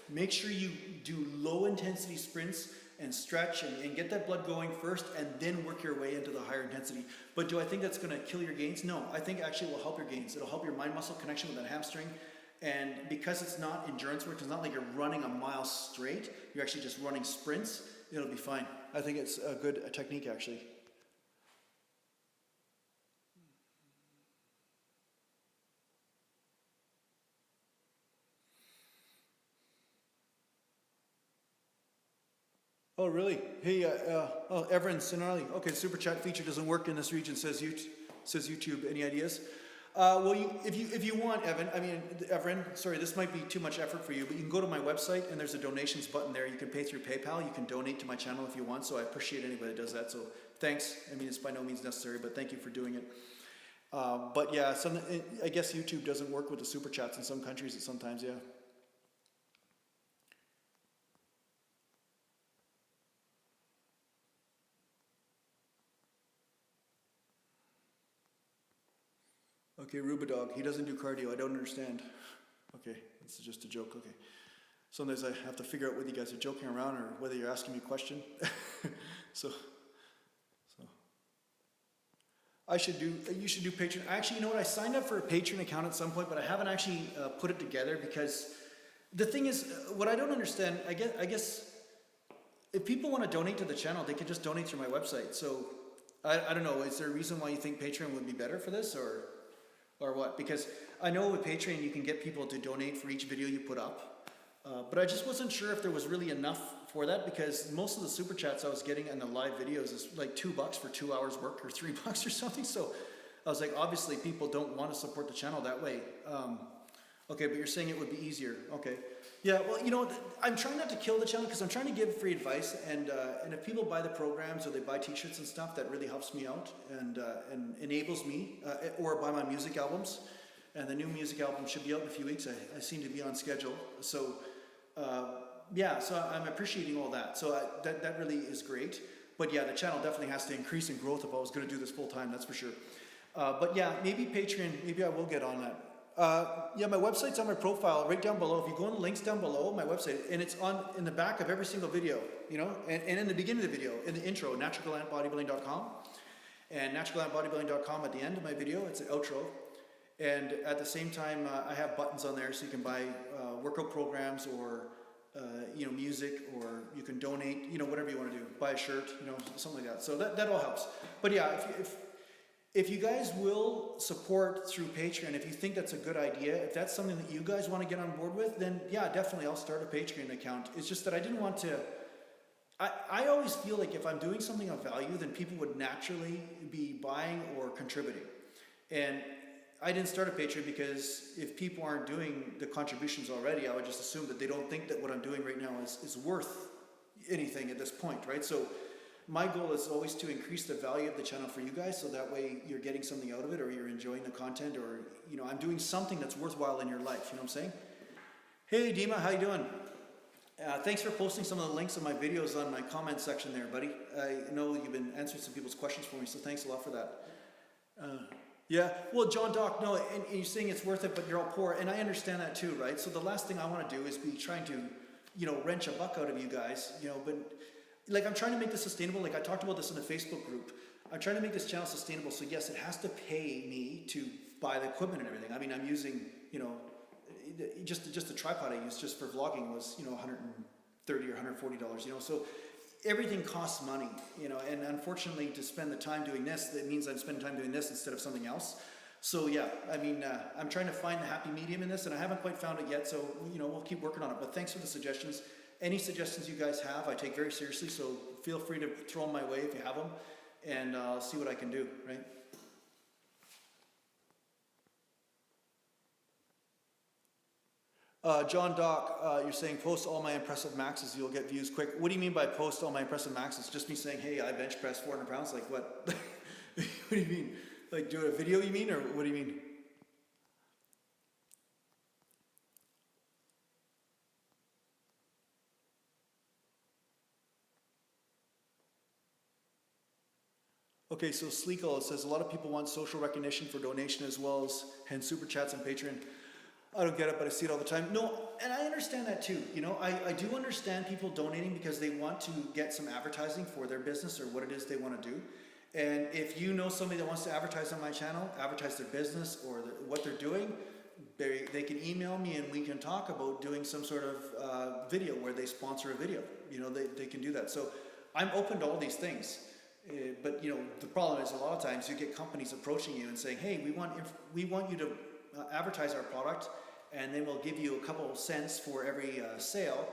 make sure you do low intensity sprints and stretch and get that blood going first, and then work your way into the higher intensity. But do I think that's going to kill your gains? No, I think actually it will help your gains. It'll help your mind muscle connection with that hamstring. And because it's not endurance work, it's not like you're running a mile straight, you're actually just running sprints, it'll be fine. I think it's a good technique, actually. Oh, really? Hey, Everin Sinarli. Okay, super chat feature doesn't work in this region, says YouTube. Any ideas? Well, if you want, Evan, sorry, this might be too much effort for you, but you can go to my website and there's a donations button there. You can pay through PayPal. You can donate to my channel if you want. So I appreciate anybody that does that. So thanks. I mean, it's by no means necessary, but thank you for doing it. But yeah, I guess YouTube doesn't work with the super chats in some countries. Sometimes, yeah. Okay, Rubadog, he doesn't do cardio. I don't understand. Okay, this is just a joke. Okay. Sometimes I have to figure out whether you guys are joking around or whether you're asking me a question. so you should do Patreon. Actually, you know what? I signed up for a Patreon account at some point, but I haven't actually put it together because the thing is, what I don't understand, I guess if people want to donate to the channel, they can just donate through my website. So I don't know. Is there a reason why you think Patreon would be better for this, or what? Because I know with Patreon you can get people to donate for each video you put up, but I just wasn't sure if there was really enough for that, because most of the super chats I was getting in the live videos is like $2 for 2 hours work or $3 or something. So I was like, obviously people don't want to support the channel that way. Okay, but you're saying it would be easier. Okay. Yeah, well, you know, I'm trying not to kill the channel because I'm trying to give free advice, and if people buy the programs or they buy t-shirts and stuff, that really helps me out and enables me, or buy my music albums, and the new music album should be out in a few weeks. I seem to be on schedule. So, yeah, so I'm appreciating all that. So that really is great. But yeah, the channel definitely has to increase in growth if I was going to do this full time, that's for sure. But yeah, maybe Patreon, maybe I will get on that. Yeah, my website's on my profile right down below. If you go on the links down below, my website, and it's in the back of every single video, you know, and in the beginning of the video, in the intro, naturalgallantbodybuilding.com, and naturalgallantbodybuilding.com at the end of my video, it's an outro. And at the same time, I have buttons on there so you can buy workout programs, or you know, music, or you can donate, you know, whatever you want to do, buy a shirt, you know, something like that. So that all helps. But yeah, if you guys will support through Patreon, if you think that's a good idea, if that's something that you guys want to get on board with, then yeah, definitely I'll start a Patreon account. It's just that I didn't want to, I always feel like if I'm doing something of value, then people would naturally be buying or contributing. And I didn't start a Patreon because if people aren't doing the contributions already, I would just assume that they don't think that what I'm doing right now is worth anything at this point, right? So my goal is always to increase the value of the channel for you guys, so that way you're getting something out of it, or you're enjoying the content, or, you know, I'm doing something that's worthwhile in your life, you know what I'm saying? Hey Dima, how you doing? Thanks for posting some of the links of my videos on my comment section there, buddy. I know you've been answering some people's questions for me, so thanks a lot for that. Yeah, well, John Doc, no, and you're saying it's worth it, but you're all poor, and I understand that too, right? So the last thing I want to do is be trying to, you know, wrench a buck out of you guys, you know, but like, I'm trying to make this sustainable. Like I talked about this in the Facebook group. I'm trying to make this channel sustainable. So yes, it has to pay me to buy the equipment and everything. I mean, I'm using, you know, just the tripod I used just for vlogging was, you know, $130 or $140, you know, so everything costs money, you know, and unfortunately to spend the time doing this, that means I'm spending time doing this instead of something else. So yeah, I mean, I'm trying to find the happy medium in this, and I haven't quite found it yet. So, you know, we'll keep working on it, but thanks for the suggestions. Any suggestions you guys have, I take very seriously, so feel free to throw them my way if you have them, and I'll see what I can do, right? John Doc, you're saying post all my impressive maxes, you'll get views quick. What do you mean by post all my impressive maxes? Just me saying, hey, I bench press 400 pounds? Like what? What do you mean? Like do a video, you mean, or what do you mean? Okay, so Sleekle says a lot of people want social recognition for donation as well as hence super chats and Patreon. I don't get it, but I see it all the time. No, and I understand that too. You know, I do understand people donating because they want to get some advertising for their business or what it is they want to do. And if you know somebody that wants to advertise on my channel, advertise their business or what they're doing, they can email me and we can talk about doing some sort of video where they sponsor a video. You know, they can do that. So I'm open to all these things. But you know, the problem is a lot of times you get companies approaching you and saying, hey, we want you to advertise our product, and then we'll give you a couple of cents for every sale.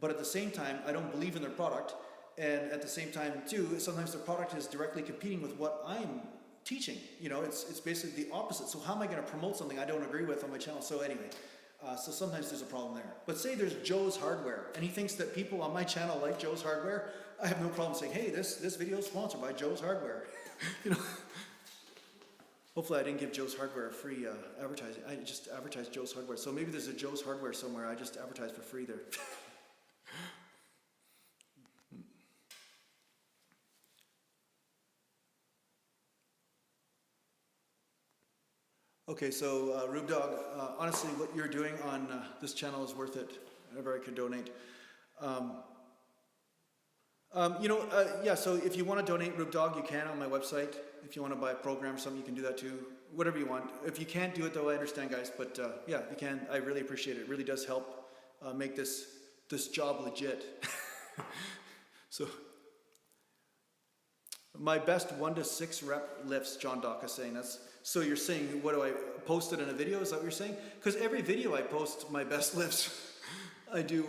But at the same time, I don't believe in their product, and at the same time too, sometimes the product is directly competing with what I'm teaching. You know, it's basically the opposite. So how am I going to promote something I don't agree with on my channel? So anyway, so sometimes there's a problem there. But say there's Joe's Hardware, and he thinks that people on my channel like Joe's Hardware. I have no problem saying, hey, this video is sponsored by Joe's Hardware. You know. Hopefully I didn't give Joe's Hardware a free advertising. I just advertised Joe's Hardware. So maybe there's a Joe's Hardware somewhere. I just advertised for free there. Okay, so Rube Dog, honestly, what you're doing on this channel is worth it. Whenever I could donate. Yeah, so if you want to donate Rube Dog, you can on my website. If you want to buy a program or something, you can do that too. Whatever you want. If you can't do it though, I understand, guys. But yeah, if you can, I really appreciate it. It really does help make this job legit. So, my best 1 to 6 rep lifts, John Dock is saying. So you're saying, what do I post it in a video? Is that what you're saying? Because every video I post my best lifts. I do,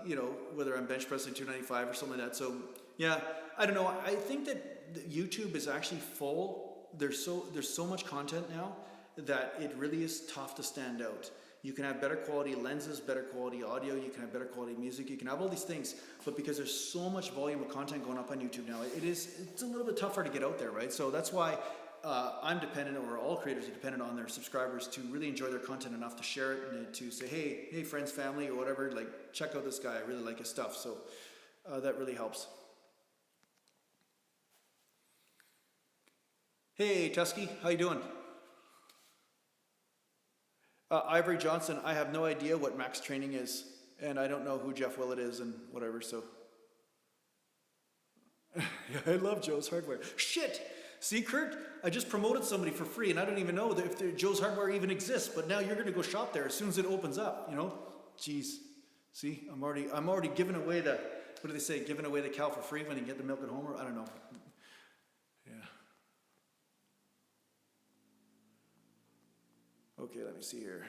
you know, whether I'm bench pressing 295 or something like that. So yeah, I don't know. I think that YouTube is actually full. There's so much content now that it really is tough to stand out. You can have better quality lenses, better quality audio, you can have better quality music, you can have all these things, but because there's so much volume of content going up on YouTube now, it's a little bit tougher to get out there, right? So that's why I'm dependent, or all creators are dependent on their subscribers to really enjoy their content enough to share it and to say, hey friends, family, or whatever, like, check out this guy, I really like his stuff. So that really helps. Hey Tusky, how you doing? Ivory Johnson, I have no idea what max training is, and I don't know who Jeff Willett is and whatever, so. Yeah, I love Joe's Hardware. Shit! See, Kurt, I just promoted somebody for free, and I don't even know if Joe's Hardware even exists, but now you're going to go shop there as soon as it opens up, you know? Jeez. See, I'm already giving away the, what do they say, giving away the cow for free when you get the milk at home, or I don't know. Yeah. Okay, let me see here.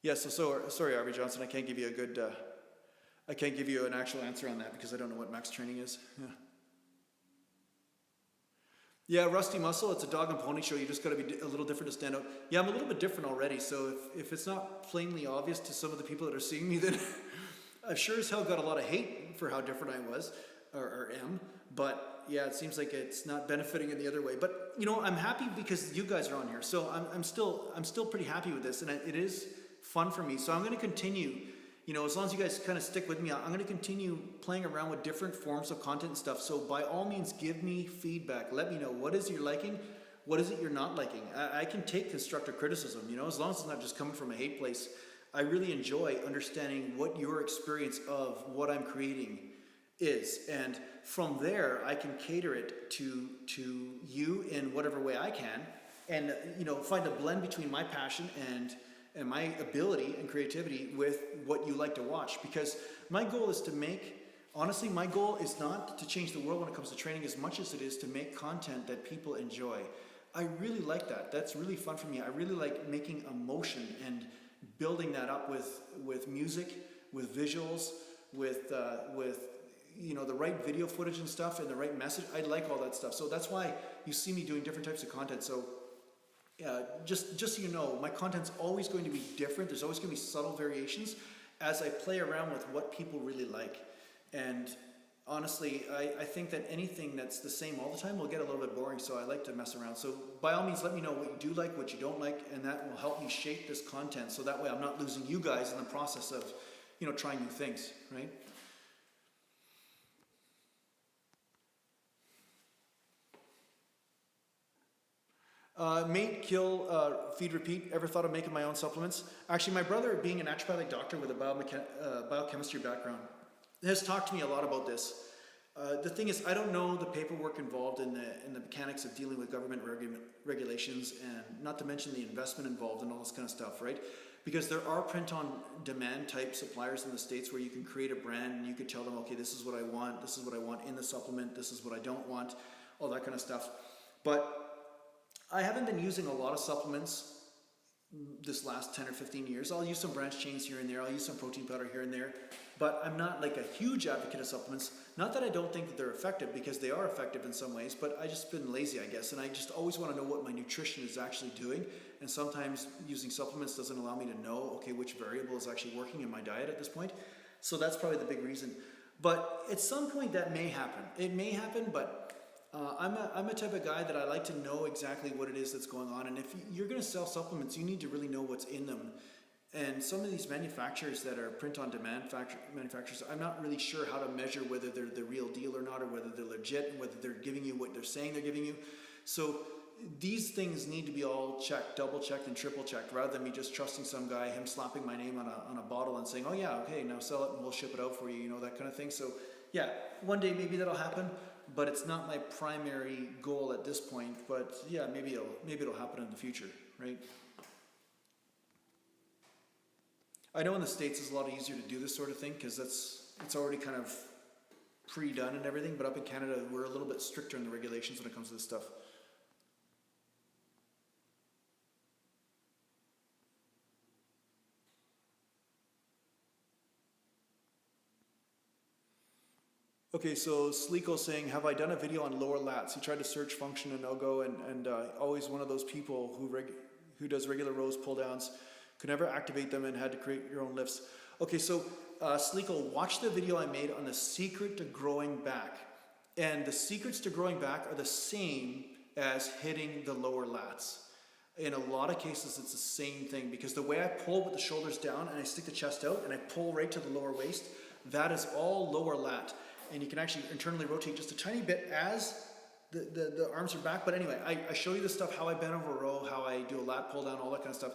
Yeah, so sorry, Arby Johnson, I can't give you a good, I can't give you an actual answer on that because I don't know what max training is. Yeah. Yeah, Rusty Muscle, it's a dog and pony show. You just got to be a little different to stand out. Yeah, I'm a little bit different already, so if it's not plainly obvious to some of the people that are seeing me, then I've sure as hell got a lot of hate for how different I was, or am, but yeah, it seems like it's not benefiting in the other way. But, you know, I'm happy because you guys are on here, so I'm still pretty happy with this, and it is fun for me. So I'm going to continue, you know, as long as you guys kind of stick with me, I'm going to continue playing around with different forms of content and stuff. So by all means, give me feedback. Let me know, what is it you're liking? What is it you're not liking? I can take constructive criticism, you know, as long as it's not just coming from a hate place. I really enjoy understanding what your experience of what I'm creating is. And from there, I can cater it to you in whatever way I can. And, you know, find a blend between my passion and my ability and creativity with what you like to watch. Because my goal is to make, honestly, my goal is not to change the world when it comes to training as much as it is to make content that people enjoy. I really like that. That's really fun for me. I really like making emotion and building that up with music, with visuals, with you know, the right video footage and stuff and the right message. I like all that stuff. So that's why you see me doing different types of content. So just so you know, my content's always going to be different. There's always going to be subtle variations as I play around with what people really like. And honestly, I think that anything that's the same all the time will get a little bit boring, so I like to mess around. So by all means, let me know what you do like, what you don't like, and that will help me shape this content, so that way I'm not losing you guys in the process of, you know, trying new things, right? Mate, kill, feed, repeat. Ever thought of making my own supplements? Actually, my brother, being an naturopathic doctor with a biochemistry background, has talked to me a lot about this. The thing is, I don't know the paperwork involved in the mechanics of dealing with government regulations, and not to mention the investment involved and all this kind of stuff, right? Because there are print-on-demand type suppliers in the States where you can create a brand and you could tell them, okay, this is what I want in the supplement, this is what I don't want, all that kind of stuff. But I haven't been using a lot of supplements this last 10 or 15 years. I'll use some branched chains here and there. I'll use some protein powder here and there. But I'm not like a huge advocate of supplements. Not that I don't think that they're effective, because they are effective in some ways, but I just been lazy, I guess. And I just always want to know what my nutrition is actually doing. And sometimes using supplements doesn't allow me to know, okay, which variable is actually working in my diet at this point. So that's probably the big reason. But at some point that may happen. It may happen, but I'm a type of guy that I like to know exactly what it is that's going on. And if you're going to sell supplements, you need to really know what's in them. And some of these manufacturers that are print-on-demand manufacturers, I'm not really sure how to measure whether they're the real deal or not, or whether they're legit, and whether they're giving you what they're saying they're giving you. So these things need to be all checked, double-checked, and triple-checked, rather than me just trusting some guy, him slapping my name on a bottle and saying, oh yeah, okay, now sell it and we'll ship it out for you, you know, that kind of thing. So yeah, one day maybe that'll happen, but it's not my primary goal at this point. But yeah, maybe it'll happen in the future, right? I know in the States it's a lot easier to do this sort of thing because it's already kind of pre-done and everything, but up in Canada we're a little bit stricter in the regulations when it comes to this stuff. Okay, so Sleeko's saying, have I done a video on lower lats? He tried to search function and no-go, and always one of those people who does regular rows, pull downs, could never activate them and had to create your own lifts. Okay, so Sleeko, watch the video I made on the secret to growing back. And the secrets to growing back are the same as hitting the lower lats. In a lot of cases, it's the same thing, because the way I pull with the shoulders down and I stick the chest out and I pull right to the lower waist, that is all lower lat. And you can actually internally rotate just a tiny bit as the arms are back. But anyway, I show you the stuff, how I bend over a row, how I do a lat pull down, all that kind of stuff.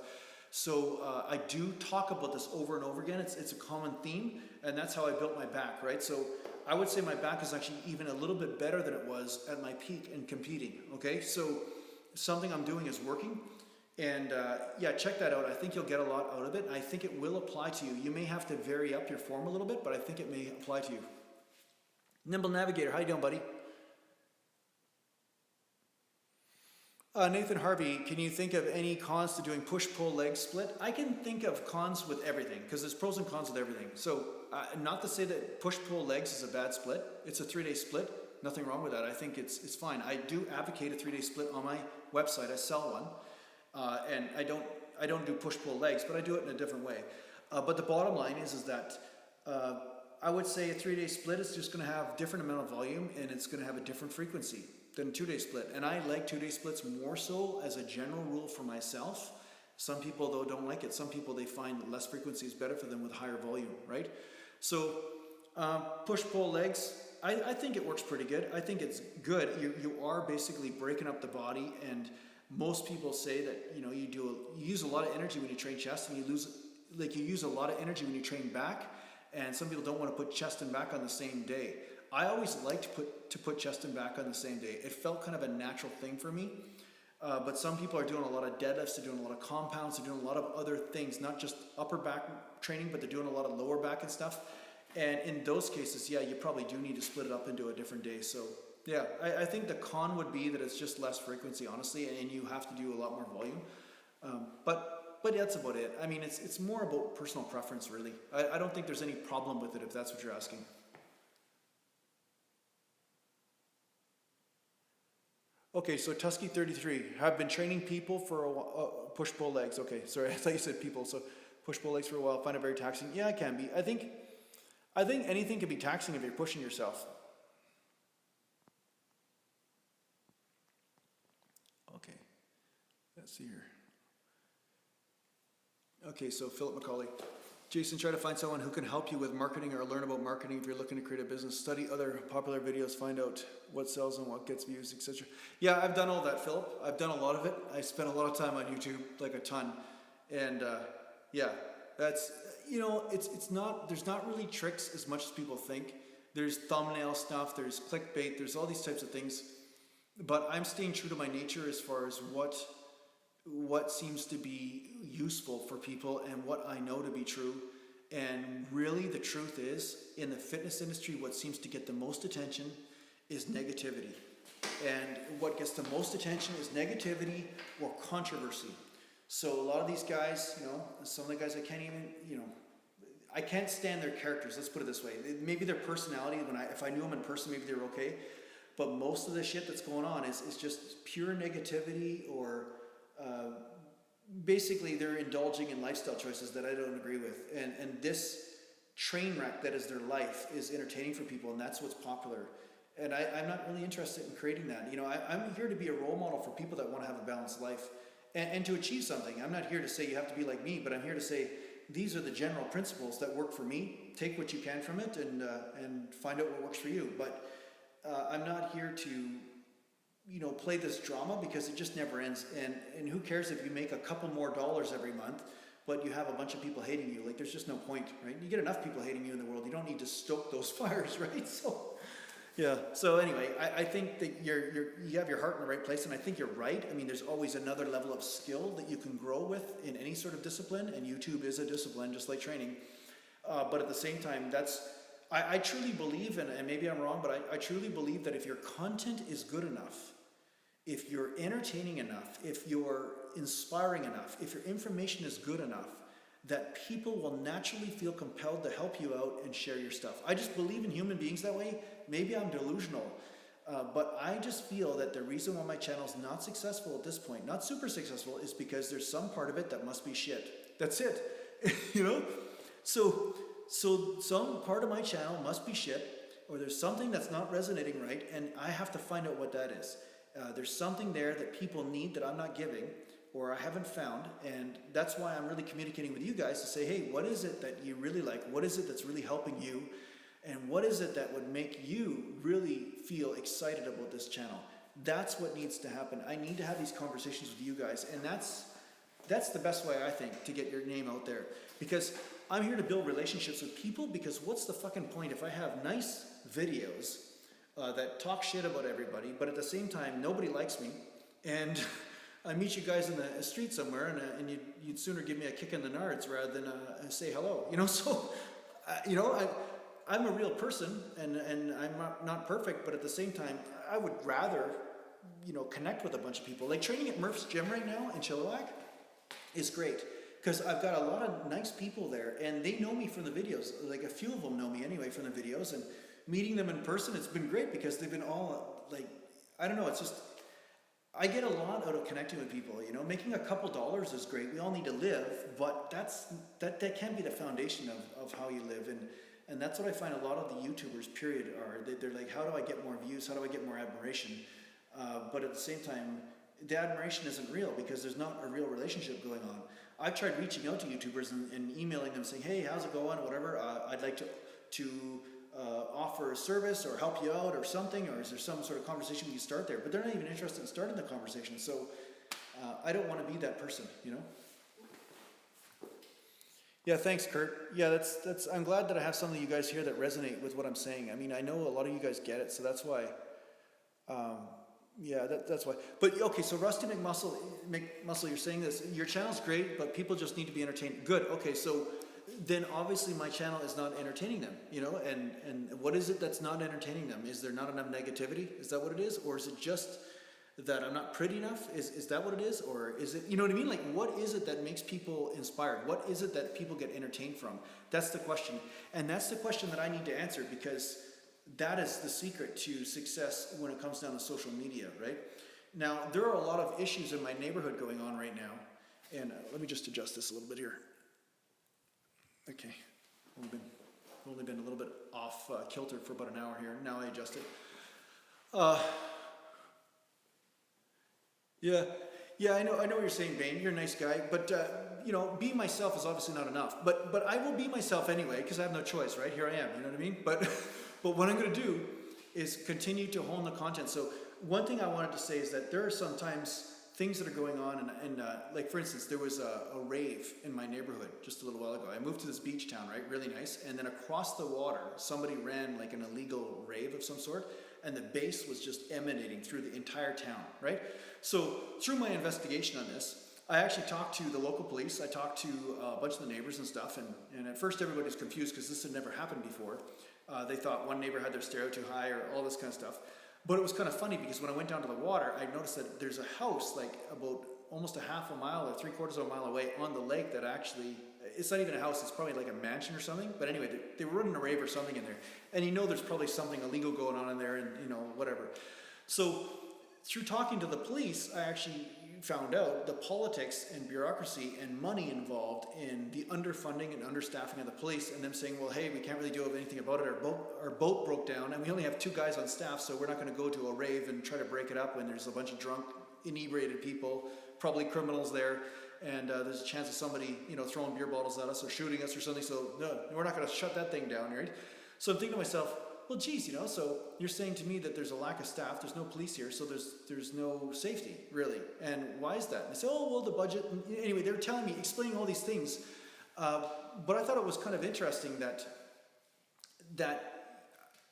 So I do talk about this over and over again. It's a common theme, and that's how I built my back, right? So I would say my back is actually even a little bit better than it was at my peak in competing, okay? So something I'm doing is working, and yeah, check that out. I think you'll get a lot out of it. I think it will apply to you. You may have to vary up your form a little bit, but I think it may apply to you. Nimble Navigator, how you doing, buddy? Nathan Harvey, can you think of any cons to doing push-pull leg split? I can think of cons with everything, because there's pros and cons with everything. So not to say that push-pull legs is a bad split. It's a 3-day split. Nothing wrong with that. I think it's fine. I do advocate a 3-day split on my website. I sell one. And I don't do push-pull legs, but I do it in a different way. But the bottom line is that I would say a 3-day split is just going to have different amount of volume, and it's going to have a different frequency than a 2-day split. And I like 2-day splits more so as a general rule for myself. Some people, though, don't like it. Some people, they find less frequency is better for them with higher volume, right? So push-pull legs, I think it works pretty good. I think it's good. You are basically breaking up the body, and most people say that, you know, you use a lot of energy when you train chest, and you use a lot of energy when you train back. And some people don't want to put chest and back on the same day. I always liked to put chest and back on the same day. It felt kind of a natural thing for me. But some people are doing a lot of deadlifts, they're doing a lot of compounds, they're doing a lot of other things, not just upper back training, but they're doing a lot of lower back and stuff. And in those cases, yeah, you probably do need to split it up into a different day. So yeah, I think the con would be that it's just less frequency, honestly, and you have to do a lot more volume. But that's about it. I mean, it's more about personal preference, really. I don't think there's any problem with it, if that's what you're asking. Okay, so Tusky33, have been training people for a while, push-pull legs. Okay, sorry, I thought you said people. So push-pull legs for a while, find it very taxing. Yeah, it can be. I think anything can be taxing if you're pushing yourself. Okay, let's see here. Okay, so Philip McCauley. Jason, try to find someone who can help you with marketing or learn about marketing if you're looking to create a business. Study other popular videos, find out what sells and what gets views, etc. Yeah, I've done all that, Philip. I've done a lot of it. I spent a lot of time on YouTube, like a ton. And yeah, that's, you know, it's not, there's not really tricks as much as people think. There's thumbnail stuff, there's clickbait, there's all these types of things. But I'm staying true to my nature as far as what seems to be useful for people and what I know to be true. And really the truth is, in the fitness industry, what seems to get the most attention is negativity. And what gets the most attention is negativity or controversy. So a lot of these guys, you know, some of the guys I can't even, you know, I can't stand their characters. Let's put it this way. Maybe their personality, if I knew them in person, maybe they're okay. But most of the shit that's going on is just pure negativity, or basically they're indulging in lifestyle choices that I don't agree with. And this train wreck that is their life is entertaining for people, and that's what's popular. And I'm not really interested in creating that. You know, I'm here to be a role model for people that want to have a balanced life and to achieve something. I'm not here to say you have to be like me, but I'm here to say these are the general principles that work for me. Take what you can from it and find out what works for you. But I'm not here to, you know, play this drama, because it just never ends. And who cares if you make a couple more dollars every month, but you have a bunch of people hating you? Like, there's just no point, right? You get enough people hating you in the world. You don't need to stoke those fires, right? So, yeah. So anyway, I think that you have your heart in the right place, and I think you're right. I mean, there's always another level of skill that you can grow with in any sort of discipline, and YouTube is a discipline, just like training. But at the same time, I truly believe, and maybe I'm wrong, but I truly believe that if your content is good enough, if you're entertaining enough, if you're inspiring enough, if your information is good enough, that people will naturally feel compelled to help you out and share your stuff. I just believe in human beings that way. Maybe I'm delusional, but I just feel that the reason why my channel's not successful at this point, not super successful, is because there's some part of it that must be shit. That's it, you know? So some part of my channel must be shit, or there's something that's not resonating right, and I have to find out what that is. There's something there that people need that I'm not giving, or I haven't found, and that's why I'm really communicating with you guys to say, hey, what is it that you really like? What is it that's really helping you? And what is it that would make you really feel excited about this channel? That's what needs to happen. I need to have these conversations with you guys, and that's the best way, I think, to get your name out there. Because I'm here to build relationships with people, because what's the fucking point if I have nice videos that talk shit about everybody, but at the same time, nobody likes me, and I meet you guys in the street somewhere, and you'd sooner give me a kick in the nards rather than say hello, you know? So, you know, I'm a real person, and I'm not perfect, but at the same time, I would rather, you know, connect with a bunch of people. Like training at Murph's gym right now in Chilliwack is great, because I've got a lot of nice people there, and they know me from the videos. Like a few of them know me anyway from the videos, and meeting them in person, it's been great, because they've been all like, I don't know, it's just, I get a lot out of connecting with people, you know. Making a couple dollars is great. We all need to live, but that can't be the foundation of how you live. And that's what I find a lot of the YouTubers, period, are. They're like, how do I get more views? How do I get more admiration? But at the same time, the admiration isn't real, because there's not a real relationship going on. I've tried reaching out to YouTubers and emailing them saying, hey, how's it going, or whatever. I'd like to offer a service or help you out or something, or is there some sort of conversation we can start there? But they're not even interested in starting the conversation. So I don't want to be that person, you know? Yeah, thanks, Kurt. Yeah, that's. I'm glad that I have some of you guys here that resonate with what I'm saying. I mean, I know a lot of you guys get it, so that's why. Yeah, that's why. But okay, so Rusty McMuscle, you're saying this. Your channel's great, but people just need to be entertained. Good. Okay, so then obviously my channel is not entertaining them, you know. And what is it that's not entertaining them? Is there not enough negativity? Is that what it is, or is it just that I'm not pretty enough? Is that what it is? Or is it, you know what I mean? Like, what is it that makes people inspired? What is it that people get entertained from? That's the question. And that's the question that I need to answer, because that is the secret to success when it comes down to social media, right? Now, there are a lot of issues in my neighborhood going on right now. And let me just adjust this a little bit here. Okay. Only been a little bit off kilter for about an hour here. Now I adjust it. Yeah, I know what you're saying, Bane. You're a nice guy, but you know, being myself is obviously not enough. But I will be myself anyway, because I have no choice, right? Here I am. You know what I mean? But what I'm going to do is continue to hone the content. So one thing I wanted to say is that there are sometimes things that are going on, and like for instance, there was a rave in my neighborhood just a little while ago. I moved to this beach town, right? Really nice. And then across the water, somebody ran like an illegal rave of some sort, and the bass was just emanating through the entire town, right? So through my investigation on this, I actually talked to the local police. I talked to a bunch of the neighbors and stuff, and at first everybody was confused because this had never happened before. They thought one neighbor had their stereo too high or all this kind of stuff. But it was kind of funny because when I went down to the water, I noticed that there's a house like about almost a half a mile or 3/4 of a mile away on the lake that actually, it's not even a house, it's probably like a mansion or something. But anyway, they were running a rave or something in there. And there's probably something illegal going on in there and, whatever. So through talking to the police, I actually found out the politics and bureaucracy and money involved in the underfunding and understaffing of the police, and them saying, well, hey, we can't really do anything about it. Our boat broke down, and we only have 2 guys on staff, so we're not going to go to a rave and try to break it up when there's a bunch of drunk, inebriated people, probably criminals there, and there's a chance of somebody, throwing beer bottles at us or shooting us or something. So no, we're not going to shut that thing down, right? So I'm thinking to myself, well, geez, so you're saying to me that there's a lack of staff, there's no police here, so there's no safety, really. And why is that? And I say, oh, well, the budget. And anyway, they were telling me, explaining all these things. But I thought it was kind of interesting that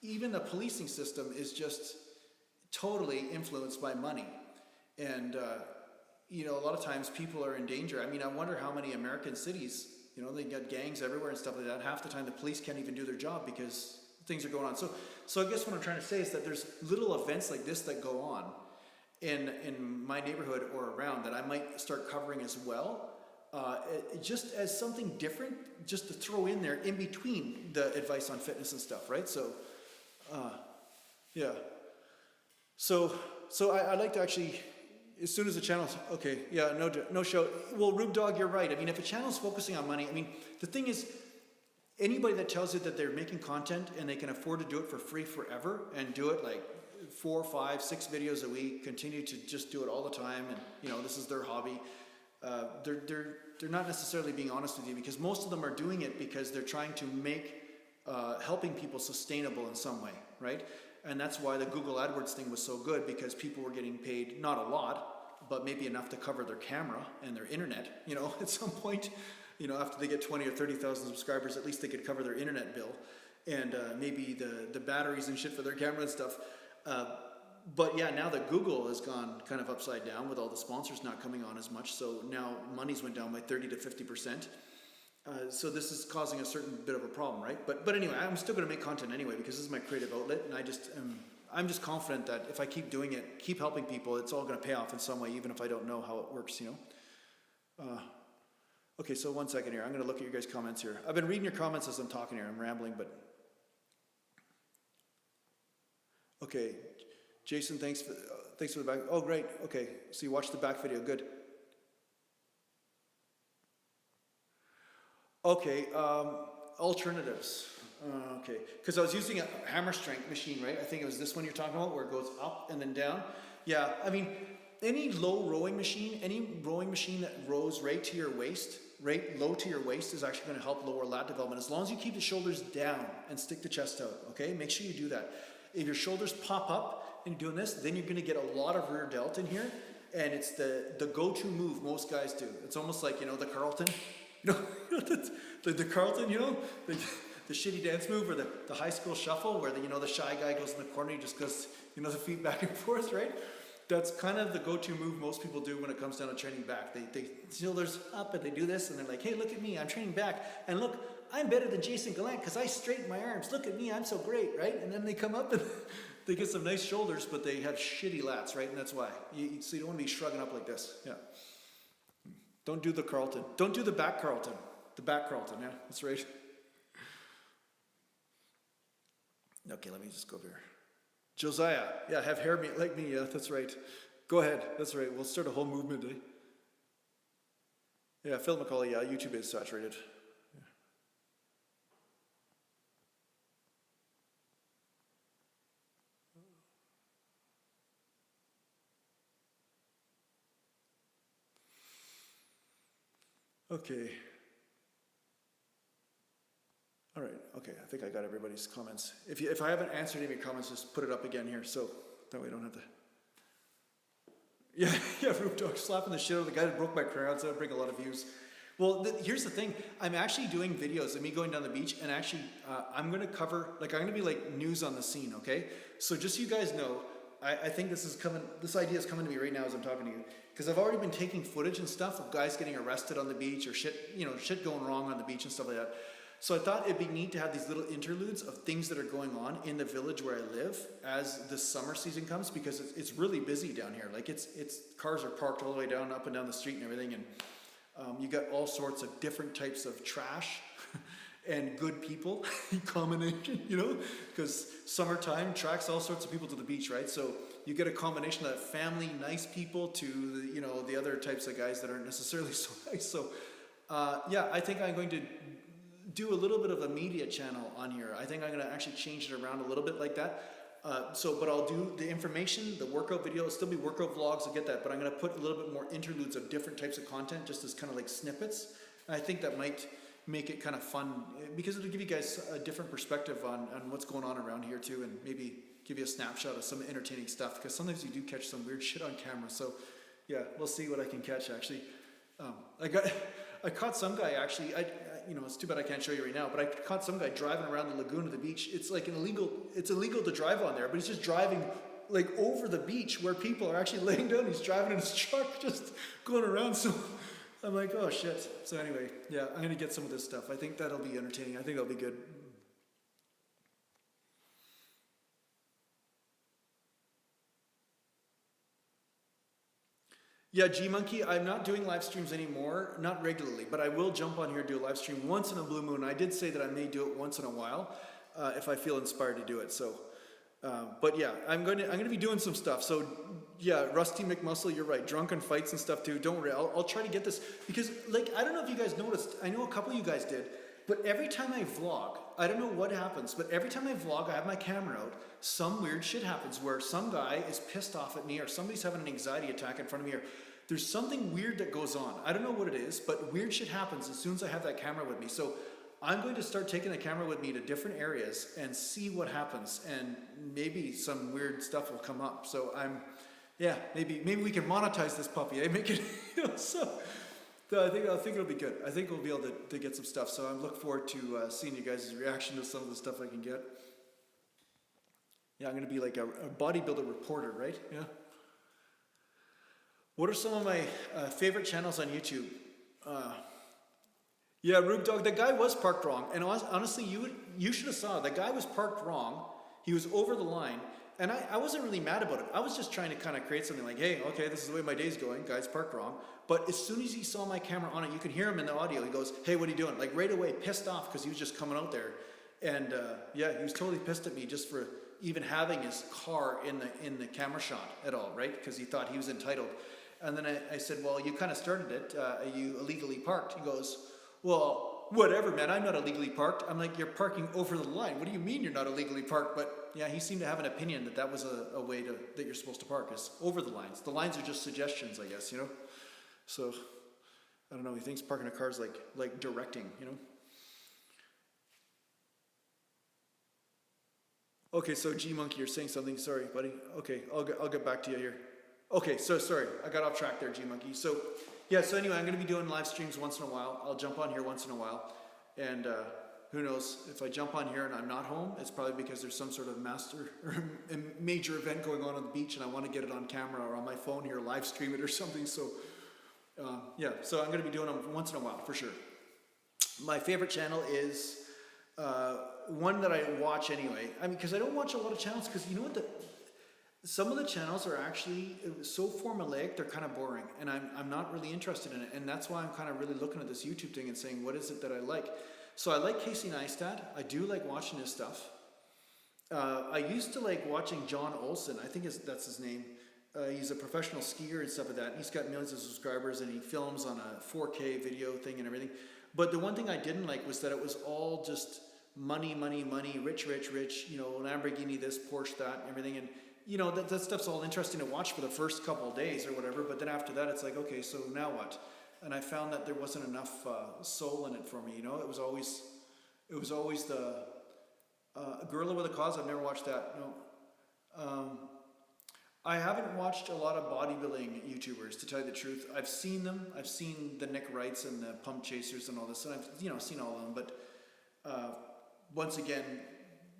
even the policing system is just totally influenced by money. And, a lot of times people are in danger. I wonder how many American cities, they got gangs everywhere and stuff like that. Half the time the police can't even do their job because things are going on. So I guess what I'm trying to say is that there's little events like this that go on in my neighborhood or around that I might start covering as well, just as something different, just to throw in there in between the advice on fitness and stuff, right? So, yeah. So I'd like to actually, as soon as the channel's, okay, yeah, no show. Well, Rube Dog, you're right. If a channel's focusing on money, the thing is, anybody that tells you that they're making content and they can afford to do it for free forever and do it like 4, 5, 6 videos a week, continue to just do it all the time, and this is their hobby, they're not necessarily being honest with you, because most of them are doing it because they're trying to make helping people sustainable in some way, right? And that's why the Google AdWords thing was so good, because people were getting paid not a lot, but maybe enough to cover their camera and their internet, at some point. After they get 20 or 30,000 subscribers, at least they could cover their internet bill and maybe the batteries and shit for their camera and stuff. But yeah, now that Google has gone kind of upside down with all the sponsors not coming on as much, so now money's went down by 30 to 50%. So this is causing a certain bit of a problem, right? But anyway, I'm still going to make content anyway, because this is my creative outlet, and I'm just confident that if I keep doing it, keep helping people, it's all going to pay off in some way, even if I don't know how it works, Okay, so 1 second here. I'm going to look at your guys' comments here. I've been reading your comments as I'm talking here. I'm rambling, but... Okay, Jason, thanks for the back. Oh, great. Okay, so you watched the back video. Good. Okay, alternatives. Okay, because I was using a hammer strength machine, right? I think it was this one you're talking about, where it goes up and then down. Yeah, any low rowing machine, any rowing machine that rows right to your waist, right low to your waist, is actually going to help lower lat development, as long as you keep the shoulders down and stick the chest out, okay? Make sure you do that. If your shoulders pop up and you're doing this, then you're going to get a lot of rear delt in here, and it's the go-to move most guys do. It's almost like, the Carlton, the Carlton, the shitty dance move, or the high school shuffle, where the shy guy goes in the corner, he just goes, the feet back and forth, right? That's kind of the go-to move most people do when it comes down to training back. They shoulders up and they do this, and they're like, hey, look at me, I'm training back. And look, I'm better than Jason Gallant because I straighten my arms. Look at me, I'm so great, right? And then they come up and they get some nice shoulders, but they have shitty lats, right? And that's why. So you don't want to be shrugging up like this. Yeah. Don't do the Carlton. Don't do the back Carlton. The back Carlton, yeah, that's right. Okay, let me just go over here. Josiah, yeah, have hair like me, yeah, that's right. Go ahead, that's right. We'll start a whole movement, eh? Yeah, Phil McCauley, yeah, YouTube is saturated. Yeah. Okay. All right, okay, I think I got everybody's comments. If I haven't answered any of your comments, just put it up again here, so that way I don't have to. Yeah, Roof Dog, slapping the shit out of the guy that broke my crayons, that would bring a lot of views. Well, here's the thing, I'm actually doing videos of me going down the beach, and actually, I'm gonna cover, I'm gonna be like news on the scene, okay? So just so you guys know, I think this idea is coming to me right now as I'm talking to you, because I've already been taking footage and stuff of guys getting arrested on the beach, or shit going wrong on the beach and stuff like that. So I thought it'd be neat to have these little interludes of things that are going on in the village where I live as the summer season comes, because it's really busy down here. Like it's cars are parked all the way down, up and down the street and everything, and you got all sorts of different types of trash and good people combination, you know, because summertime attracts all sorts of people to the beach, right? So you get a combination of that family, nice people to the, you know, the other types of guys that aren't necessarily so nice. So yeah, I think I'm going to do a little bit of a media channel on here. I think I'm going to actually change it around a little bit like that. But I'll do the information, the workout video, it'll still be workout vlogs, I'll get that, but I'm going to put a little bit more interludes of different types of content, just as kind of like snippets. And I think that might make it kind of fun, because it'll give you guys a different perspective on what's going on around here too, and maybe give you a snapshot of some entertaining stuff, because sometimes you do catch some weird shit on camera. So yeah, we'll see what I can catch actually. I caught some guy actually, you know, it's too bad I can't show you right now, but I caught some guy driving around the lagoon of the beach. It's like it's illegal to drive on there, but he's just driving like over the beach where people are actually laying down. He's driving in his truck, just going around. So I'm like, oh shit. So anyway, yeah, I'm gonna get some of this stuff. I think that'll be entertaining. I think that'll be good. Yeah, G-Monkey, I'm not doing live streams anymore, not regularly, but I will jump on here and do a live stream once in a blue moon. I did say that I may do it once in a while if I feel inspired to do it. So, but yeah, I'm going to be doing some stuff. So yeah, Rusty McMuscle, you're right. Drunken fights and stuff too. Don't worry, I'll try to get this, because like, I don't know if you guys noticed, I know a couple of you guys did, but every time I vlog, I don't know what happens, but every time I vlog, I have my camera out, some weird shit happens where some guy is pissed off at me, or somebody's having an anxiety attack in front of me, or there's something weird that goes on. I don't know what it is, but weird shit happens as soon as I have that camera with me. So I'm going to start taking the camera with me to different areas and see what happens, and maybe some weird stuff will come up. So yeah, maybe we can monetize this puppy, make it, you know, so I think it'll be good. I think we'll be able to get some stuff. So I look forward to seeing you guys' reaction to some of the stuff I can get. Yeah, I'm going to be like a bodybuilder reporter, right? Yeah. What are some of my favorite channels on YouTube? Yeah, Rube Dog, the guy was parked wrong. And honestly, you should have saw it. The guy was parked wrong. He was over the line. And I wasn't really mad about it. I was just trying to kind of create something like, hey, okay, this is the way my day's going. Guy's parked wrong. But as soon as he saw my camera on it, you can hear him in the audio. He goes, hey, what are you doing? Like right away, pissed off because he was just coming out there. And yeah, he was totally pissed at me just for even having his car in the camera shot at all, right? Because he thought he was entitled. And then I said, well, you kind of started it. Are you illegally parked? He goes, well, whatever, man. I'm not illegally parked. I'm like, you're parking over the line. What do you mean you're not illegally parked? But yeah, he seemed to have an opinion that was a way that you're supposed to park, is over the lines. The lines are just suggestions, I guess, you know? So, I don't know. He thinks parking a car is like directing, you know? Okay, so G-Monkey, you're saying something. Sorry, buddy. Okay, I'll get back to you here. Okay, so sorry, I got off track there, G-Monkey. So, yeah, so anyway, I'm going to be doing live streams once in a while. I'll jump on here once in a while. And who knows, if I jump on here and I'm not home, it's probably because there's some sort of major event going on the beach and I want to get it on camera or on my phone here, live stream it or something. So, yeah, so I'm going to be doing them once in a while, for sure. My favorite channel is one that I watch anyway. I mean, because I don't watch a lot of channels, because you know what, some of the channels are actually so formulaic, they're kind of boring, and I'm not really interested in it, and that's why I'm kind of really looking at this YouTube thing and saying, what is it that I like? So I like Casey Neistat. I do like watching his stuff. I used to like watching John Olsen. I think that's his name. He's a professional skier and stuff like that. And he's got millions of subscribers, and he films on a 4K video thing and everything. But the one thing I didn't like was that it was all just money, money, money, rich, rich, rich, you know, Lamborghini this, Porsche that, and everything. And you know, that stuff's all interesting to watch for the first couple of days or whatever, but then after that it's like, okay, so now what? And I found that there wasn't enough soul in it for me, you know? It was always the Gorilla with a Cause. I've never watched that, no. I haven't watched a lot of bodybuilding YouTubers, to tell you the truth. I've seen them. I've seen the Nick Wrights and the Pump Chasers and all this, and I've, you know, seen all of them, but once again,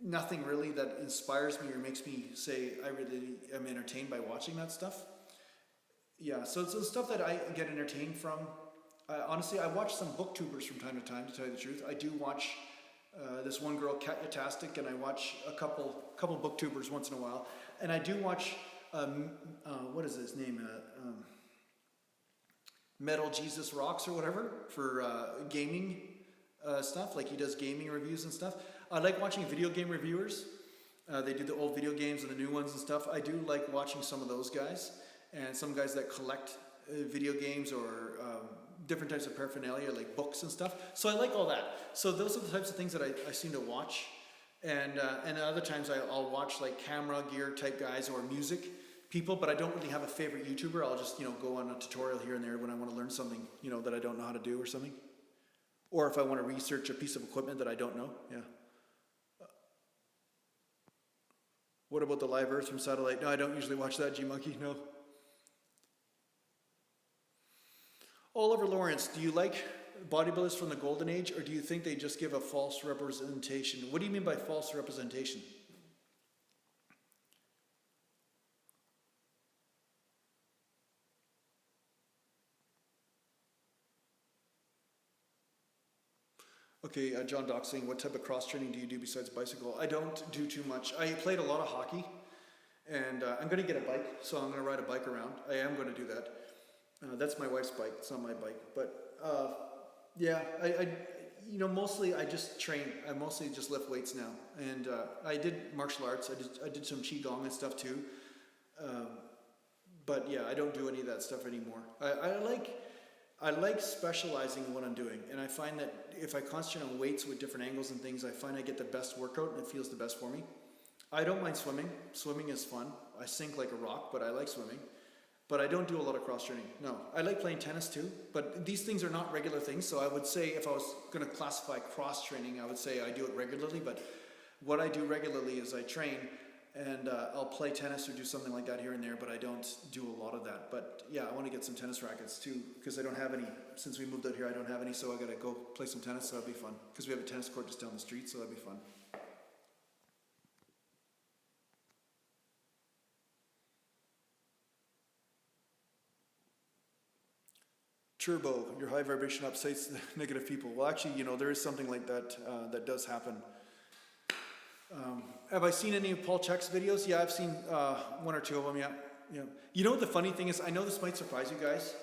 nothing really that inspires me or makes me say I really am entertained by watching that stuff. Yeah, so it's the stuff that I get entertained from. Honestly, I watch some booktubers from time to time, to tell you the truth. I do watch this one girl, Catastic, and I watch a couple booktubers once in a while. And I do watch, what is his name? Metal Jesus Rocks or whatever for gaming stuff. Like he does gaming reviews and stuff. I like watching video game reviewers. They do the old video games and the new ones and stuff. I do like watching some of those guys and some guys that collect video games or different types of paraphernalia like books and stuff. So I like all that. So those are the types of things that I seem to watch. And other times I'll watch like camera gear type guys or music people, but I don't really have a favorite YouTuber. I'll just, go on a tutorial here and there when I want to learn something, that I don't know how to do or something. Or if I want to research a piece of equipment that I don't know, yeah. What about the Live Earth from satellite? No, I don't usually watch that, G-Monkey, no. Oliver Lawrence, do you like bodybuilders from the golden age, or do you think they just give a false representation? What do you mean by false representation? Okay, John Dock saying, what type of cross training do you do besides bicycle? I don't do too much. I played a lot of hockey, and I'm going to get a bike, so I'm going to ride a bike around. I am going to do that. That's my wife's bike. It's not my bike. But yeah, mostly I just train. I mostly just lift weights now. And I did martial arts. I did some qigong and stuff too. But yeah, I don't do any of that stuff anymore. I like specializing in what I'm doing, and I find that if I concentrate on weights with different angles and things, I find I get the best workout and it feels the best for me. I don't mind swimming. Swimming is fun. I sink like a rock, but I like swimming. But I don't do a lot of cross training. No, I like playing tennis too, but these things are not regular things. So I would say if I was going to classify cross training, I would say I do it regularly. But what I do regularly is I train and I'll play tennis or do something like that here and there, but I don't do a lot of that. But yeah, I want to get some tennis rackets too, because I don't have any. Since we moved out here, I don't have any, so I got to go play some tennis, so that'd be fun. Because we have a tennis court just down the street, so that'd be fun. Turbo, your high vibration upsets the negative people. Well, actually, there is something like that that does happen. Have I seen any of Paul Chek's videos? Yeah, I've seen one or two of them, yeah. You know what the funny thing is? I know this might surprise you guys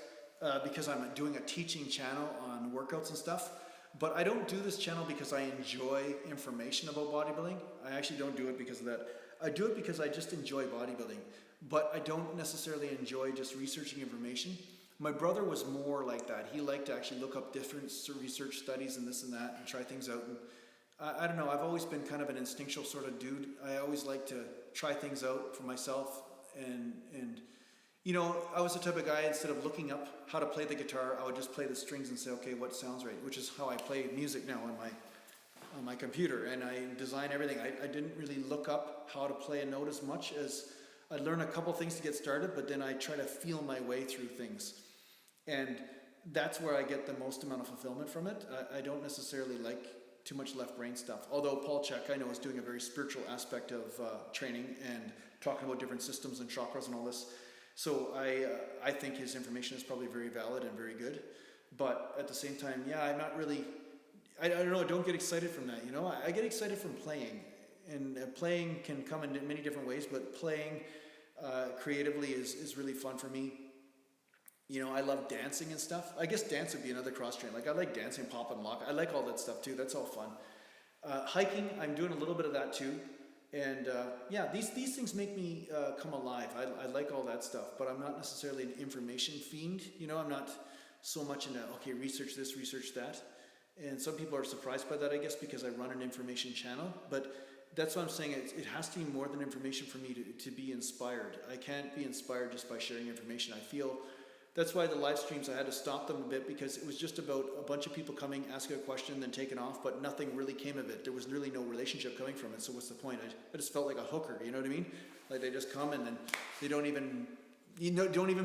because I'm doing a teaching channel on workouts and stuff, but I don't do this channel because I enjoy information about bodybuilding. I actually don't do it because of that. I do it because I just enjoy bodybuilding, but I don't necessarily enjoy just researching information. My brother was more like that. He liked to actually look up different research studies and this and that and try things out. And I don't know, I've always been kind of an instinctual sort of dude. I always like to try things out for myself. And I was the type of guy, instead of looking up how to play the guitar, I would just play the strings and say, okay, what sounds right? Which is how I play music now on my computer. And I design everything. I didn't really look up how to play a note as much as I learned a couple things to get started, but then I try to feel my way through things. And that's where I get the most amount of fulfillment from it. I don't necessarily like too much left brain stuff. Although Paul Chek, I know, is doing a very spiritual aspect of training and talking about different systems and chakras and all this. So I think his information is probably very valid and very good. But at the same time, yeah, I'm not really, I don't know, I don't get excited from that. I get excited from playing. And playing can come in many different ways, but playing creatively is really fun for me. I love dancing and stuff. I guess dance would be another cross train. Like I like dancing, pop and lock. I like all that stuff too. That's all fun. Hiking, I'm doing a little bit of that too. And yeah, these things make me come alive. I like all that stuff, but I'm not necessarily an information fiend. I'm not so much into, okay, research this, research that. And some people are surprised by that, I guess, because I run an information channel. But that's what I'm saying. It has to be more than information for me to be inspired. I can't be inspired just by sharing information. I feel that's why the live streams, I had to stop them a bit, because it was just about a bunch of people coming, asking a question, then taking off, but nothing really came of it. There was really no relationship coming from it, so what's the point? I just felt like a hooker, you know what I mean? Like they just come and then they don't even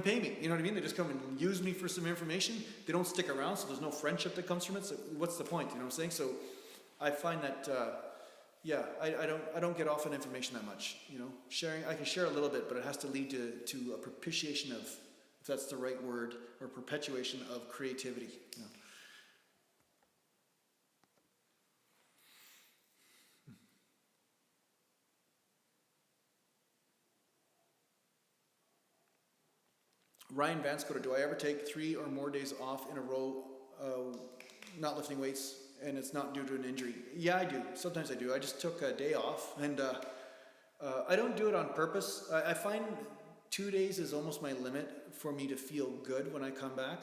pay me, you know what I mean? They just come and use me for some information. They don't stick around, so there's no friendship that comes from it, so what's the point, you know what I'm saying? So I find that, yeah, I don't get off on information that much, Sharing, I can share a little bit, but it has to lead to a propitiation of if that's the right word, or perpetuation of creativity. You know. Ryan Vanscoter, do I ever take 3 or more days off in a row, not lifting weights, and it's not due to an injury? Yeah, I do. Sometimes I do. I just took a day off, and I don't do it on purpose. I find 2 days is almost my limit for me to feel good when I come back.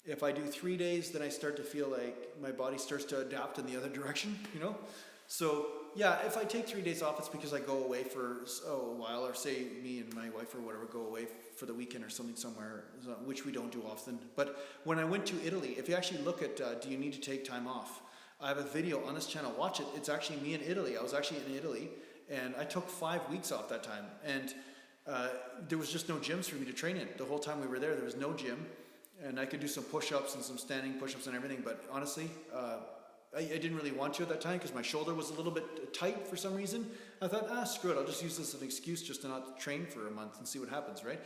If I do 3 days, then I start to feel like my body starts to adapt in the other direction, you know? So yeah, if I take 3 days off, it's because I go away for a while, or say me and my wife or whatever go away for the weekend or something somewhere, which we don't do often. But when I went to Italy, if you actually look at do you need to take time off, I have a video on this channel, watch it. It's actually me in Italy. I was actually in Italy, and I took 5 weeks off that time. And there was just no gyms for me to train in. The whole time we were there was no gym. And I could do some push-ups and some standing push-ups and everything, but honestly, I didn't really want to at that time because my shoulder was a little bit tight for some reason. I thought, screw it, I'll just use this as an excuse just to not train for a month and see what happens, right?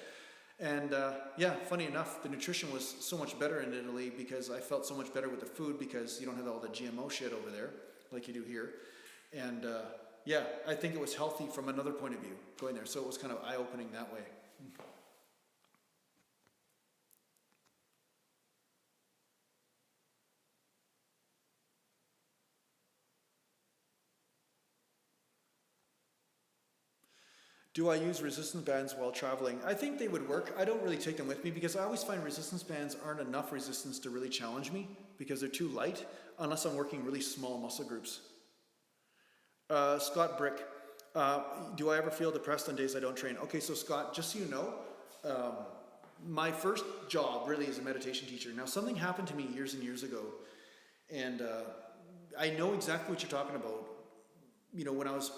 And yeah, funny enough, the nutrition was so much better in Italy because I felt so much better with the food because you don't have all the GMO shit over there like you do here. And yeah, I think it was healthy from another point of view going there. So it was kind of eye-opening that way. Do I use resistance bands while traveling? I think they would work. I don't really take them with me because I always find resistance bands aren't enough resistance to really challenge me because they're too light unless I'm working really small muscle groups. Scott Brick, do I ever feel depressed on days I don't train? Okay, so Scott, just so you know, my first job really is a meditation teacher. Now something happened to me years and years ago, and I know exactly what you're talking about. You know, when I was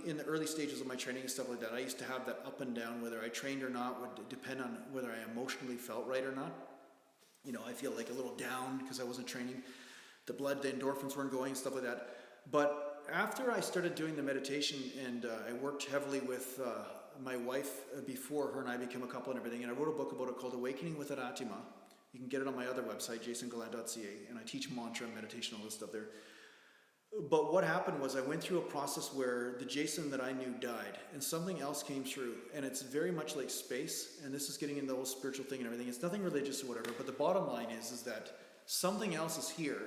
in the early stages of my training and stuff like that, I used to have that up and down, whether I trained or not would depend on whether I emotionally felt right or not. You know, I feel like a little down because I wasn't training. The endorphins weren't going, stuff like that. But after I started doing the meditation and I worked heavily with my wife before her and I became a couple and everything, and I wrote a book about it called Awakening with Aratima. You can get it on my other website, jasongallant.ca, and I teach mantra, meditation, all this stuff there. But what happened was I went through a process where the Jason that I knew died and something else came through, and it's very much like space, and this is getting into the whole spiritual thing and everything. It's nothing religious or whatever, but the bottom line is that something else is here,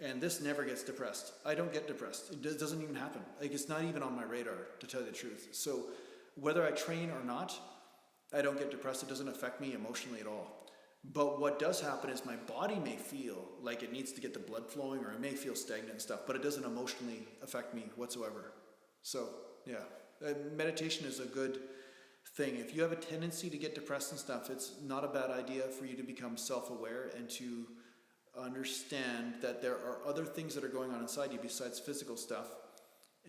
and this never gets depressed. I don't get depressed. It doesn't even happen. Like, it's not even on my radar, to tell you the truth. So whether I train or not, I don't get depressed. It doesn't affect me emotionally at all. But what does happen is my body may feel like it needs to get the blood flowing, or it may feel stagnant and stuff, but it doesn't emotionally affect me whatsoever. So yeah, meditation is a good thing. If you have a tendency to get depressed and stuff, it's not a bad idea for you to become self-aware and to understand that there are other things that are going on inside you besides physical stuff.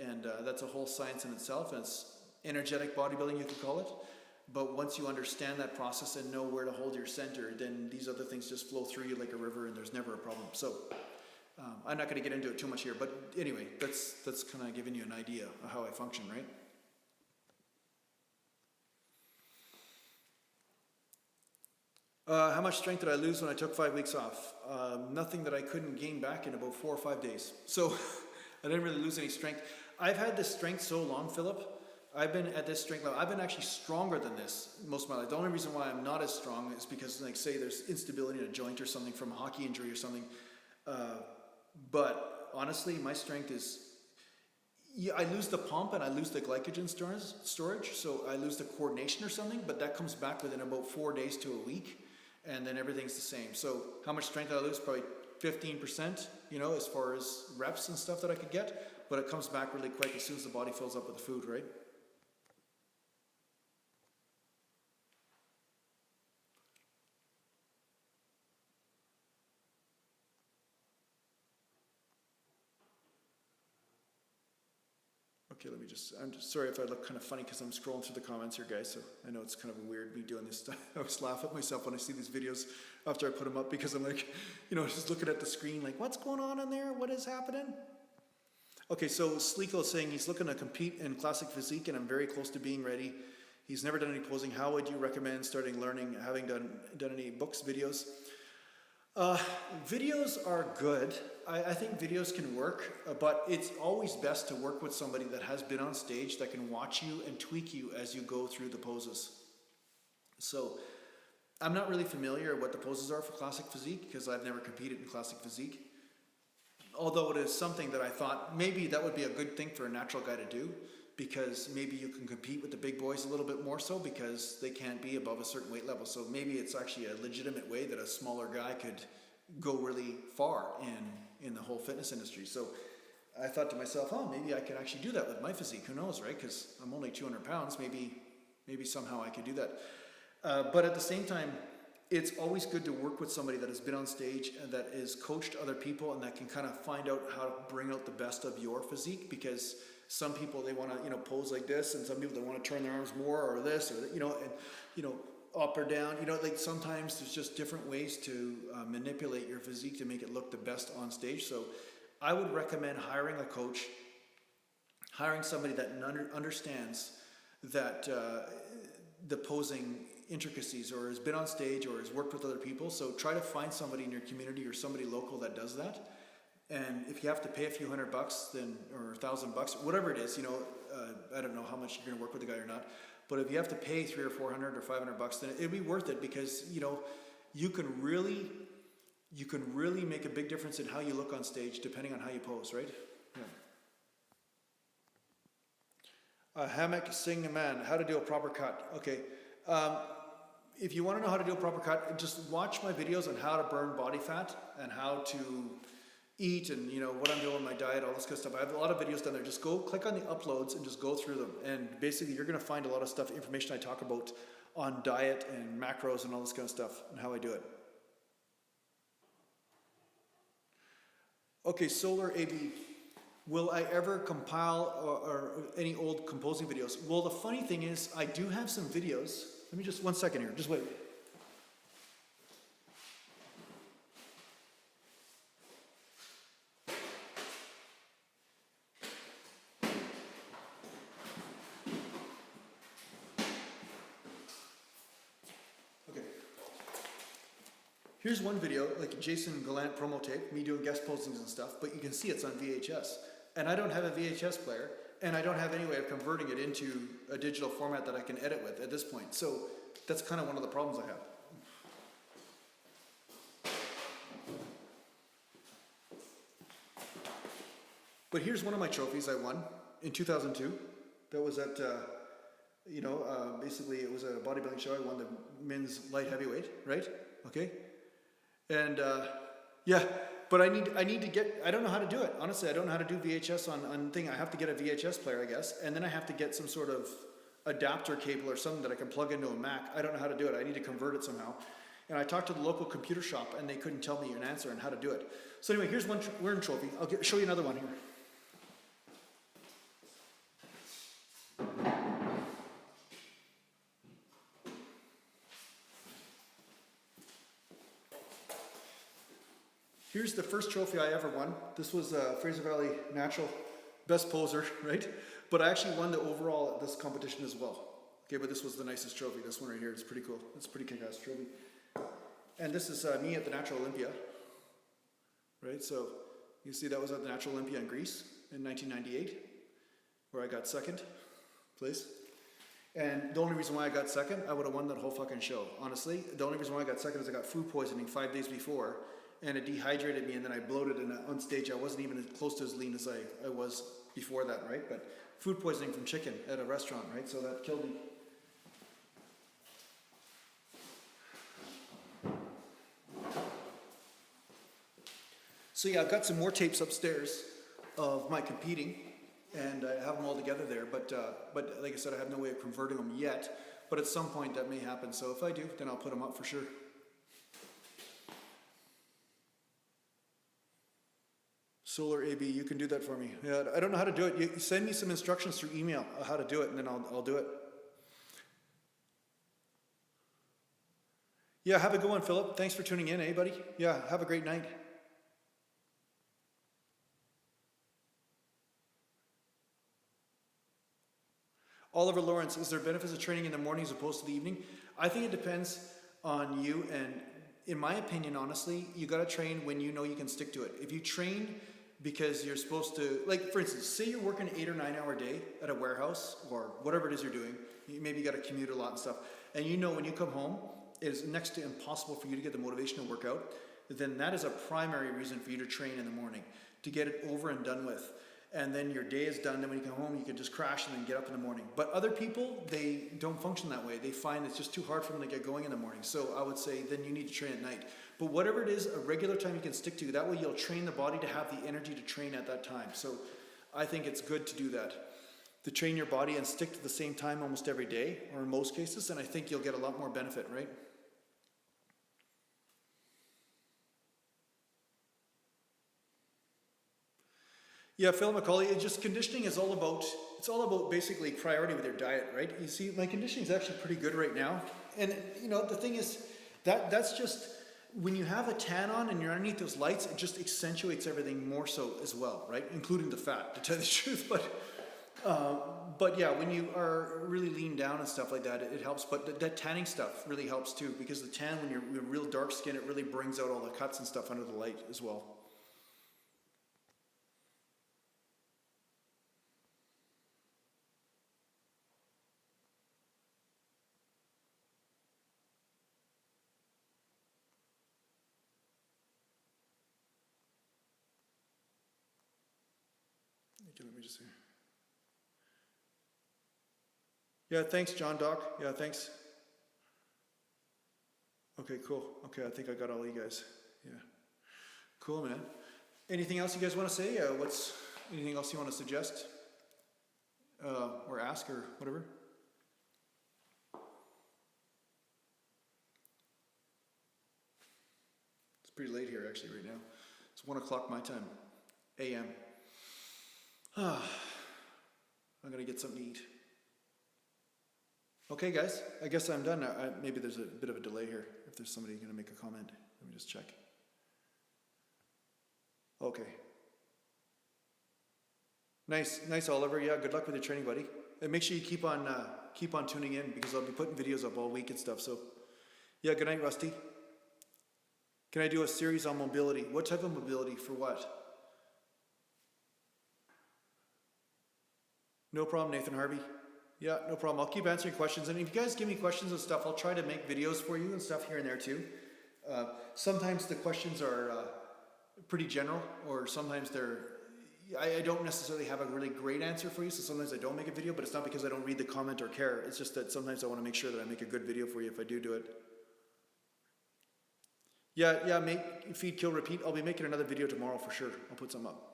And that's a whole science in itself, and it's energetic bodybuilding, you could call it. But once you understand that process and know where to hold your center, then these other things just flow through you like a river, and there's never a problem. So I'm not going to get into it too much here, but anyway, that's kind of giving you an idea of how I function, right? How much strength did I lose when I took 5 weeks off? Nothing that I couldn't gain back in about 4 or 5 days. So I didn't really lose any strength. I've had this strength so long, Philip. I've been at this strength level. I've been actually stronger than this most of my life. The only reason why I'm not as strong is because, like, say there's instability in a joint or something from a hockey injury or something. But honestly, my strength is, I lose the pump and I lose the glycogen storage. So I lose the coordination or something, but that comes back within about 4 days to a week. And then everything's the same. So how much strength did I lose? Probably 15%, you know, as far as reps and stuff that I could get. But it comes back really quick as soon as the body fills up with the food, right? Okay, I'm just sorry if I look kind of funny because I'm scrolling through the comments here, guys, so I know it's kind of weird me doing this stuff. I always laugh at myself when I see these videos after I put them up because I'm like, you know, just looking at the screen like, what's going on in there? What is happening? Okay, so Sleeko is saying he's looking to compete in classic physique and I'm very close to being ready. He's never done any posing. How would you recommend starting learning, having done any books, videos? Videos are good. I think videos can work, but it's always best to work with somebody that has been on stage that can watch you and tweak you as you go through the poses. So I'm not really familiar what the poses are for classic physique because I've never competed in classic physique. Although it is something that I thought maybe that would be a good thing for a natural guy to do, because maybe you can compete with the big boys a little bit more so because they can't be above a certain weight level. So maybe it's actually a legitimate way that a smaller guy could go really far in the whole fitness industry. So I thought to myself, oh, maybe I could actually do that with my physique. Who knows, right? Because I'm only 200 pounds. Maybe somehow I could do that. But at the same time, it's always good to work with somebody that has been on stage and that is coached other people and that can kind of find out how to bring out the best of your physique, because some people, they want to, pose like this, and some people, they want to turn their arms more or this, or, up or down. Like sometimes there's just different ways to manipulate your physique to make it look the best on stage. So I would recommend hiring a coach, hiring somebody that understands that the posing intricacies, or has been on stage, or has worked with other people. So try to find somebody in your community or somebody local that does that. And if you have to pay a few $100 then, or $1,000, whatever it is, I don't know how much you're going to work with the guy or not. But if you have to pay $300 or $400 or $500, then it'd be worth it, because you can really make a big difference in how you look on stage depending on how you pose, right? Yeah. Hammock Sing Man, how to do a proper cut. Okay. If you want to know how to do a proper cut, just watch my videos on how to burn body fat and how to eat, and what I'm doing with my diet, all this kind of stuff. I have a lot of videos down there. Just go click on the uploads and just go through them. And basically you're going to find a lot of stuff, information I talk about on diet and macros and all this kind of stuff and how I do it. Okay, Solar AB. Will I ever compile or any old composing videos? Well, the funny thing is I do have some videos. Let me just 1 second here. Just wait. Here's one video, like Jason Gallant promo tape, me doing guest postings and stuff, but you can see it's on VHS. And I don't have a VHS player, and I don't have any way of converting it into a digital format that I can edit with at this point. So that's kind of one of the problems I have. But here's one of my trophies I won in 2002. That was at, basically it was a bodybuilding show. I won the men's light heavyweight, right? Okay. And yeah, but I need to get, I don't know how to do it. Honestly, I don't know how to do VHS on thing. I have to get a VHS player, I guess. And then I have to get some sort of adapter cable or something that I can plug into a Mac. I don't know how to do it. I need to convert it somehow. And I talked to the local computer shop and they couldn't tell me an answer on how to do it. So anyway, here's one wearing trophy. I'll show you another one here. Here's the first trophy I ever won. This was Fraser Valley Natural Best Poser, right? But I actually won the overall at this competition as well. Okay, but this was the nicest trophy. This one right here is pretty cool. It's a pretty kick-ass trophy. And this is me at the Natural Olympia, right? So you see that was at the Natural Olympia in Greece in 1998, where I got second place. And the only reason why I got second, I would have won that whole fucking show. Honestly, the only reason why I got second is I got food poisoning 5 days before, and it dehydrated me, and then I bloated, and on stage I wasn't even close to as lean as I was before that, right? But food poisoning from chicken at a restaurant, right? So that killed me. So yeah, I've got some more tapes upstairs of my competing, and I have them all together there, but like I said, I have no way of converting them yet, but at some point that may happen. So if I do, then I'll put them up for sure. Solar AB, you can do that for me. Yeah, I don't know how to do it. You send me some instructions through email on how to do it, and then I'll do it. Yeah, have a good one, Philip. Thanks for tuning in, buddy? Yeah, have a great night. Oliver Lawrence, is there benefits of training in the morning as opposed to the evening? I think it depends on you, and in my opinion, honestly, you got to train when you know you can stick to it. If you train because you're supposed to, like for instance, say you're working an 8 or 9 hour day at a warehouse or whatever it is you're doing, maybe you got to commute a lot and stuff, and you know when you come home, it is next to impossible for you to get the motivation to work out, then that is a primary reason for you to train in the morning, to get it over and done with. And then your day is done, then when you come home, you can just crash and then get up in the morning. But other people, they don't function that way. They find it's just too hard for them to get going in the morning. So I would say then you need to train at night. But whatever it is, a regular time you can stick to, that way you'll train the body to have the energy to train at that time. So I think it's good to do that. To train your body and stick to the same time almost every day, or in most cases, and I think you'll get a lot more benefit, right? Yeah, Phil McCauley, it just conditioning is all about basically priority with your diet, right? You see, my conditioning is actually pretty good right now. And you know, the thing is, that's just, when you have a tan on and you're underneath those lights, it just accentuates everything more so as well, right? Including the fat, to tell you the truth. But yeah, when you are really lean down and stuff like that, it helps. But that tanning stuff really helps too, because the tan, when you're real dark skin, it really brings out all the cuts and stuff under the light as well. Let me just see. Yeah, thanks, John Doc. Yeah, thanks. Okay, cool. Okay, I think I got all you guys. Yeah. Cool, man. Anything else you guys want to say? Anything else you want to suggest? Or ask or whatever? It's pretty late here actually right now. It's 1 o'clock my time, a.m. I'm gonna get something to eat. Okay, guys, I guess I'm done. Maybe there's a bit of a delay here. If there's somebody gonna make a comment, let me just check. Okay. Nice, Oliver. Yeah, good luck with your training, buddy. And make sure you keep on tuning in, because I'll be putting videos up all week and stuff. So, yeah, good night, Rusty. Can I do a series on mobility? What type of mobility for what? No problem, Nathan Harvey. Yeah, no problem. I'll keep answering questions. And if you guys give me questions and stuff, I'll try to make videos for you and stuff here and there too. Sometimes the questions are pretty general, or sometimes I don't necessarily have a really great answer for you, so sometimes I don't make a video, but it's not because I don't read the comment or care. It's just that sometimes I want to make sure that I make a good video for you if I do it. Yeah, make, feed, kill, repeat. I'll be making another video tomorrow for sure. I'll put some up.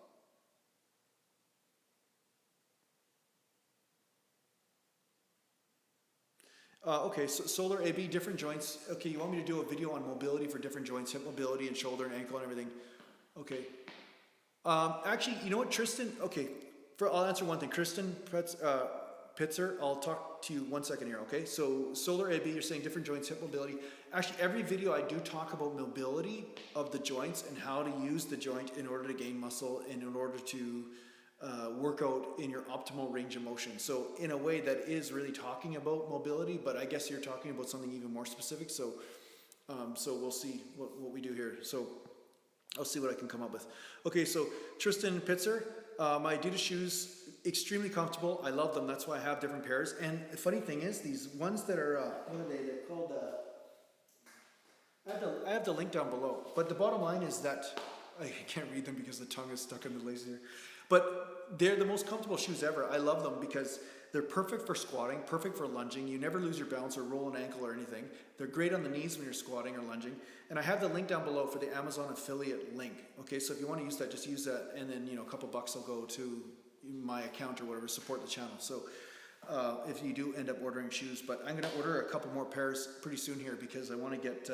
Okay, so solar AB, different joints. Okay, you want me to do a video on mobility for different joints, hip mobility and shoulder and ankle and everything. Okay. Actually, you know what, Tristan? Okay, I'll answer one thing. Tristan Pitzer, I'll talk to you 1 second here, okay? So solar AB, you're saying different joints, hip mobility. Actually, every video I do talk about mobility of the joints and how to use the joint in order to gain muscle and in order to work out in your optimal range of motion. So in a way that is really talking about mobility, but I guess you're talking about something even more specific. So we'll see what we do here. So I'll see what I can come up with. Okay, so Tristan Pitzer, my Adidas shoes, extremely comfortable. I love them. That's why I have different pairs. And the funny thing is, these ones that are, what are they? They're called, I have the link down below. But the bottom line is that, I can't read them because the tongue is stuck in the lace here. But they're the most comfortable shoes ever. I love them because they're perfect for squatting, perfect for lunging. You never lose your balance or roll an ankle or anything. They're great on the knees when you're squatting or lunging. And I have the link down below for the Amazon affiliate link. Okay, so if you want to use that, just use that, and then a couple bucks will go to my account or whatever, support the channel. So if you do end up ordering shoes, but I'm going to order a couple more pairs pretty soon here because I want to get,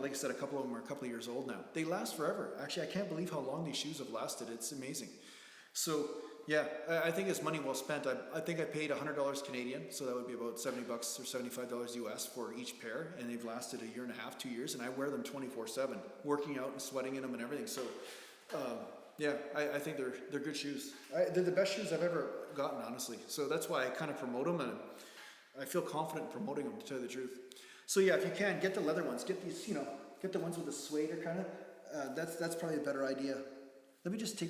like I said, a couple of them are a couple of years old now. They last forever. Actually, I can't believe how long these shoes have lasted. It's amazing. So yeah, I think it's money well spent. I think I paid $100 Canadian, so that would be about $70 or $75 US for each pair, and they've lasted a 1.5 years, 2 years, and I wear them 24/7, working out and sweating in them and everything. So Yeah, I think they're good shoes. They're the best shoes I've ever gotten, honestly. So that's why I kind of promote them, and I feel confident promoting them, to tell you the truth. So yeah, if you can, get the leather ones. Get these, get the ones with the suede or kind of. That's probably a better idea. Let me just see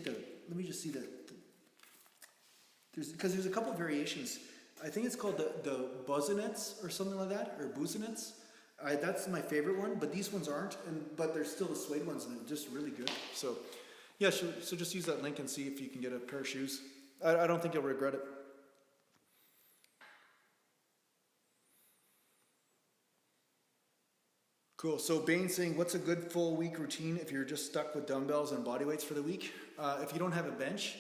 because there's a couple of variations. I think it's called the Buzzinets or something like that, or Buzzinets. That's my favorite one, but these ones aren't, but they're still the suede ones, and they're just really good. So, yeah, so just use that link and see if you can get a pair of shoes. I don't think you'll regret it. Cool. So Bane's saying, what's a good full week routine if you're just stuck with dumbbells and body weights for the week? If you don't have a bench,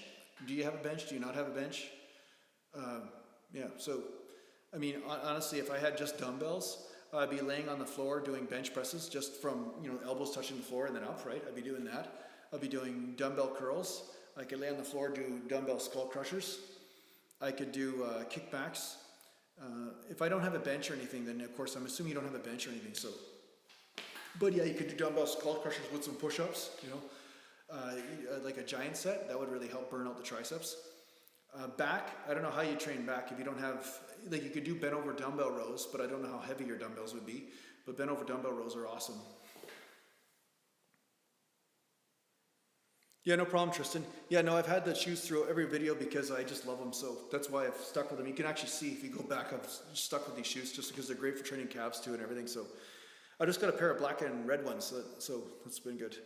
do you have a bench? Do you not have a bench? Yeah. So, I mean, honestly, if I had just dumbbells, I'd be laying on the floor doing bench presses just from, elbows touching the floor and then up, right? I'd be doing that. I'll be doing dumbbell curls. I could lay on the floor, do dumbbell skull crushers. I could do kickbacks. If I don't have a bench or anything, then of course, I'm assuming you don't have a bench or anything. So, but yeah, you could do dumbbell skull crushers with some push-ups, like a giant set. That would really help burn out the triceps. Back, I don't know how you train back if you don't have, you could do bent over dumbbell rows, but I don't know how heavy your dumbbells would be. But bent over dumbbell rows are awesome. Yeah, no problem, Tristan. Yeah, no, I've had the shoes through every video because I just love them, so that's why I've stuck with them. You can actually see if you go back, I've stuck with these shoes just because they're great for training calves too and everything. So I just got a pair of black and red ones, so that's been good.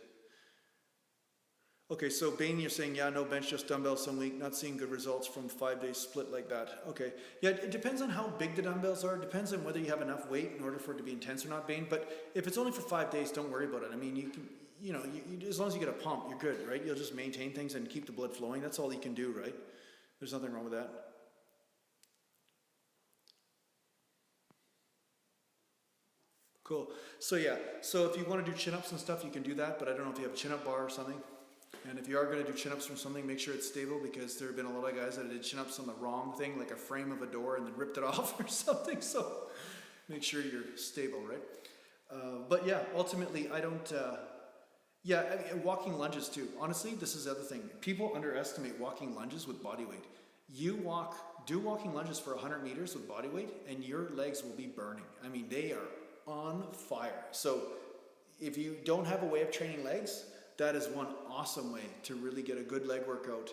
Okay, so Bane, you're saying, yeah, no bench, just dumbbells some week, not seeing good results from 5 days split like that. Okay, yeah, it depends on how big the dumbbells are. It depends on whether you have enough weight in order for it to be intense or not, Bane. But if it's only for 5 days, don't worry about it. I mean, you can, as long as you get a pump, you're good, right? You'll just maintain things and keep the blood flowing. That's all you can do, right? There's nothing wrong with that. Cool. So yeah, so if you want to do chin-ups and stuff, you can do that, but I don't know if you have a chin-up bar or something. And if you are going to do chin-ups from something, make sure it's stable, because there have been a lot of guys that did chin-ups on the wrong thing, like a frame of a door, and then ripped it off or something. So make sure you're stable, right? But yeah, ultimately, I don't... yeah, I mean, walking lunges too. Honestly, this is the other thing. People underestimate walking lunges with body weight. Do walking lunges for 100 meters with body weight, and your legs will be burning. I mean, they are on fire. So if you don't have a way of training legs, that is one awesome way to really get a good leg workout.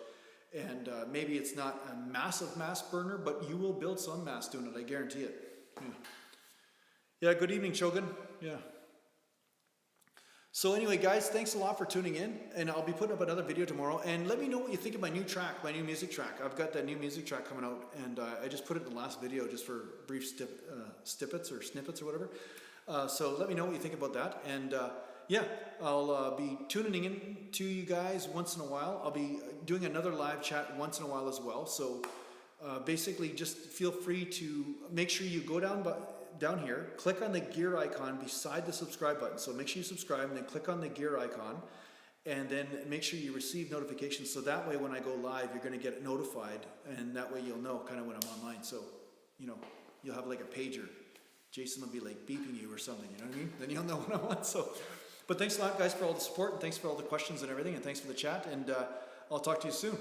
And maybe it's not a massive mass burner, but you will build some mass doing it, I guarantee it. Yeah, good evening, Shogun. Yeah. So anyway, guys, thanks a lot for tuning in, and I'll be putting up another video tomorrow. And let me know what you think of my new track, my new music track. I've got that new music track coming out, and I just put it in the last video just for brief snippets or whatever. So let me know what you think about that. And yeah, I'll be tuning in to you guys once in a while. I'll be doing another live chat once in a while as well. So basically, just feel free to make sure you go down here, click on the gear icon beside the subscribe button. So make sure you subscribe and then click on the gear icon, and then make sure you receive notifications. So that way when I go live, you're going to get notified, and that way you'll know kind of when I'm online. So, you'll have like a pager. Jason will be like beeping you or something, you know what I mean? Then you'll know when I'm on. So, but thanks a lot, guys, for all the support, and thanks for all the questions and everything, and thanks for the chat, and I'll talk to you soon.